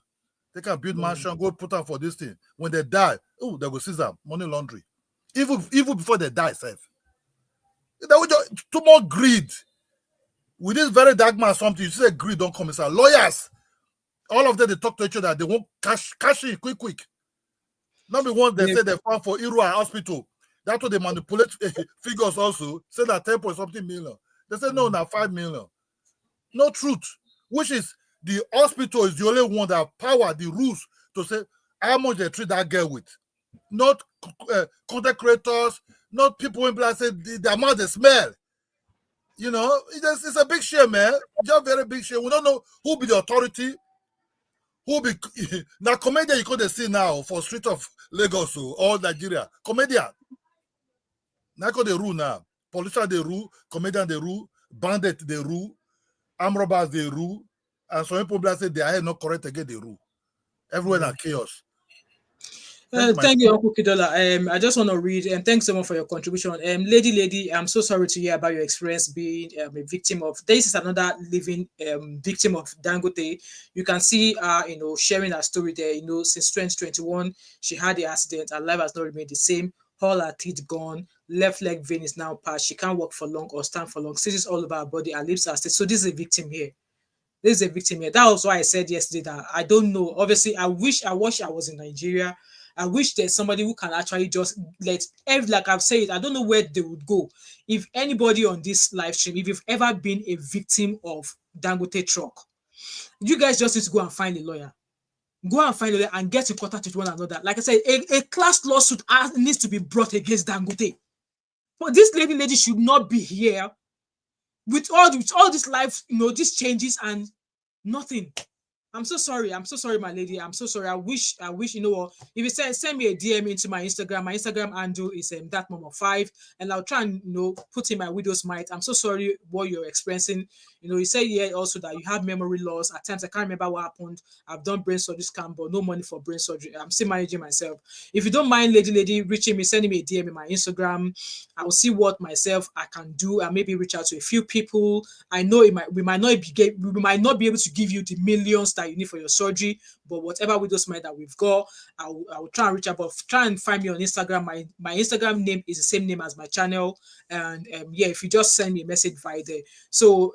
They can build mansion, go put them for this thing. When they die, oh, they will seize them. Money laundry. Even before they die, safe. That was just too much greed. With this very dark man, something, you say greed don't come inside. Lawyers, all of them, they talk to each other. They want cash in quick. Not the ones they say they found for Irua Hospital. That's what they manipulate figures also. Say that 10 point something million. They say no, now 5 million. No truth. Which is the hospital is the only one that have power, the rules to say how much they treat that girl with. Not content creators, not people in place say the amount they smell. You know, it's a big shame, man. Just very big shame. We don't know who be the authority. Who be now comedian you could see now for street of Lagos or Nigeria. Comedian. Now they rule now. Politician they rule, comedian they rule, bandit they rule, armed robbers they rule, and some people say they are not correct again they rule. Everywhere na chaos. Thank you, Uncle Kidola. I just want to read and thanks so much for your contribution. Lady, I'm so sorry to hear about your experience being a victim of. This is another living victim of Dangote. You can see, sharing her story there. Since 2021, she had the accident. Her life has not remained the same. All her teeth gone. Left leg vein is now patched. She can't walk for long or stand for long. Stitches all over her body. Her lips are stitched. So this is a victim here. This is a victim here. That was why I said yesterday that I don't know. Obviously, I wish I was in Nigeria. I wish there's somebody who can actually just like I've said, I don't know where they would go. If anybody on this live stream, if you've ever been a victim of Dangote Truck, you guys just need to go and find a lawyer. Go and find a lawyer and get in contact with one another. Like I said, a class lawsuit needs to be brought against Dangote. But this lady should not be here with all this life, these changes and nothing. I'm so sorry, my lady. I'm so sorry. I wish, if you send me a DM into my Instagram handle is that mama 5, and I'll try and put in my widow's mite. I'm so sorry what you're experiencing. You said here also that you have memory loss. At times I can't remember what happened. I've done brain surgery scan, but no money for brain surgery. I'm still managing myself. If you don't mind, lady, reaching me, sending me a DM in my Instagram, I will see what myself I can do and maybe reach out to a few people. I know we might not be able to give you the millions that you need for your surgery, but whatever widow's mite that we've got, I will try and reach out. But try and find me on Instagram. My Instagram name is the same name as my channel, and if you just send me a message via there. So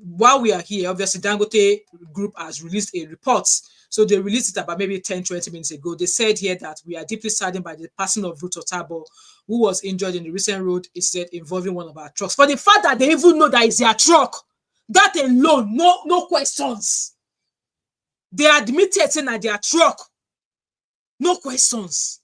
while we are here, obviously Dangote Group has released a report. So they released it about maybe 10-20 minutes ago. They said here that we are deeply saddened by the passing of Ruth Otabo, who was injured in the recent road incident involving one of our trucks. For the fact that they even know that it's their truck, that alone, no questions. They admitted saying that their truck, no questions.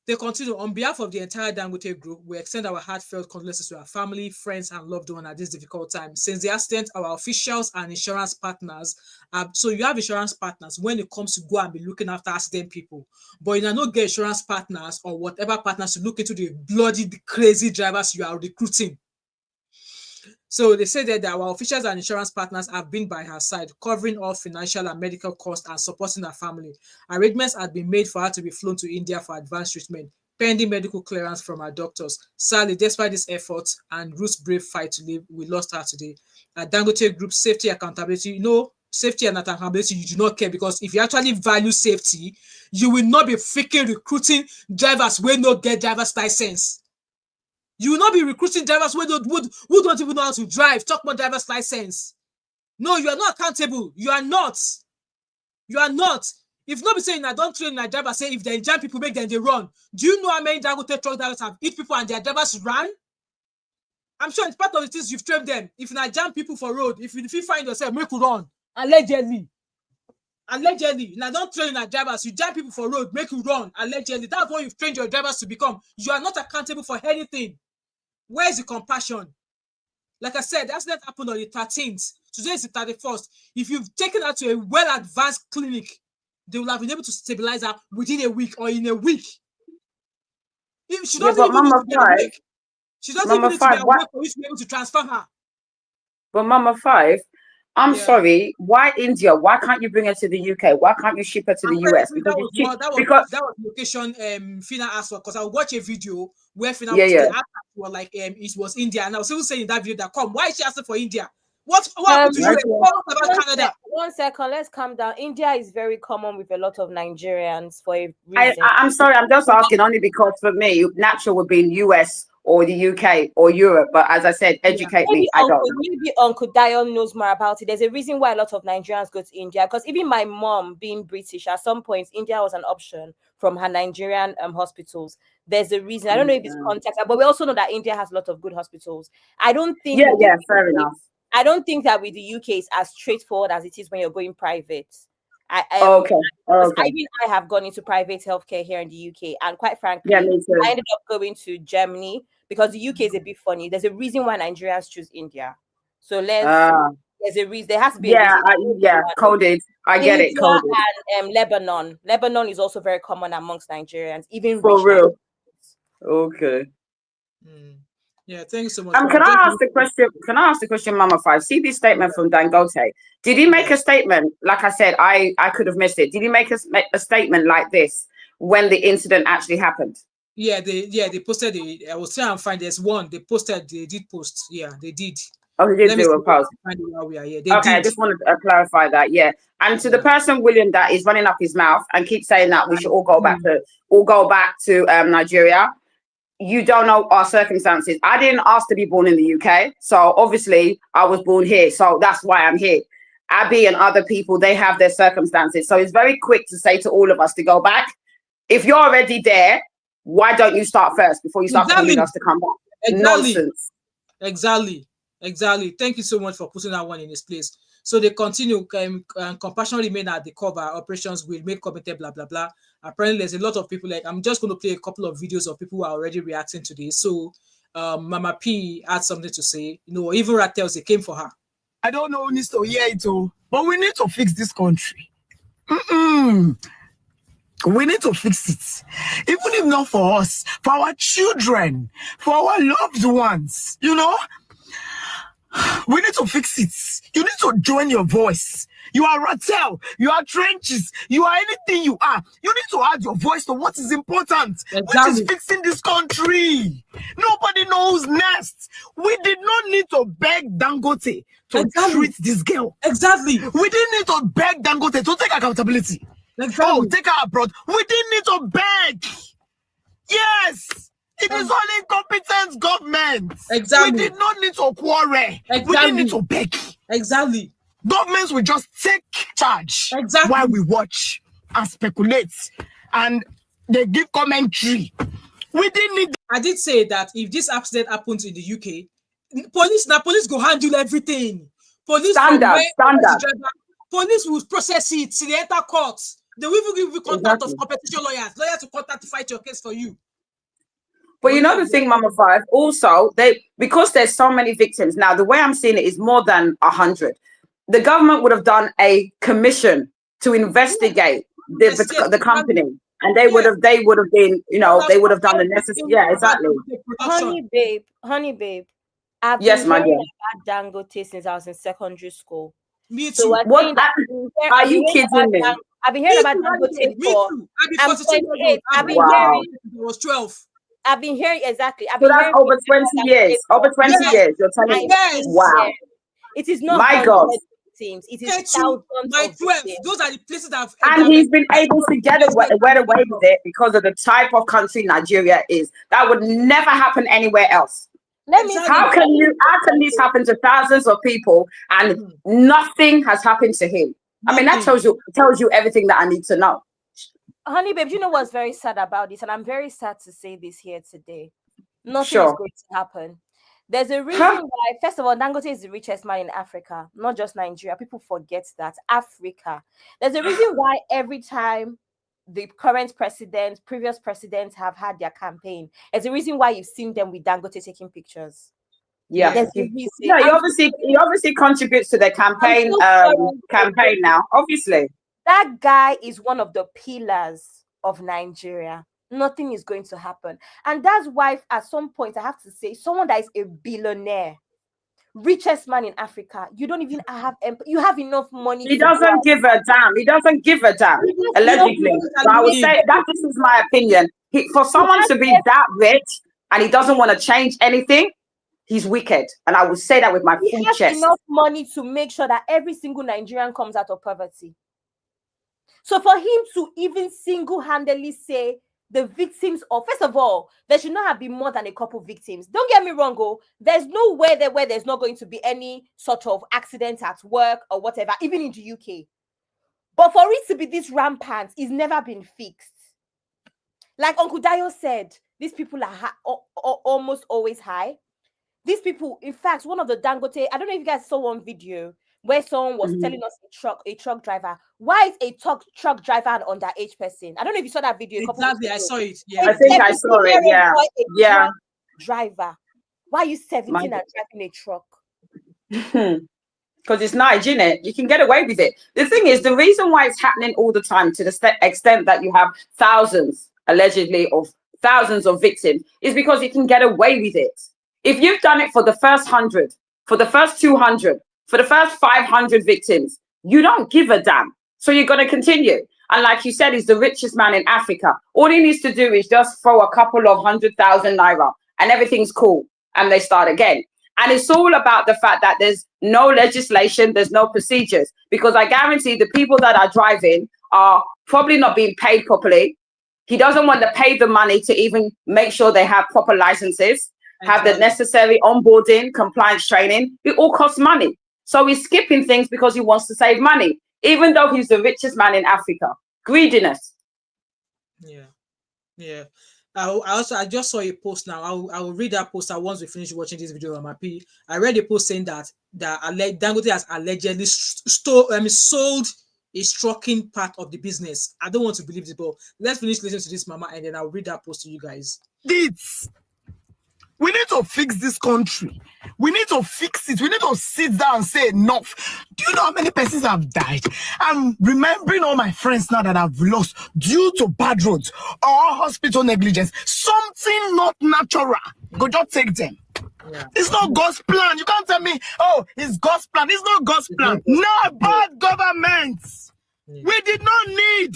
They continue, on behalf of the entire Dangote Group, we extend our heartfelt condolences to our family, friends, and loved ones at this difficult time. Since the accident, our officials and insurance partners, so you have insurance partners when it comes to go and be looking after accident people, but you don't get insurance partners or whatever partners to look into the bloody, crazy drivers you are recruiting. So they say that our officials and insurance partners have been by her side, covering all financial and medical costs and supporting her family. Arrangements had been made for her to be flown to India for advanced treatment, pending medical clearance from our doctors. Sadly, despite this effort and Ruth's brave fight to live, we lost her today. At Dangote Group, safety, accountability, safety and accountability, you do not care, because if you actually value safety, you will not be freaking recruiting drivers who don't get driver's license. You will not be recruiting drivers who don't even know how to drive. Talk about driver's license. No, you are not accountable. You are not. You are not. If not be saying I don't train my driver, say if they jam people, make them they run. Do you know how many Dangote truck drivers have hit people and their drivers ran? I'm sure it's part of the things you've trained them. If you jam people for road, if you find yourself, make you run. Allegedly. Now don't train our drivers. You jam people for road, make you run. Allegedly. That's what you've trained your drivers to become. You are not accountable for anything. Where's the compassion? Like I said, the accident happened on the 13th. Today is the 31st. If you've taken her to a well-advanced clinic, they will have been able to stabilize her within a week or in a week. She doesn't even need to be awake. She doesn't even need to be awake for you to be able to transfer her. But Mama 5, I'm sorry. Why India? Why can't you bring her to the UK? Why can't you ship her to the US? Because that was location Phyna asked for. Because I watched a video where Phyna was like it was India, and I was even saying in that video that why is she asking for India? What happened to you? What about Canada? One second, let's calm down. India is very common with a lot of Nigerians for a reason. I'm sorry, I'm just asking only because for me, natural would be in US or the UK or Europe. But as I said, educate me. I don't know. Maybe Uncle Dion knows more about it. There's a reason why a lot of Nigerians go to India. Because even my mom, being British, at some point, India was an option from her Nigerian hospitals. There's a reason. I don't know if it's context, but we also know that India has a lot of good hospitals. I don't think. Yeah, fair enough. I don't think that with the UK is as straightforward as it is when you're going private. Okay. I have gone into private healthcare here in the UK, and quite frankly, I ended up going to Germany because the UK is a bit funny. There's a reason why Nigerians choose India. So there's a reason. There has to be a reason. Coded. I get it. Coded. And Lebanon. Lebanon is also very common amongst Nigerians, even for real. Okay. Yeah, thank you so much. Can I ask the question? Can I ask the question, Mama Five? See this statement from Dangote. Did he make a statement? Like I said, I could have missed it. Did he make a statement like this when the incident actually happened? Yeah, they posted it. I will try and find. There's one they posted. They did post. Yeah, they did. Oh, they did do a post. Yeah, okay, I just wanted to clarify that. Yeah, and to the person William that is running up his mouth and keep saying that we should all go back to Nigeria. You don't know our circumstances. I didn't ask to be born in the UK, so obviously I was born here, so that's why I'm here. Abby and other people, they have their circumstances, so it's very quick to say to all of us to go back. If you're already there, why don't you start first before you start calling us to come back? Nonsense. Exactly. Thank you so much for putting that one in its place. So they continue, compassion remain at the cover, operations will make committed, blah, blah, blah. Apparently, there's a lot of people, like, I'm just going to play a couple of videos of people who are already reacting to this. So Mama P had something to say. You know, even Rattels, they came for her. I don't know who needs to hear it all, but we need to fix this country. We need to fix it. Even if not for us, for our children, for our loved ones, you know? We need to fix it. You need to join your voice. You are Rattel, you are Trenches, you are anything you are. You need to add your voice to what is important, which is fixing this country. Nobody knows next. We did not need to beg Dangote to treat this girl. We didn't need to beg Dangote to take accountability. Oh, take her abroad. We didn't need to beg. Yes. It is only incompetent government. We did not need to quarrel. We didn't need to beg. Governments will just take charge while we watch and speculate and they give commentary. We didn't need. I did say that if this accident happens in the UK, police go handle everything. Police will process it to the enter courts. They will even give you contact of competition lawyers to contact to fight your case for you. But you know the thing, Mama Five, also, because there's so many victims now, the way I'm seeing it is more than 100. The government would have done a commission to investigate the company, and they would have been, you know, they would have done the necessary. Yeah, exactly. Honey babe. I've been hearing about Dangote since I was in secondary school. Me too. So are you kidding me? I've been hearing about Dangote before. I'm 28. I've been hearing. It was 12. I've been hearing exactly. So that's over 20 years. Over 20 years. You're telling me. Wow. It is not. My God. Victims. It is thousands of 12. Those are the places that. And he's been able to get away with it because of the type of country Nigeria is. That would never happen anywhere else. How can this happen to thousands of people and nothing has happened to him? I mean, that tells you everything that I need to know. Honey, babe, you know what's very sad about this? And I'm very sad to say this here today. Nothing is going to happen. There's a reason why, first of all, Dangote is the richest man in Africa, not just Nigeria. People forget that. Africa. There's a reason why every time the current president, previous presidents have had their campaign, there's a reason why you've seen them with Dangote taking pictures. Yeah, he obviously contributes to their campaign now, obviously. That guy is one of the pillars of Nigeria. Nothing is going to happen. And that's why at some point, I have to say, someone that is a billionaire, richest man in Africa, you don't even have, you have enough money. He doesn't give a damn. He doesn't give a damn, allegedly. So I would say that this is my opinion. For someone to be that rich and he doesn't want to change anything, he's wicked. And I would say that with my full chest. He has enough money to make sure that every single Nigerian comes out of poverty. So for him to even single-handedly say the victims of, first of all, there should not have been more than a couple victims. Don't get me wrong, there's nowhere there where there's not going to be any sort of accident at work or whatever, even in the UK. But for it to be this rampant, it's never been fixed. Like Uncle Dayo said, these people are almost always high. These people, in fact, one of the Dangote, I don't know if you guys saw one video where someone was telling us a truck driver, why is a truck driver an underage person? I don't know if you saw that video. Exactly, I saw it. Yeah. I think I saw it. Yeah. Driver, why are you 17 and driving a truck? Because it's Nigeria, you can get away with it. The thing is, the reason why it's happening all the time, to the extent that you have thousands, allegedly, of thousands of victims, is because you can get away with it. If you've done it for the first 100, for the first 200, for the first 500 victims, you don't give a damn. So you're going to continue. And like you said, he's the richest man in Africa. All he needs to do is just throw a couple of 100,000 naira and everything's cool. And they start again. And it's all about the fact that there's no legislation, there's no procedures. Because I guarantee the people that are driving are probably not being paid properly. He doesn't want to pay the money to even make sure they have proper licenses, have the necessary onboarding, compliance training. It all costs money. So he's skipping things because he wants to save money, even though he's the richest man in Africa. Greediness. Yeah. Yeah. I just saw a post now. I will read that post once we finish watching this video on my P. I read a post saying that Dangote has allegedly sold a trucking part of the business. I don't want to believe this, but let's finish listening to this, Mama, and then I'll read that post to you guys. We need to fix this country. We need to fix it. We need to sit down and say enough. Do you know how many persons have died? I'm remembering all my friends now that I've lost due to bad roads or hospital negligence. Something not natural. Go just take them. Yeah. It's not God's plan. You can't tell me, oh, it's God's plan. It's not God's plan. No, bad governments. Yeah. We did not need.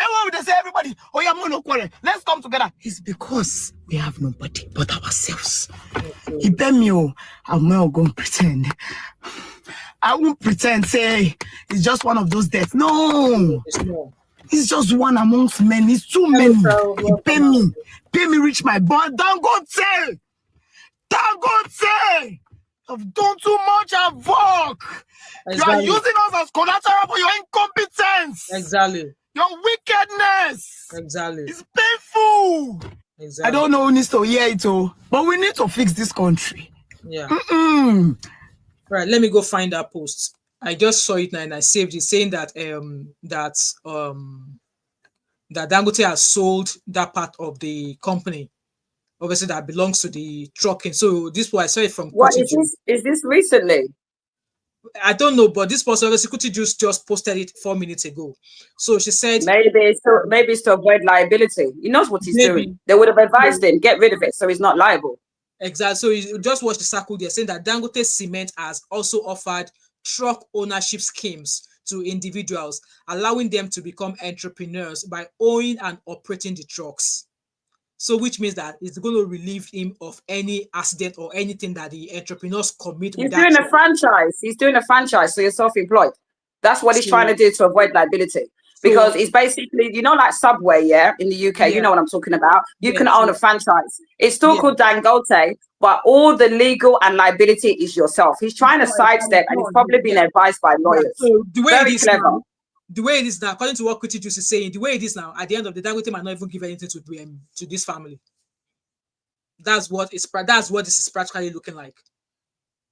And when they say everybody, oh yeah, no quarrel, let's come together. It's because we have nobody but ourselves. He bet me, I'm not going to pretend. I won't pretend, say it's just one of those deaths. No, it's just one amongst many. It's too many. He pay me reach my bond. Dangote, I've done too much at work. You are using us as collateral for your incompetence. Exactly. Your wickedness. Exactly. It's painful. Exactly. I don't know who needs to hear it all, but we need to fix this country. Yeah. Right. Let me go find that post. I just saw it now and I saved it, saying that that Dangote has sold that part of the company, obviously that belongs to the trucking. So this was I saw it from. What is this? Is this recently? I don't know, but this person obviously Kuti just posted it 4 minutes ago. So she said maybe it's to avoid liability. He knows what he's doing. They would have advised him, get rid of it so he's not liable. Exactly. So you just watch the circle there, saying that Dangote Cement has also offered truck ownership schemes to individuals, allowing them to become entrepreneurs by owning and operating the trucks. So which means that it's going to relieve him of any accident or anything that the entrepreneurs commit. He's doing a franchise. He's doing a franchise, so you're self-employed. That's what he's trying to do to avoid liability. Because it's basically, you know, like Subway, yeah, in the UK, you know what I'm talking about. You can own a franchise. It's still called Dangote, but all the legal and liability is yourself. He's trying to sidestep, and he's probably been advised by lawyers. So the way very clever. Now, the way it is now, according to what Kuti Juice is saying, the way it is now, at the end of the day, Dangote might not even give anything to this family. That's what this is practically looking like.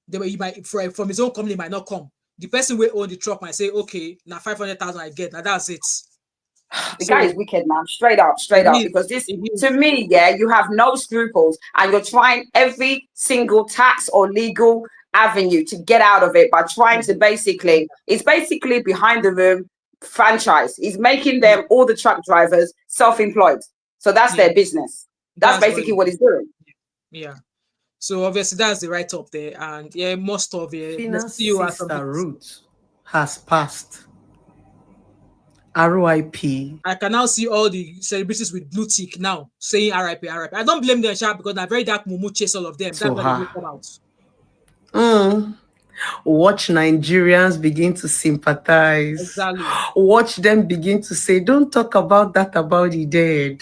The way he might, from his own company, might not come. The person who own the truck might say, "Okay, now 500,000 I get. Now that's it." The guy is wicked, man. Straight up. Because this, to me, yeah, you have no scruples, and you're trying every single tax or legal avenue to get out of it by trying to it's basically behind the room franchise. He's making them, all the truck drivers, self-employed. So that's their business. That's basically what he's doing. Yeah. So obviously that's the right up there, and yeah, most of it. Phyna's sister Ruth has passed. RIP. I can now see all the celebrities with blue tick now saying RIP, RIP. I don't blame them, because they're very dark mumu chase all of them. That's why they come out. Watch Nigerians begin to sympathize. Exactly. Watch them begin to say, don't talk about that about the dead.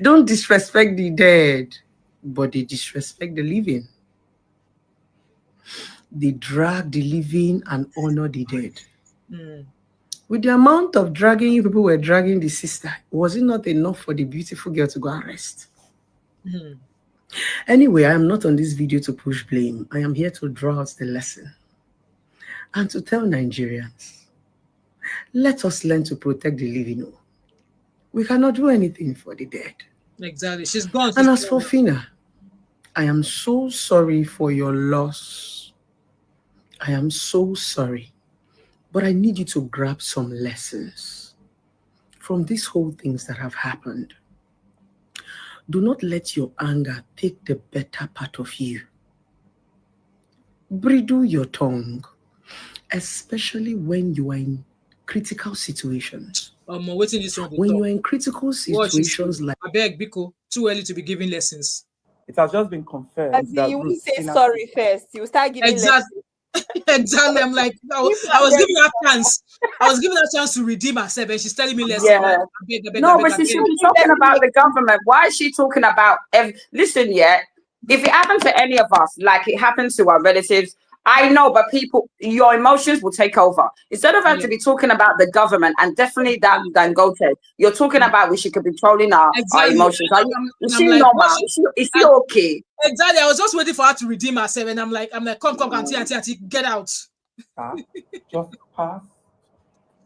Don't disrespect the dead. But they disrespect the living. They drag the living and honor the dead. With the amount of dragging people were dragging the sister, was it not enough for the beautiful girl to go and rest? Anyway, I am not on this video to push blame. I am here to draw out the lesson and to tell Nigerians, let us learn to protect the living. We cannot do anything for the dead. Exactly. She's gone. And as for Phyna, I am so sorry for your loss. I am so sorry. But I need you to grab some lessons from these whole things that have happened. Do not let your anger take the better part of you. bridle your tongue, especially when you are in critical situations. Waiting this one. When you are in critical situations like I beg, Biko, too early to be giving lessons. It has just been confirmed that you will Ruth say Phyna- sorry first. You start giving Exactly. Exactly. I'm like, I was giving her chance. I was giving her chance to redeem herself, and she's telling me lessons. Yeah. Like, I beg, No, but she's talking about the government. Why is she talking about? Listen, yeah. If it happened to any of us, like it happens to our relatives, I know, but people, your emotions will take over. Instead of her to be talking about the government and definitely that Dangote, you're talking about we should be controlling our emotions. Is she normal? Is she okay? Exactly. I was just waiting for her to redeem herself, and I'm like, come, auntie, get out. Just pass.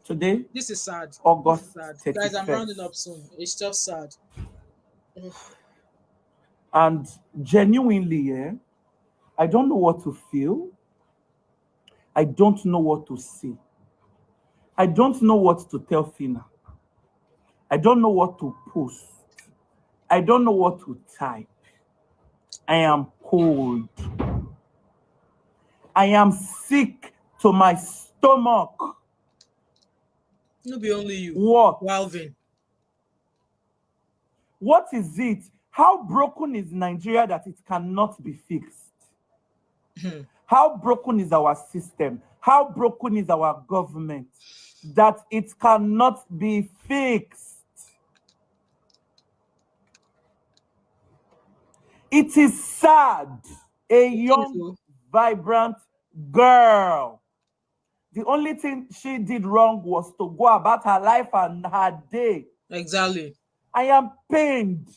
Today, this is sad. August 31st. Guys, I'm rounding up soon. It's just sad. And genuinely, yeah, I don't know what to feel. I don't know what to say. I don't know what to tell Phyna. I don't know what to post. I don't know what to type. I am cold. I am sick to my stomach. It'll be only you. What? Walvin. What is it? How broken is Nigeria that it cannot be fixed? How broken is our system? How broken is our government that it cannot be fixed? It is sad. A young, vibrant girl. The only thing she did wrong was to go about her life and her day. Exactly. I am pained.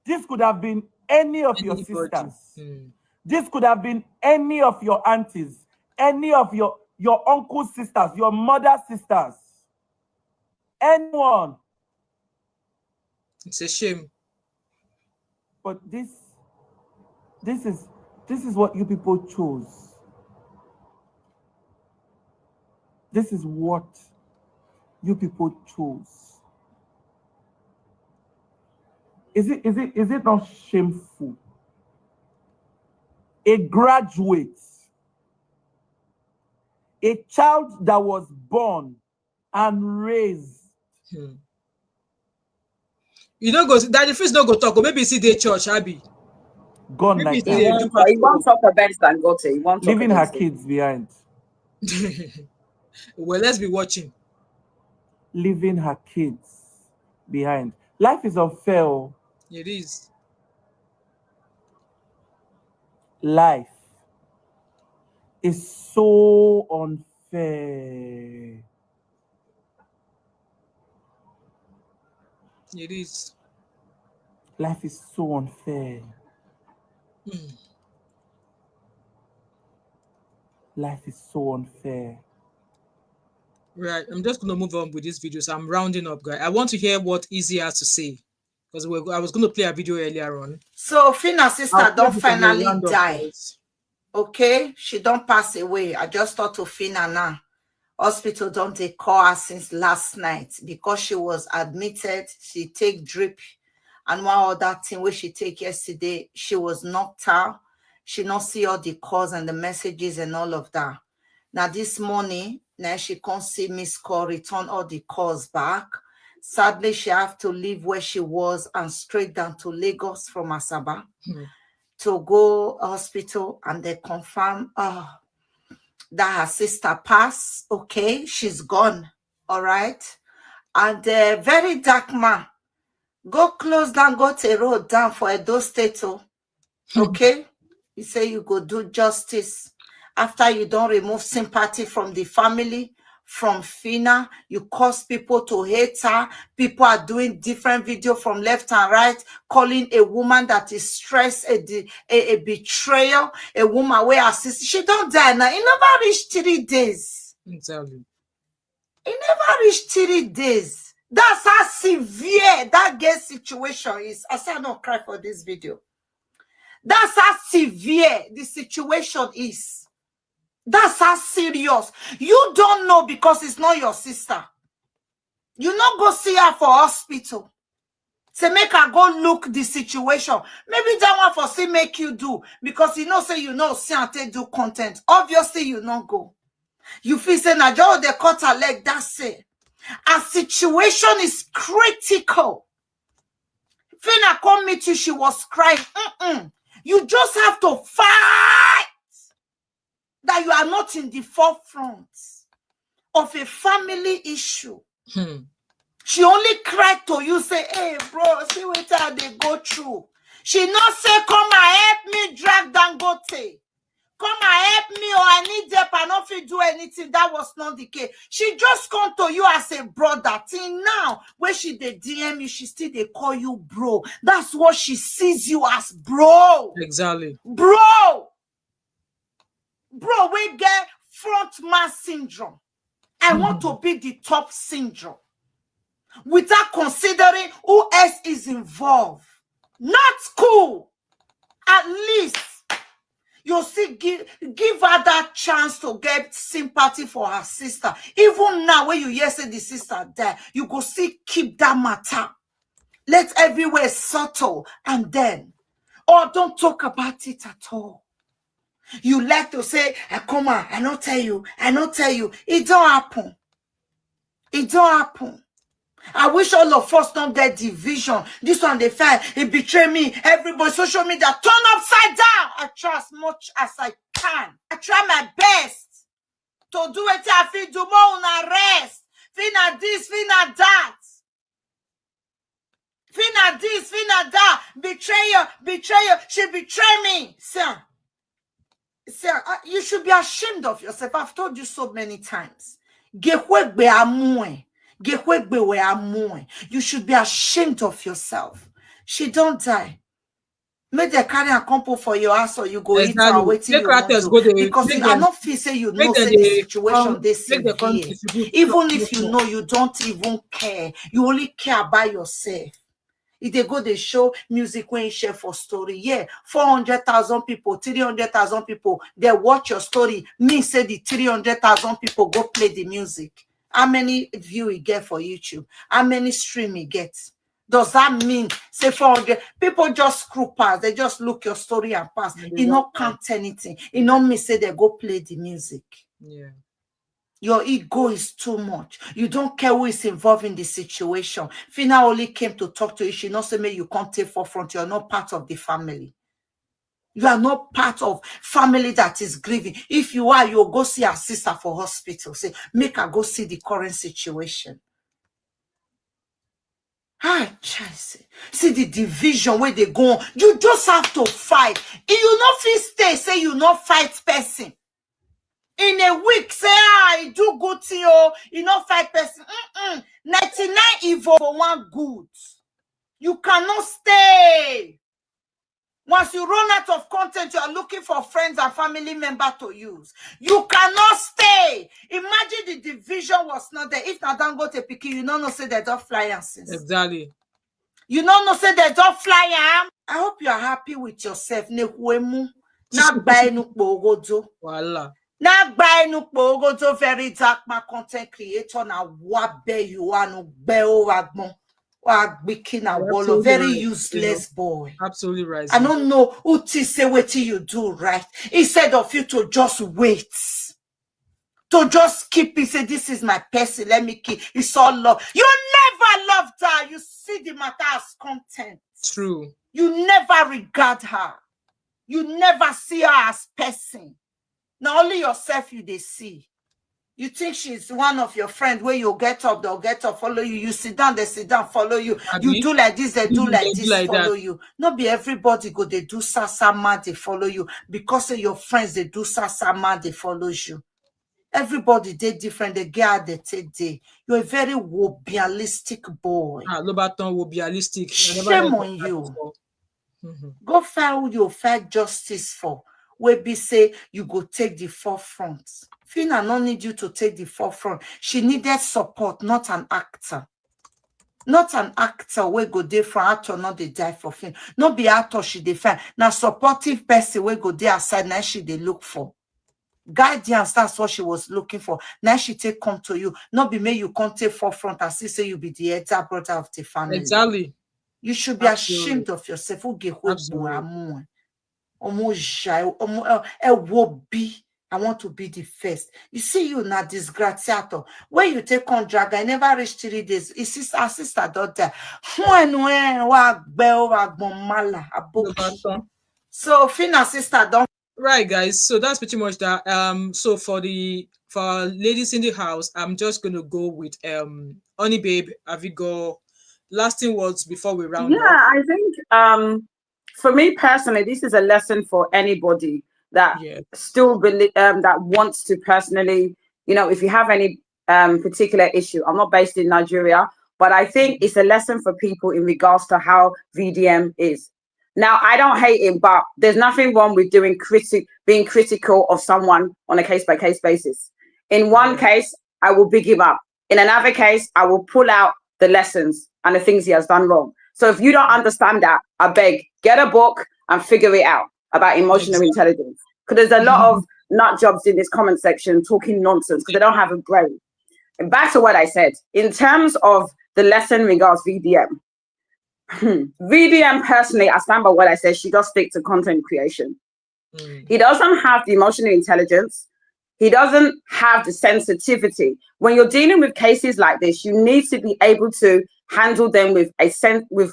This could have been any of your sisters. This could have been any of your aunties, any of your uncle's sisters, your mother's sisters. Anyone. It's a shame. But this is what you people chose. This is what you people chose. Is it not shameful? A graduate, a child that was born and raised. You don't go. Daddy first don't go talk. Or maybe see the church, Abby. Gone like that. He won't talk about Dangote. He won't talk leaving her about kids behind. Well, let's be watching. Leaving her kids behind. Life is unfair. It is. Life is so unfair. It is. Life is so unfair. Life is so unfair. Right. I'm just going to move on with this video. So I'm rounding up, guys. I want to hear what Izzy has to say. Because I was going to play a video earlier on. So Phyna's sister don't finally die. Okay? She don't pass away. I just thought to Phyna now. Hospital don't they call her since last night because she was admitted. She take drip and one other thing where she take yesterday. She was knocked out. She not see all the calls and the messages and all of that. Now this morning, now she can't see Miss Call, return all the calls back. Sadly, she have to leave where she was and straight down to Lagos from Asaba to go hospital, and they confirm that her sister passed. Okay, she's gone. All right. And the very dark man, go close down, go to a road down for Edo State. Okay. You say you go do justice. After you don't remove sympathy from the family, from Phyna, you cause people to hate her. People are doing different videos from left and right, calling a woman that is stressed a betrayal, a woman where her sister, she don't die now. It never reached 3 days. Exactly. It never reached 3 days. That's how severe that girl situation is. I said I don't cry for this video. That's how severe the situation is. That's how serious. You don't know because it's not your sister. You not go see her for hospital. Say make her go look the situation. Maybe that one for say make you do, because you know say you know Siante do content. Obviously you not go. You feel say na just they cut her leg. That's it. A situation is critical. Phyna come meet you. She was crying. You just have to fight that you are not in the forefront of a family issue. She only cried to you, say, hey, bro, see what they go through. She not say, come and help me drag Dangote. Come and help me, or I need help, I not fit do anything. That was not the case. She just come to you as a brother. Till now, when she dey DM you, she still they call you bro. That's what she sees you as, bro. Exactly. Bro, we get front man syndrome. I want to be the top syndrome without considering who else is involved. Not cool. At least you see, give her that chance to get sympathy for her sister. Even now, when you hear say the sister died, you go see keep that matter. Let everywhere settle, and then, or don't talk about it at all. You like to say, come on, I not tell you. It don't happen. It don't happen. I wish all of us don't get division. This one they fight, it betray me. Everybody social media turn upside down. I try as much as I can. I try my best to do it. I feel do more on rest. Phyna this, Phyna that. Phyna this, Phyna that. Betrayer. She betray me. Sir, you should be ashamed of yourself. I've told you so many times. You should be ashamed of yourself. She don't die. Make the carry a compo for your ass, or you go eat her waiting you want to. Because I not feel say you know say the situation they severe. Even if you know, you don't even care. You only care about yourself. If they go, they show music when you share for story. Yeah, 400,000 people, 300,000 people, they watch your story. Me say the 300,000 people go play the music. How many view you get for YouTube? How many stream you get? Does that mean say 400 people just screw past? They just look your story and pass. It not count anything. It not mean say they go play the music. Yeah. Your ego is too much. You don't care who is involved in the situation. Phyna only came to talk to you. She not say me you can't take forefront. You're not part of the family. You are not part of family that is grieving. If you are, you'll go see her sister for hospital. Say, make her go see the current situation. See the division where they go on. You just have to fight. If you not feel stay, say you not fight person. In a week, say, I do good to you. You not fight person. 99 evil for one good. You cannot stay. Once you run out of content, you are looking for friends and family members to use. You cannot stay. Imagine the division was not there. If Dangote pick you don't know say they don't fly since. Exactly. You don't know say they don't fly. I hope you are happy with yourself. Voila. Na buy no pogo very dark my content creator na wabe you are no beo wagbon. Very useless boy. Absolutely right. I don't know who to say what you do right. Instead of you to just wait. To just keep it, say this is my person. Let me keep it's all love. You never loved her. You see the matter as content. True. You never regard her. You never see her as person. Now only yourself you they see. You think she's one of your friends where you get up, they'll get up, follow you. You sit down, they sit down, follow you. You do like this, they do like this, follow you. Not be everybody go, they do sasama, they follow you. Because of your friends, they do sasama, they follow you. Everybody, they different, they get out, they take day. You're a very wobialistic boy. Lobaton wobialistic. Shame on you. Go find who you fight justice for. Where be say you go take the forefront. Phyna no need you to take the forefront. She needed support, not an actor. Not an actor where go there for actor, not they die for film. Not be actor she defend. Now supportive person where go there aside, now she they look for. Guidance, that's what she was looking for. Now she take come to you. Not be made you can't take forefront and see say you be the elder brother of the family. Exactly. You should be ashamed of yourself. I want to be the first. You see, you na disgraziato. When you take on drag, I never reached 3 days. It's our sister daughter. So Phyna sister don't. Right, guys. So that's pretty much that. So for ladies in the house, I'm just gonna go with Honey Babe. Have you got lasting words before we round up? I think for me personally, this is a lesson for anybody that still believe that wants to personally, if you have any particular issue. I'm not based in Nigeria, but I think it's a lesson for people in regards to how VDM is. Now, I don't hate it, but there's nothing wrong with being critical of someone on a case-by-case basis. In one case, I will big him up. In another case, I will pull out the lessons and the things he has done wrong. So if you don't understand that, I beg, get a book and figure it out about emotional intelligence. Because there's a lot of nut jobs in this comment section talking nonsense because they don't have a brain. And back to what I said, in terms of the lesson regards VDM. VDM personally, I stand by what I said. She does stick to content creation. He doesn't have the emotional intelligence. He doesn't have the sensitivity. When you're dealing with cases like this, you need to be able to handle them with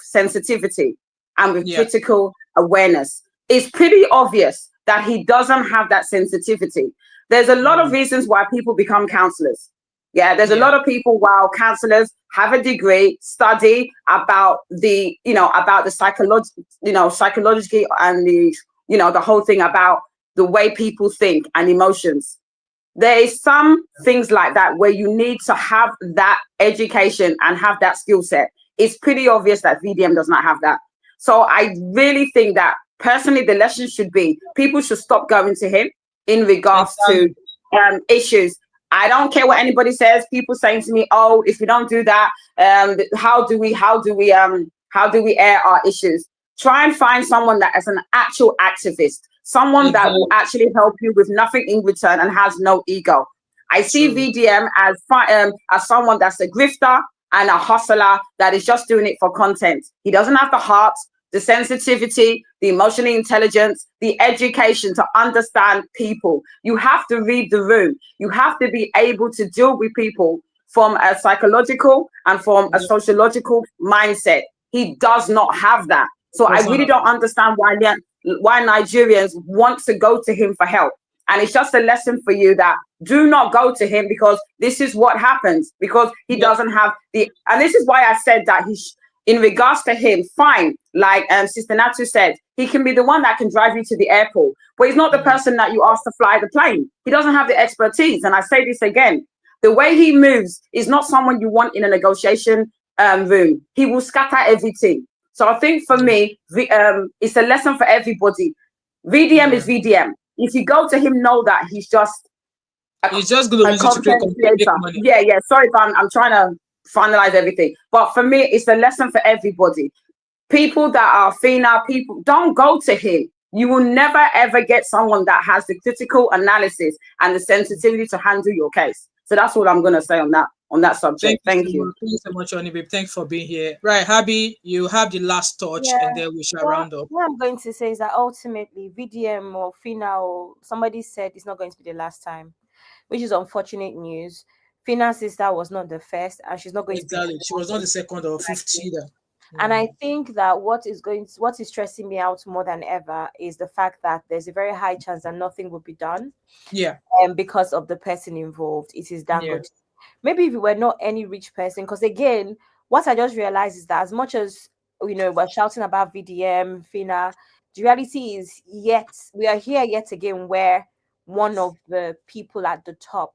sensitivity and with critical awareness. It's pretty obvious that he doesn't have that sensitivity. There's a lot of reasons why people become counselors. There's a lot of people, while counselors have a degree, study about the, about the psychology and the whole thing about the way people think and emotions. There is some things like that where you need to have that education and have that skill set. It's pretty obvious that VDM does not have that. So I really think that personally, the lesson should be people should stop going to him in regards to issues. I don't care what anybody says. People saying to me, "Oh, if you don't do that, how do we air our issues?" Try and find someone that is an actual activist, someone that will actually help you with nothing in return and has no ego. I see VDM as someone that's a grifter and a hustler that is just doing it for content. He doesn't have the heart, the sensitivity, the emotional intelligence, the education to understand people. You have to read the room. You have to be able to deal with people from a psychological and from a sociological mindset. He does not have that. So I really don't understand why Nigerians want to go to him for help. And it's just a lesson for you that do not go to him, because this is what happens, because he doesn't have and this is why I said that in regards to him, fine, like Sister Natu said, he can be the one that can drive you to the airport, but he's not the person that you ask to fly the plane. He doesn't have the expertise. And I say this again, the way he moves is not someone you want in a negotiation room. He will scatter everything. So I think for me, it's a lesson for everybody. VDM is VDM. If you go to him, know that he's just going to use it to create money. Yeah. Sorry if I'm trying to finalize everything, but for me, it's a lesson for everybody. People that are Phyna, people, don't go to him. You will never ever get someone that has the critical analysis and the sensitivity to handle your case. So that's what I'm going to say on that subject. Thank you. Thank you so much, Honey Babe. Thanks for being here. Right, Habi, you have the last touch, and then we shall round up. What I'm going to say is that ultimately, VDM or Phyna or somebody said it's not going to be the last time, which is unfortunate news. Phyna's sister was not the first, and she's not going to be. She was not the second or fifth either. And I think that what is stressing me out more than ever is the fact that there's a very high chance that nothing will be done. Because of the person involved. It is Dangote. Maybe if it were not any rich person, because again, what I just realized is that as much as we're shouting about VDM, Phyna, the reality is we are here yet again where one of the people at the top,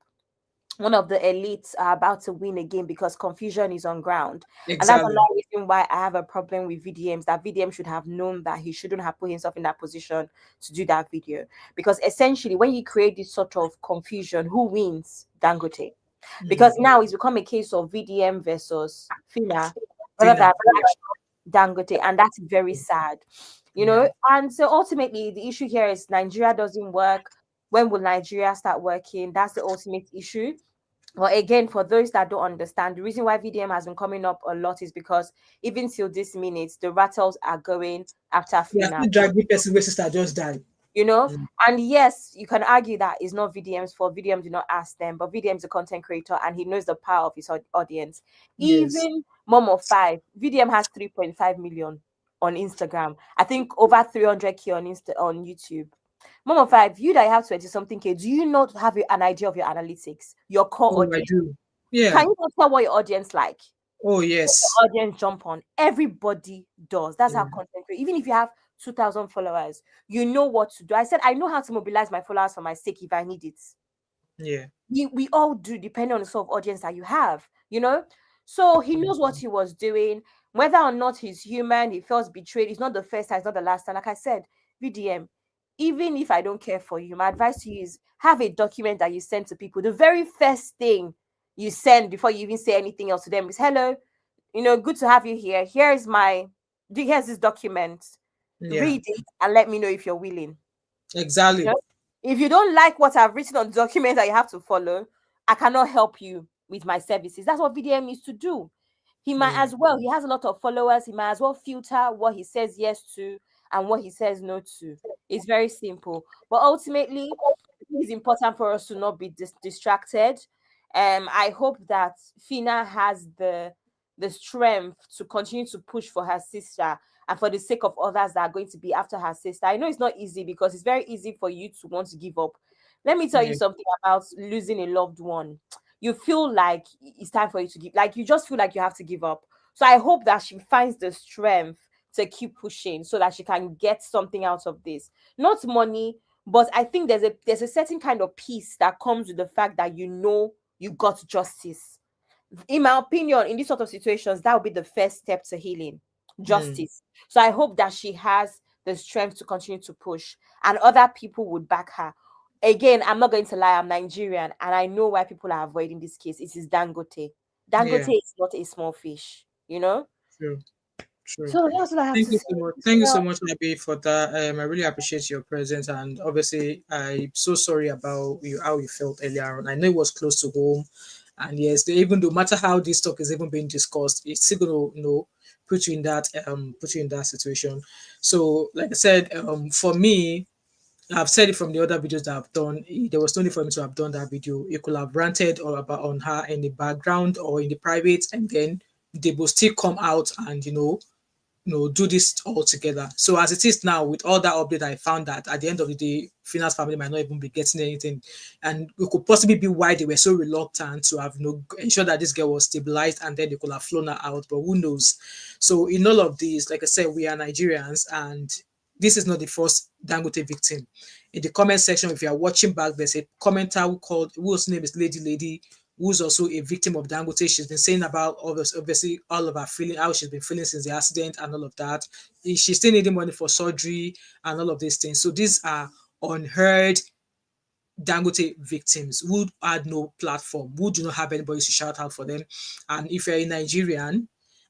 one of the elites, are about to win again because confusion is on ground. And that's another reason why I have a problem with VDMs, that VDM should have known that he shouldn't have put himself in that position to do that video. Because essentially, when you create this sort of confusion, who wins? Dangote. Because now it's become a case of VDM versus Phyna rather than Dangote, and that's very sad. And so ultimately the issue here is Nigeria doesn't work. When will Nigeria start working? That's the ultimate issue. Well, again, for those that don't understand, the reason why VDM has been coming up a lot is because even till this minute, the rattles are going after Yeah, Phyna. still drag the person where sister just died. You know, Mm. and yes, you can argue that it's not VDM's fault. VDM did not ask them, but VDM's a content creator and he knows the power of his audience. Yes. Even Mom of Five, VDM has 3.5 million on Instagram. I think over 300K on YouTube. Mom of Five, you that have 20 something K, do you not have an idea of your analytics, your core Oh, I audience? do. Yeah. Can you not tell what your audience like? Oh, What yes. your audience jump on? Everybody does. That's how Yeah. content create. Even if you have 2,000 followers, you know what to do. I said I know how to mobilize my followers for my sake if I need it. Yeah. We all do, depending on the sort of audience that you have, you know. So he knows what he was doing. Whether or not he's human, he feels betrayed. It's not the first time, it's not the last time. Like I said, VDM, even if I don't care for you, my advice to you is have a document that you send to people. The very first thing you send before you even say anything else to them is, hello, good to have you here. Here's this document. Yeah. Read it and let me know if you're willing. Exactly. If you don't like what I've written on the document that you have to follow, I cannot help you with my services. That's what VDM needs to do. He might Yeah. as well, he has a lot of followers. He might as well filter what he says yes to and what he says no to. It's very simple. But ultimately, it's important for us to not be distracted. I hope that Phyna has the strength to continue to push for her sister and for the sake of others that are going to be after her sister. I know it's not easy because it's very easy for you to want to give up. Let me tell you Yeah. something about losing a loved one. You feel like it's time for you to give, like you just feel like you have to give up. So I hope that she finds the strength to keep pushing so that she can get something out of this. Not money, but I think there's a certain kind of peace that comes with the fact that you got justice. In my opinion, in these sort of situations, that would be the first step to healing, Mm. justice. So I hope that she has the strength to continue to push and other people would back her. Again, I'm not going to lie, I'm Nigerian and I know why people are avoiding this case. It is Dangote. Yeah. Dangote is not a small fish, you know? True. True. So that's what I have Thank to you say. so much. Thank you so much, Abi, for that. I really appreciate your presence, and obviously, I'm so sorry about how you felt earlier on. I know it was close to home, and yes, even no matter how this talk is even being discussed, it's still going to put you in that situation. So, like I said, for me, I've said it from the other videos that I've done. There was no need for me to have done that video. You could have ranted or about on her in the background or in the private, and then they will still come out and do this all together. So as it is now, with all that update, I found that at the end of the day, Fina's family might not even be getting anything, and it could possibly be why they were so reluctant to have ensure that this girl was stabilized, and then they could have flown her out. But who knows? So in all of these, like I said, we are Nigerians, and this is not the first Dangote victim. In the comment section, if you are watching back, there's a commenter whose name is Lady, who's also a victim of Dangote. She's been saying about obviously all of her feeling, how she's been feeling since the accident and all of that. She's still needing money for surgery and all of these things. So these are unheard Dangote victims who had no platform, who do not have anybody to shout out for them. And if you're a Nigerian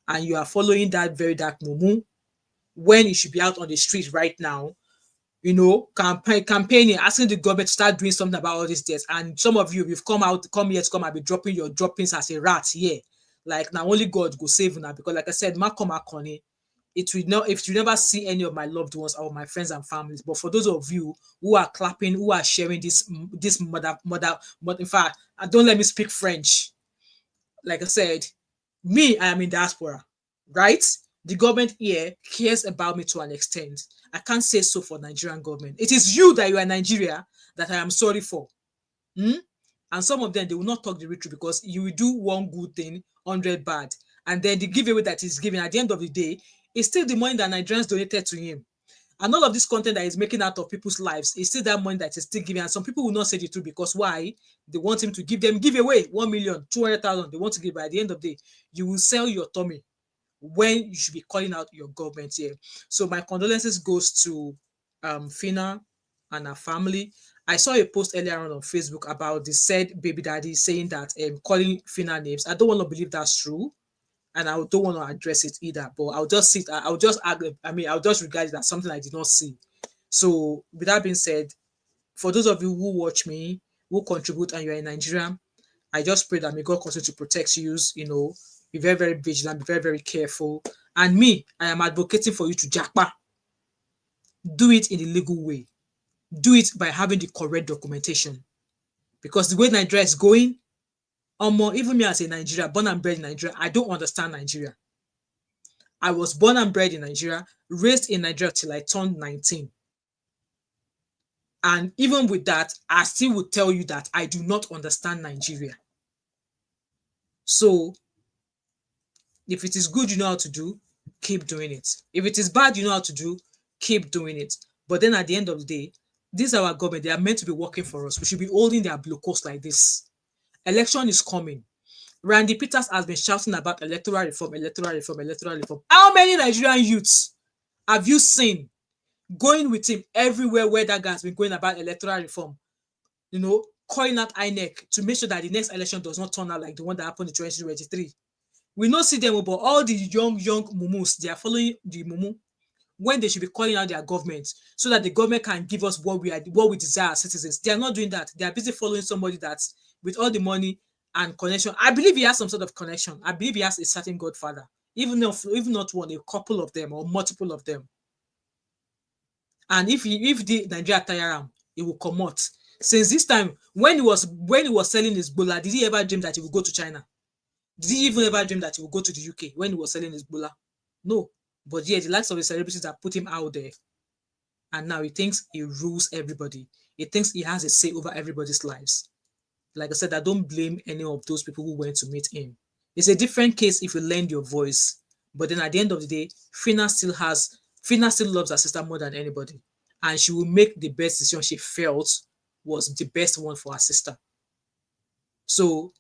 and you are following that very dark mumu, when you should be out on the street right now, campaigning, asking the government to start doing something about all these deaths. And some of you've come here to come and be dropping your droppings as a rat here. Like now only God go save now, because like I said, Makoni, if you never see any of my loved ones or my friends and families. But for those of you who are clapping, who are sharing this mother, in fact, don't let me speak French. Like I said, me, I am in diaspora, right? The government here cares about me to an extent. I can't say so for Nigerian government. It is you that you are in Nigeria that I am sorry for. And some of them, they will not talk the real truth, because you will do one good thing, 100 bad. And then the giveaway that is given at the end of the day is still the money that Nigerians donated to him. And all of this content that he's making out of people's lives is still that money that is still giving. And some people will not say the truth, because why? They want him to give away 1 million, 200,000. They want to give, but at the end of the day, you will sell your tummy when you should be calling out your government here. So my condolences goes to Phyna and her family. I saw a post earlier on Facebook about the said baby daddy saying that calling Phyna names. I don't want to believe that's true, and I don't want to address it either. But I'll just I'll just regard it as something I did not see. So with that being said, for those of you who watch me, who contribute, and you're in Nigeria, I just pray that may God continue to protect you, be very, very vigilant, be very, very careful. And me, I am advocating for you to jackpot. Do it in the legal way. Do it by having the correct documentation. Because the way Nigeria is going, even me as a Nigerian, born and bred in Nigeria, I don't understand Nigeria. I was born and bred in Nigeria, raised in Nigeria till I turned 19. And even with that, I still would tell you that I do not understand Nigeria. So, if it is good you know how to do, keep doing it. If it is bad you know how to do, keep doing it. But then at the end of the day, these are our government. They are meant to be working for us. We should be holding their blue coats like this. Election is coming. Randy Peters has been shouting about electoral reform, electoral reform, electoral reform. How many Nigerian youths have you seen going with him everywhere where that guy has been going about electoral reform? Calling out INEC to make sure that the next election does not turn out like the one that happened in 2023. We not see them, but all the young mumus, they are following the mumu when they should be calling out their government so that the government can give us what we desire as citizens. They are not doing that. They are busy following somebody that's with all the money and connection. I believe he has some sort of connection. I believe he has a certain godfather, even not one, a couple of them or multiple of them. And if the Nigeria tire him, he will come out. Since this time, when he was selling his bola, did he ever dream that he would go to China? Did he even ever dream that he would go to the UK when he was selling his bola? No. But yeah, the likes of the celebrities that put him out there. And now he thinks he rules everybody. He thinks he has a say over everybody's lives. Like I said, I don't blame any of those people who went to meet him. It's a different case if you lend your voice. But then at the end of the day, Phyna still loves her sister more than anybody. And she will make the best decision she felt was the best one for her sister. So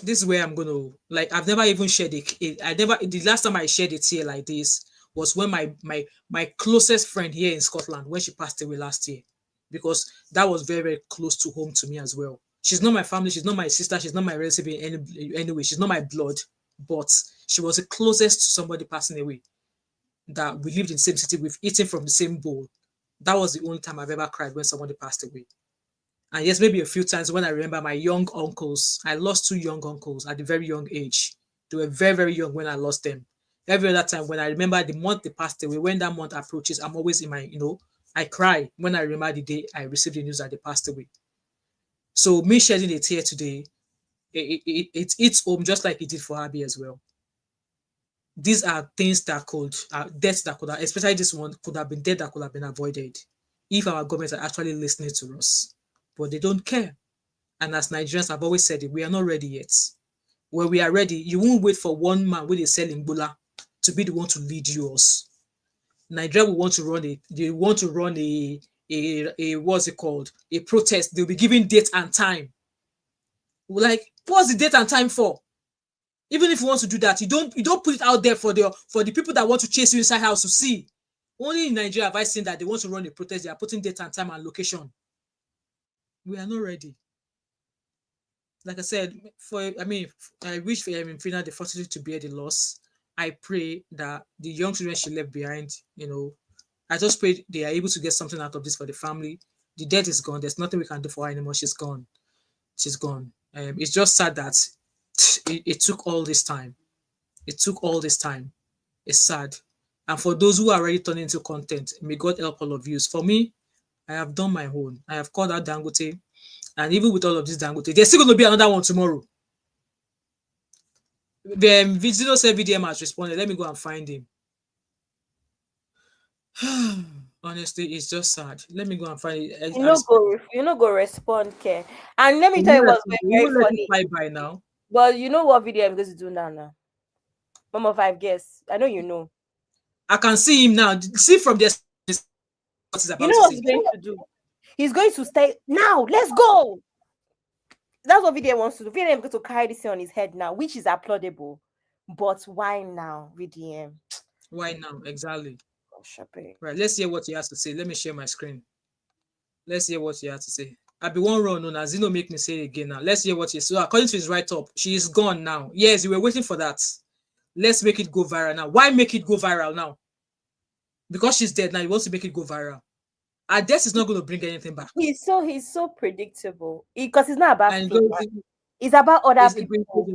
this is where I'm going to, I've never even shared it. The last time I shared it here like this was when my closest friend here in Scotland, when she passed away last year, because that was very, very close to home to me as well. She's not my family. She's not my sister. She's not my relative in any way. She's not my blood, but she was the closest to somebody passing away that we lived in the same city. We've eaten from the same bowl. That was the only time I've ever cried when somebody passed away. And yes, maybe a few times when I remember my young uncles. I lost 2 young uncles at a very young age. They were very, very young when I lost them. Every other time when I remember the month they passed away, when that month approaches, I'm always in my, I cry when I remember the day I received the news that they passed away. So me shedding a tear today, it hits home just like it did for Abby as well. These are things that deaths that could have, especially this one, could have been death that could have been avoided if our governments are actually listening to us. But they don't care. And as Nigerians, I've always said it, we are not ready yet. When we are ready, you won't wait for one man with a selling bola to be the one to lead yours. Nigeria will want to run a what's it called? A protest. They'll be giving date and time. Like, what's the date and time for? Even if you want to do that, you don't put it out there for the people that want to chase you inside house to see. Only in Nigeria have I seen that they want to run a protest. They are putting date and time and location. We are not ready. Like I said, I wish for Phyna the fortitude to bear the loss. I pray that the young children she left behind, I just pray they are able to get something out of this for the family. The death is gone. There's nothing we can do for her anymore. She's gone. She's gone. It's just sad that it took all this time. It took all this time. It's sad. And for those who are already turning into content, may God help all of you. For me, I have done my own. I have called out Dangote. And even with all of this Dangote, there's still going to be another one tomorrow. The Vizino said VDM has responded. Let me go and find him. Honestly, it's just sad. Let me go and find it. You know, go respond, care. And let me tell you what's very funny. By now. But you know what video I'm going to do now? Mama 5 guess. I know you know. I can see him now. See from this. You know what he's going to do? He's going to stay now. Let's go. That's what VDM wants to do. VDM is going to carry this on his head now, which is applaudable. But why now, VDM? Why now? Exactly. Shopping. Right. Let's hear what he has to say. Let me share my screen. Let's hear what he has to say. I'll be one run on Zino make me say it again now. Let's hear what he says. So according to his write-up, she is gone now. Yes, you were waiting for that. Let's make it go viral now. Why make it go viral now? Because she's dead now. He wants to make it go viral. Our death is not going to bring anything back. He's so predictable. Because it's not about It's about other It's people.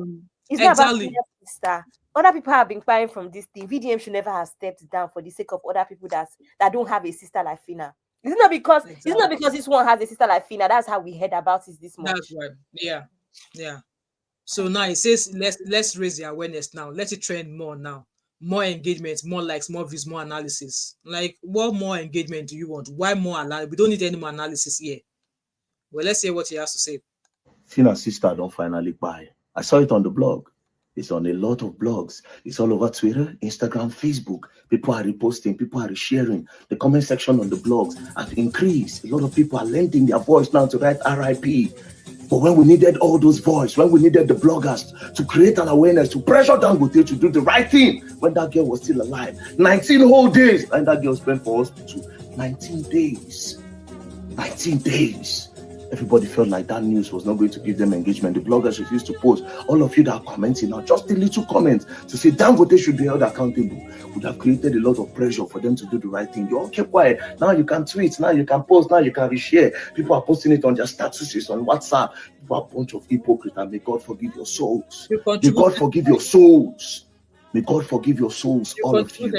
It's not about exactly. Fina's sister. Other people have been crying from this thing. VDM should never have stepped down for the sake of other people that don't have a sister like Phyna. It's not because this one has a sister like Phyna. That's how we heard about it this much. That's right. Yeah. Yeah. So now it says let's raise the awareness now. Let it trend more now. More engagement, more likes, more views, more analysis. Like, what more engagement do you want? Why more analysis? We don't need any more analysis here. Well, let's hear what he has to say. Phyna's sister don't finally buy. I saw it on the blog. It's on a lot of blogs. It's all over Twitter, Instagram, Facebook. People are reposting, people are resharing. The comment section on the blogs have increased. A lot of people are lending their voice now to write RIP. But when we needed all those voices, when we needed the bloggers to create an awareness, to pressure Dangote to do the right thing, when that girl was still alive, 19 whole days, and that girl spent for hospital, 19 days. 19 days. Everybody felt like that news was not going to give them engagement. The bloggers refused to post. All of you that are commenting now, just a little comment to say Dangote should be held accountable would have created a lot of pressure for them to do the right thing. You all kept quiet. Now you can tweet, now you can post, now you can reshare. People are posting it on their statuses on WhatsApp. You are a bunch of hypocrites, and may God forgive your souls. May God forgive your souls. May God forgive your souls, all of you.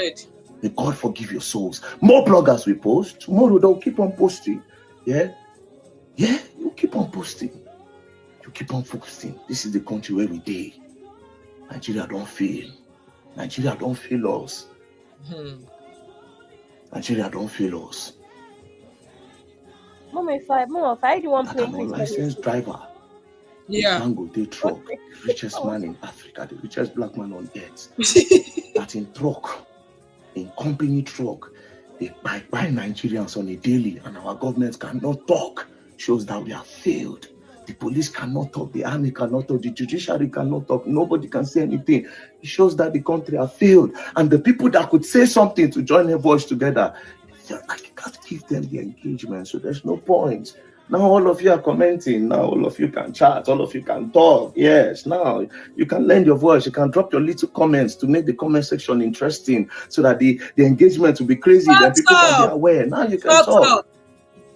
May God forgive your souls. More bloggers will post. Tomorrow they'll keep on posting. Yeah? Yeah, you keep on posting. You keep on focusing. This is the country where we day. Nigeria don't fail. Nigeria don't fail us. Nigeria don't fail us. Mom, if I do one That I'm a licensed driver. Yeah. Dangote Truck, the richest man in Africa, the richest black man on earth. That in truck, in company truck, they buy Nigerians on a daily, and our government cannot talk. Shows that we have failed. The police cannot talk, the army cannot talk, the judiciary cannot talk, nobody can say anything. It shows that the country has failed. And the people that could say something to join their voice together, I can't give them the engagement, so there's no point. Now all of you are commenting, now all of you can chat, all of you can talk. Yes, now you can lend your voice, you can drop your little comments to make the comment section interesting so that the engagement will be crazy, then people can be aware. Now you can talk.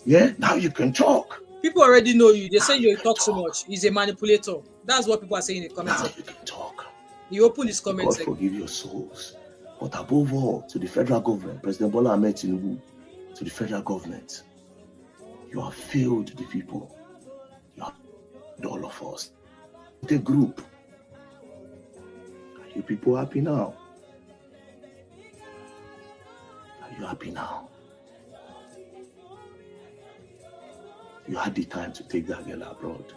Yeah, now you can talk. People already know you. They say you talk so much. He's a manipulator. That's what people are saying in the comments. Now you can talk. He opened his comments. God forgive your souls. But above all, to the federal government, President Bola Ahmed Tinubu, to the federal government, you have failed the people. You have failed all of us. The group. Are you people happy now? Are you happy now? You had the time to take that girl abroad.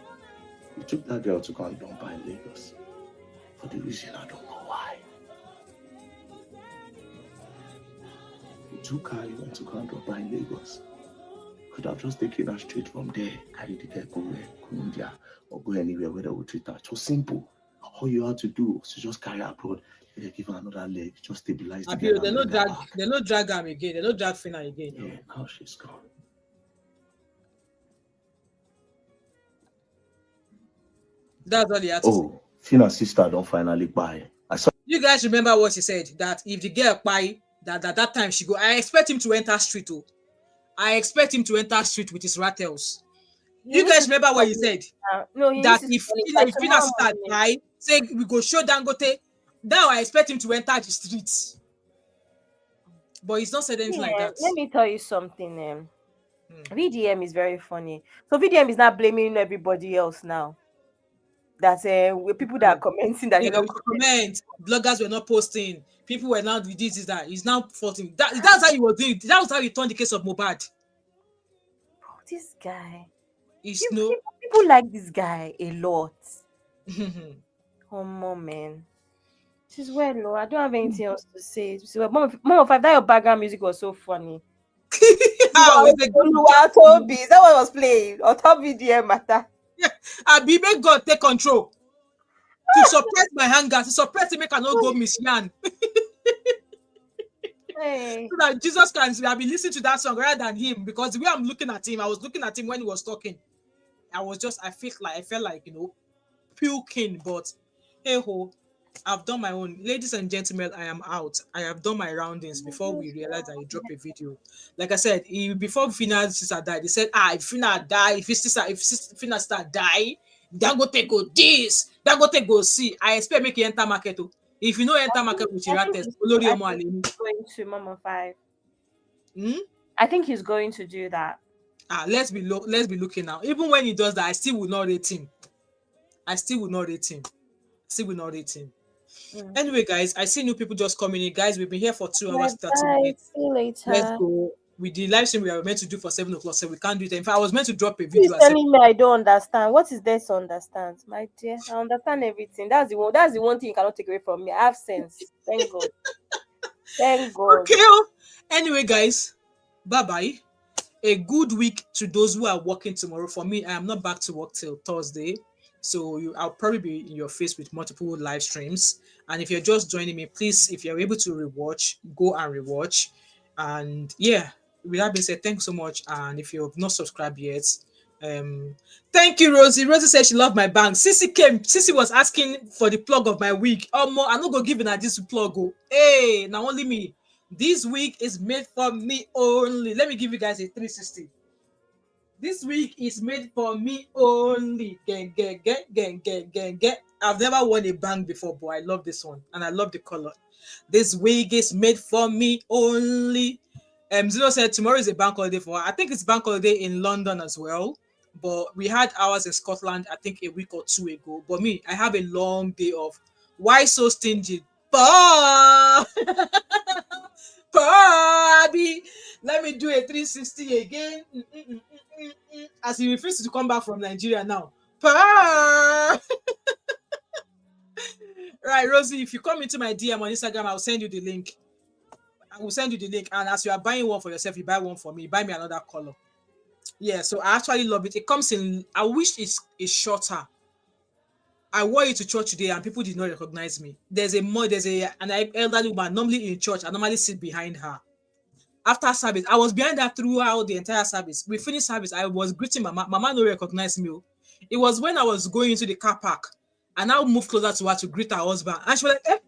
You took that girl to go and dump her in Lagos. For the reason I don't know why. You took her, you went to go and dump her in Lagos. Could have just taken her straight from there, carry the girl, go India, or go anywhere where they would treat her. It was simple. All you had to do was to just carry her abroad. They give her another leg, just stabilize the girl. They no drag her again. They no drag Phyna again. Yeah, now she's gone. That's all he had to say. Phyna's sister don't finally buy. You guys remember what she said? That if the girl buy, that time she go. I expect him to enter street. I expect him to enter street with his rattles. You guys remember what he said? That if Phyna's sister buy, say we go show Dangote. Now I expect him to enter the streets. But he's not said anything like that. Let me tell you something. VDM is very funny. So VDM is not blaming everybody else now. That people that are commenting that comment, bloggers were not posting, people were not with this, that he's now faulting. That's how he was doing. That was how he turned the case of Mohbad. This guy, people like this guy a lot. Oh man, this is well. I don't have anything else to say. Mom, if I die, your background music was so funny. That one was playing on top VDM matter. Yeah, I be make God take control to suppress my hunger, to suppress it, make I not go miss Yan. Hey. So that Jesus can be listening to that song rather than him, because the way I'm looking at him, I was looking at him when he was talking. I felt like puking, but hey ho, I've done my own. Ladies and gentlemen, I am out. I have done my roundings before we realized that he dropped a video. Like I said, before Phyna's sister died, he said, if Phyna's sister die, Dangote go this, Dangote go see. I expect make you enter market too. If you know enter market with your I think test, he's Olori I Omo think Aleni. he's going to Mama 5. Hmm? I think he's going to do that. Let's be looking now. Even when he does that, I still will not rate him. I still will not rate him. Still will not rate him. Mm. Anyway, guys, I see new people just coming in. Guys, we've been here for 2 Bye hours, 30 bye. minutes. See you Let's later. go. With the live stream we were meant to do for 7 o'clock, so we can't do it. In fact, I was meant to drop a Who is video at 7. telling me I don't understand? What is there to understand, my dear? I understand everything. That's the one. That's the one thing you cannot take away from me. I have sense. Thank God. Thank God. Okay. Anyway, guys, bye bye. A good week to those who are working tomorrow. For me, I am not back to work till Thursday. So I'll probably be in your face with multiple live streams. And if you're just joining me, please, if you're able to rewatch, go and rewatch. And yeah, with that being said, thanks so much. And if you've not subscribed yet, um, thank you, Rosie. Rosie said she loved my bank. Sissy came. Sissy was asking for the plug of my wig. I'm not gonna give her this plug. Oh, hey, now only me. This week is made for me only. Let me give you guys a 360. This week is made for me only. Gang. I've never worn a bang before, but I love this one and I love the color. This wig is made for me only. Zeno said tomorrow is a bank holiday for her. I think it's bank holiday in London as well. But we had ours in Scotland, I think a week or two ago. But me, I have a long day off. Why so stingy? Bah! Bobby, let me do a 360 again. As he refuses to come back from Nigeria now. Right, Rosie, if you come into my DM on Instagram, I'll send you the link. I will send you the link. And as you are buying one for yourself, you buy one for me. Buy me another color. Yeah, so I actually love it. It comes in, I wish it's shorter. I wore it to church today and people did not recognize me. There's an elderly woman normally in church. I normally sit behind her. After service, I was behind her throughout the entire service. We finished service. I was greeting Mama. Mama no recognize me. It was when I was going into the car park and I moved closer to her to greet her husband. And she was like,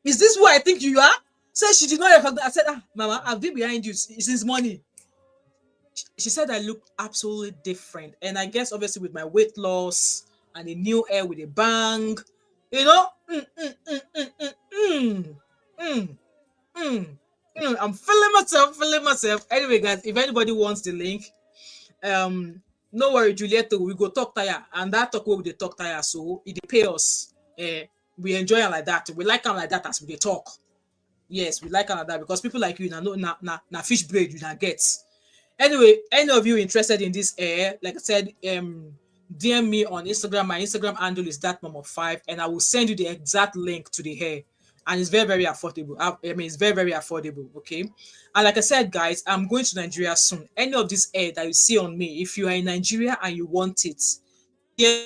is this who I think you are? So she did not recognize. I said, Mama, I've been behind you since morning. She said I look absolutely different. And I guess obviously with my weight loss and a new hair with a bang, you know, I'm feeling myself. Anyway, guys, if anybody wants the link, no worry, Julietto, we go talk tire, and that talk with the talk tire, so it pay us. We enjoy it like that. We like them like that as we talk. Yes, we like them like that because people like you na fish braid you na get. Anyway, any of you interested in this like I said, DM me on Instagram. My Instagram handle is thatmom5, and I will send you the exact link to the hair. And it's very, very affordable. I mean, it's very, very affordable. Okay. And like I said, guys, I'm going to Nigeria soon. Any of this hair that you see on me, if you are in Nigeria and you want it, yeah,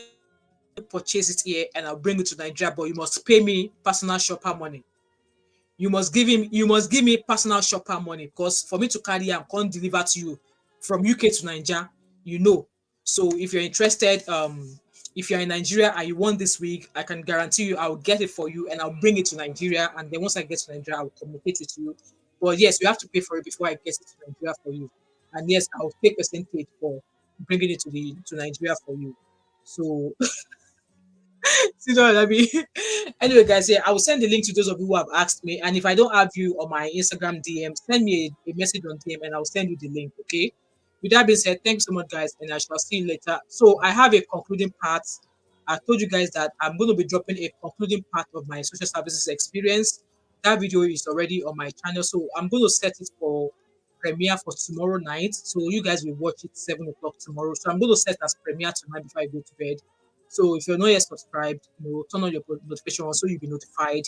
purchase it here and I'll bring it to Nigeria. But you must pay me personal shopper money. You must give me personal shopper money because for me to carry and can't deliver to you from UK to Nigeria, you know. So if you're interested, if you're in Nigeria and you want this wig, I can guarantee you I'll get it for you and I'll bring it to Nigeria. And then once I get to Nigeria, I'll communicate with you. But yes, you have to pay for it before I get it to Nigeria for you. And yes, I'll take percentage for bringing it to Nigeria for you. So you know what I mean? Anyway, guys, yeah, I will send the link to those of you who have asked me. And if I don't have you on my Instagram DM, send me a message on DM and I'll send you the link, okay? With that being said, thanks so much, guys, and I shall see you later. So I have a concluding part. I told you guys that I'm going to be dropping a concluding part of my social services experience. That video is already on my channel, so I'm going to set it for premiere for tomorrow night. So you guys will watch it 7 o'clock tomorrow. So I'm going to set as premiere tonight before I go to bed. So if you're not yet subscribed, turn on your notification so you'll be notified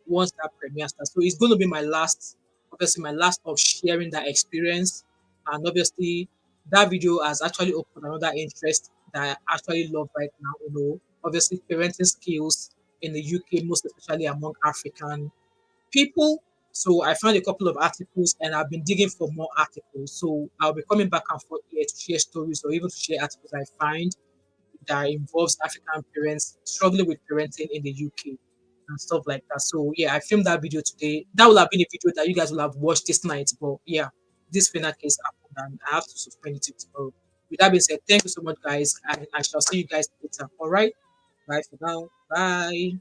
once that premiere starts. So it's going to be my last of sharing that experience. And obviously, that video has actually opened another interest that I actually love right now. Obviously, parenting skills in the UK, most especially among African people. So I found a couple of articles and I've been digging for more articles. So I'll be coming back and forth here to share stories or even to share articles I find that involves African parents struggling with parenting in the UK and stuff like that. So yeah, I filmed that video today. That will have been a video that you guys will have watched this night. But yeah, this Phyna case happened and I have to suspend it tomorrow. With that being said, thank you so much, guys, and I shall see you guys later. All right, bye for now. Bye.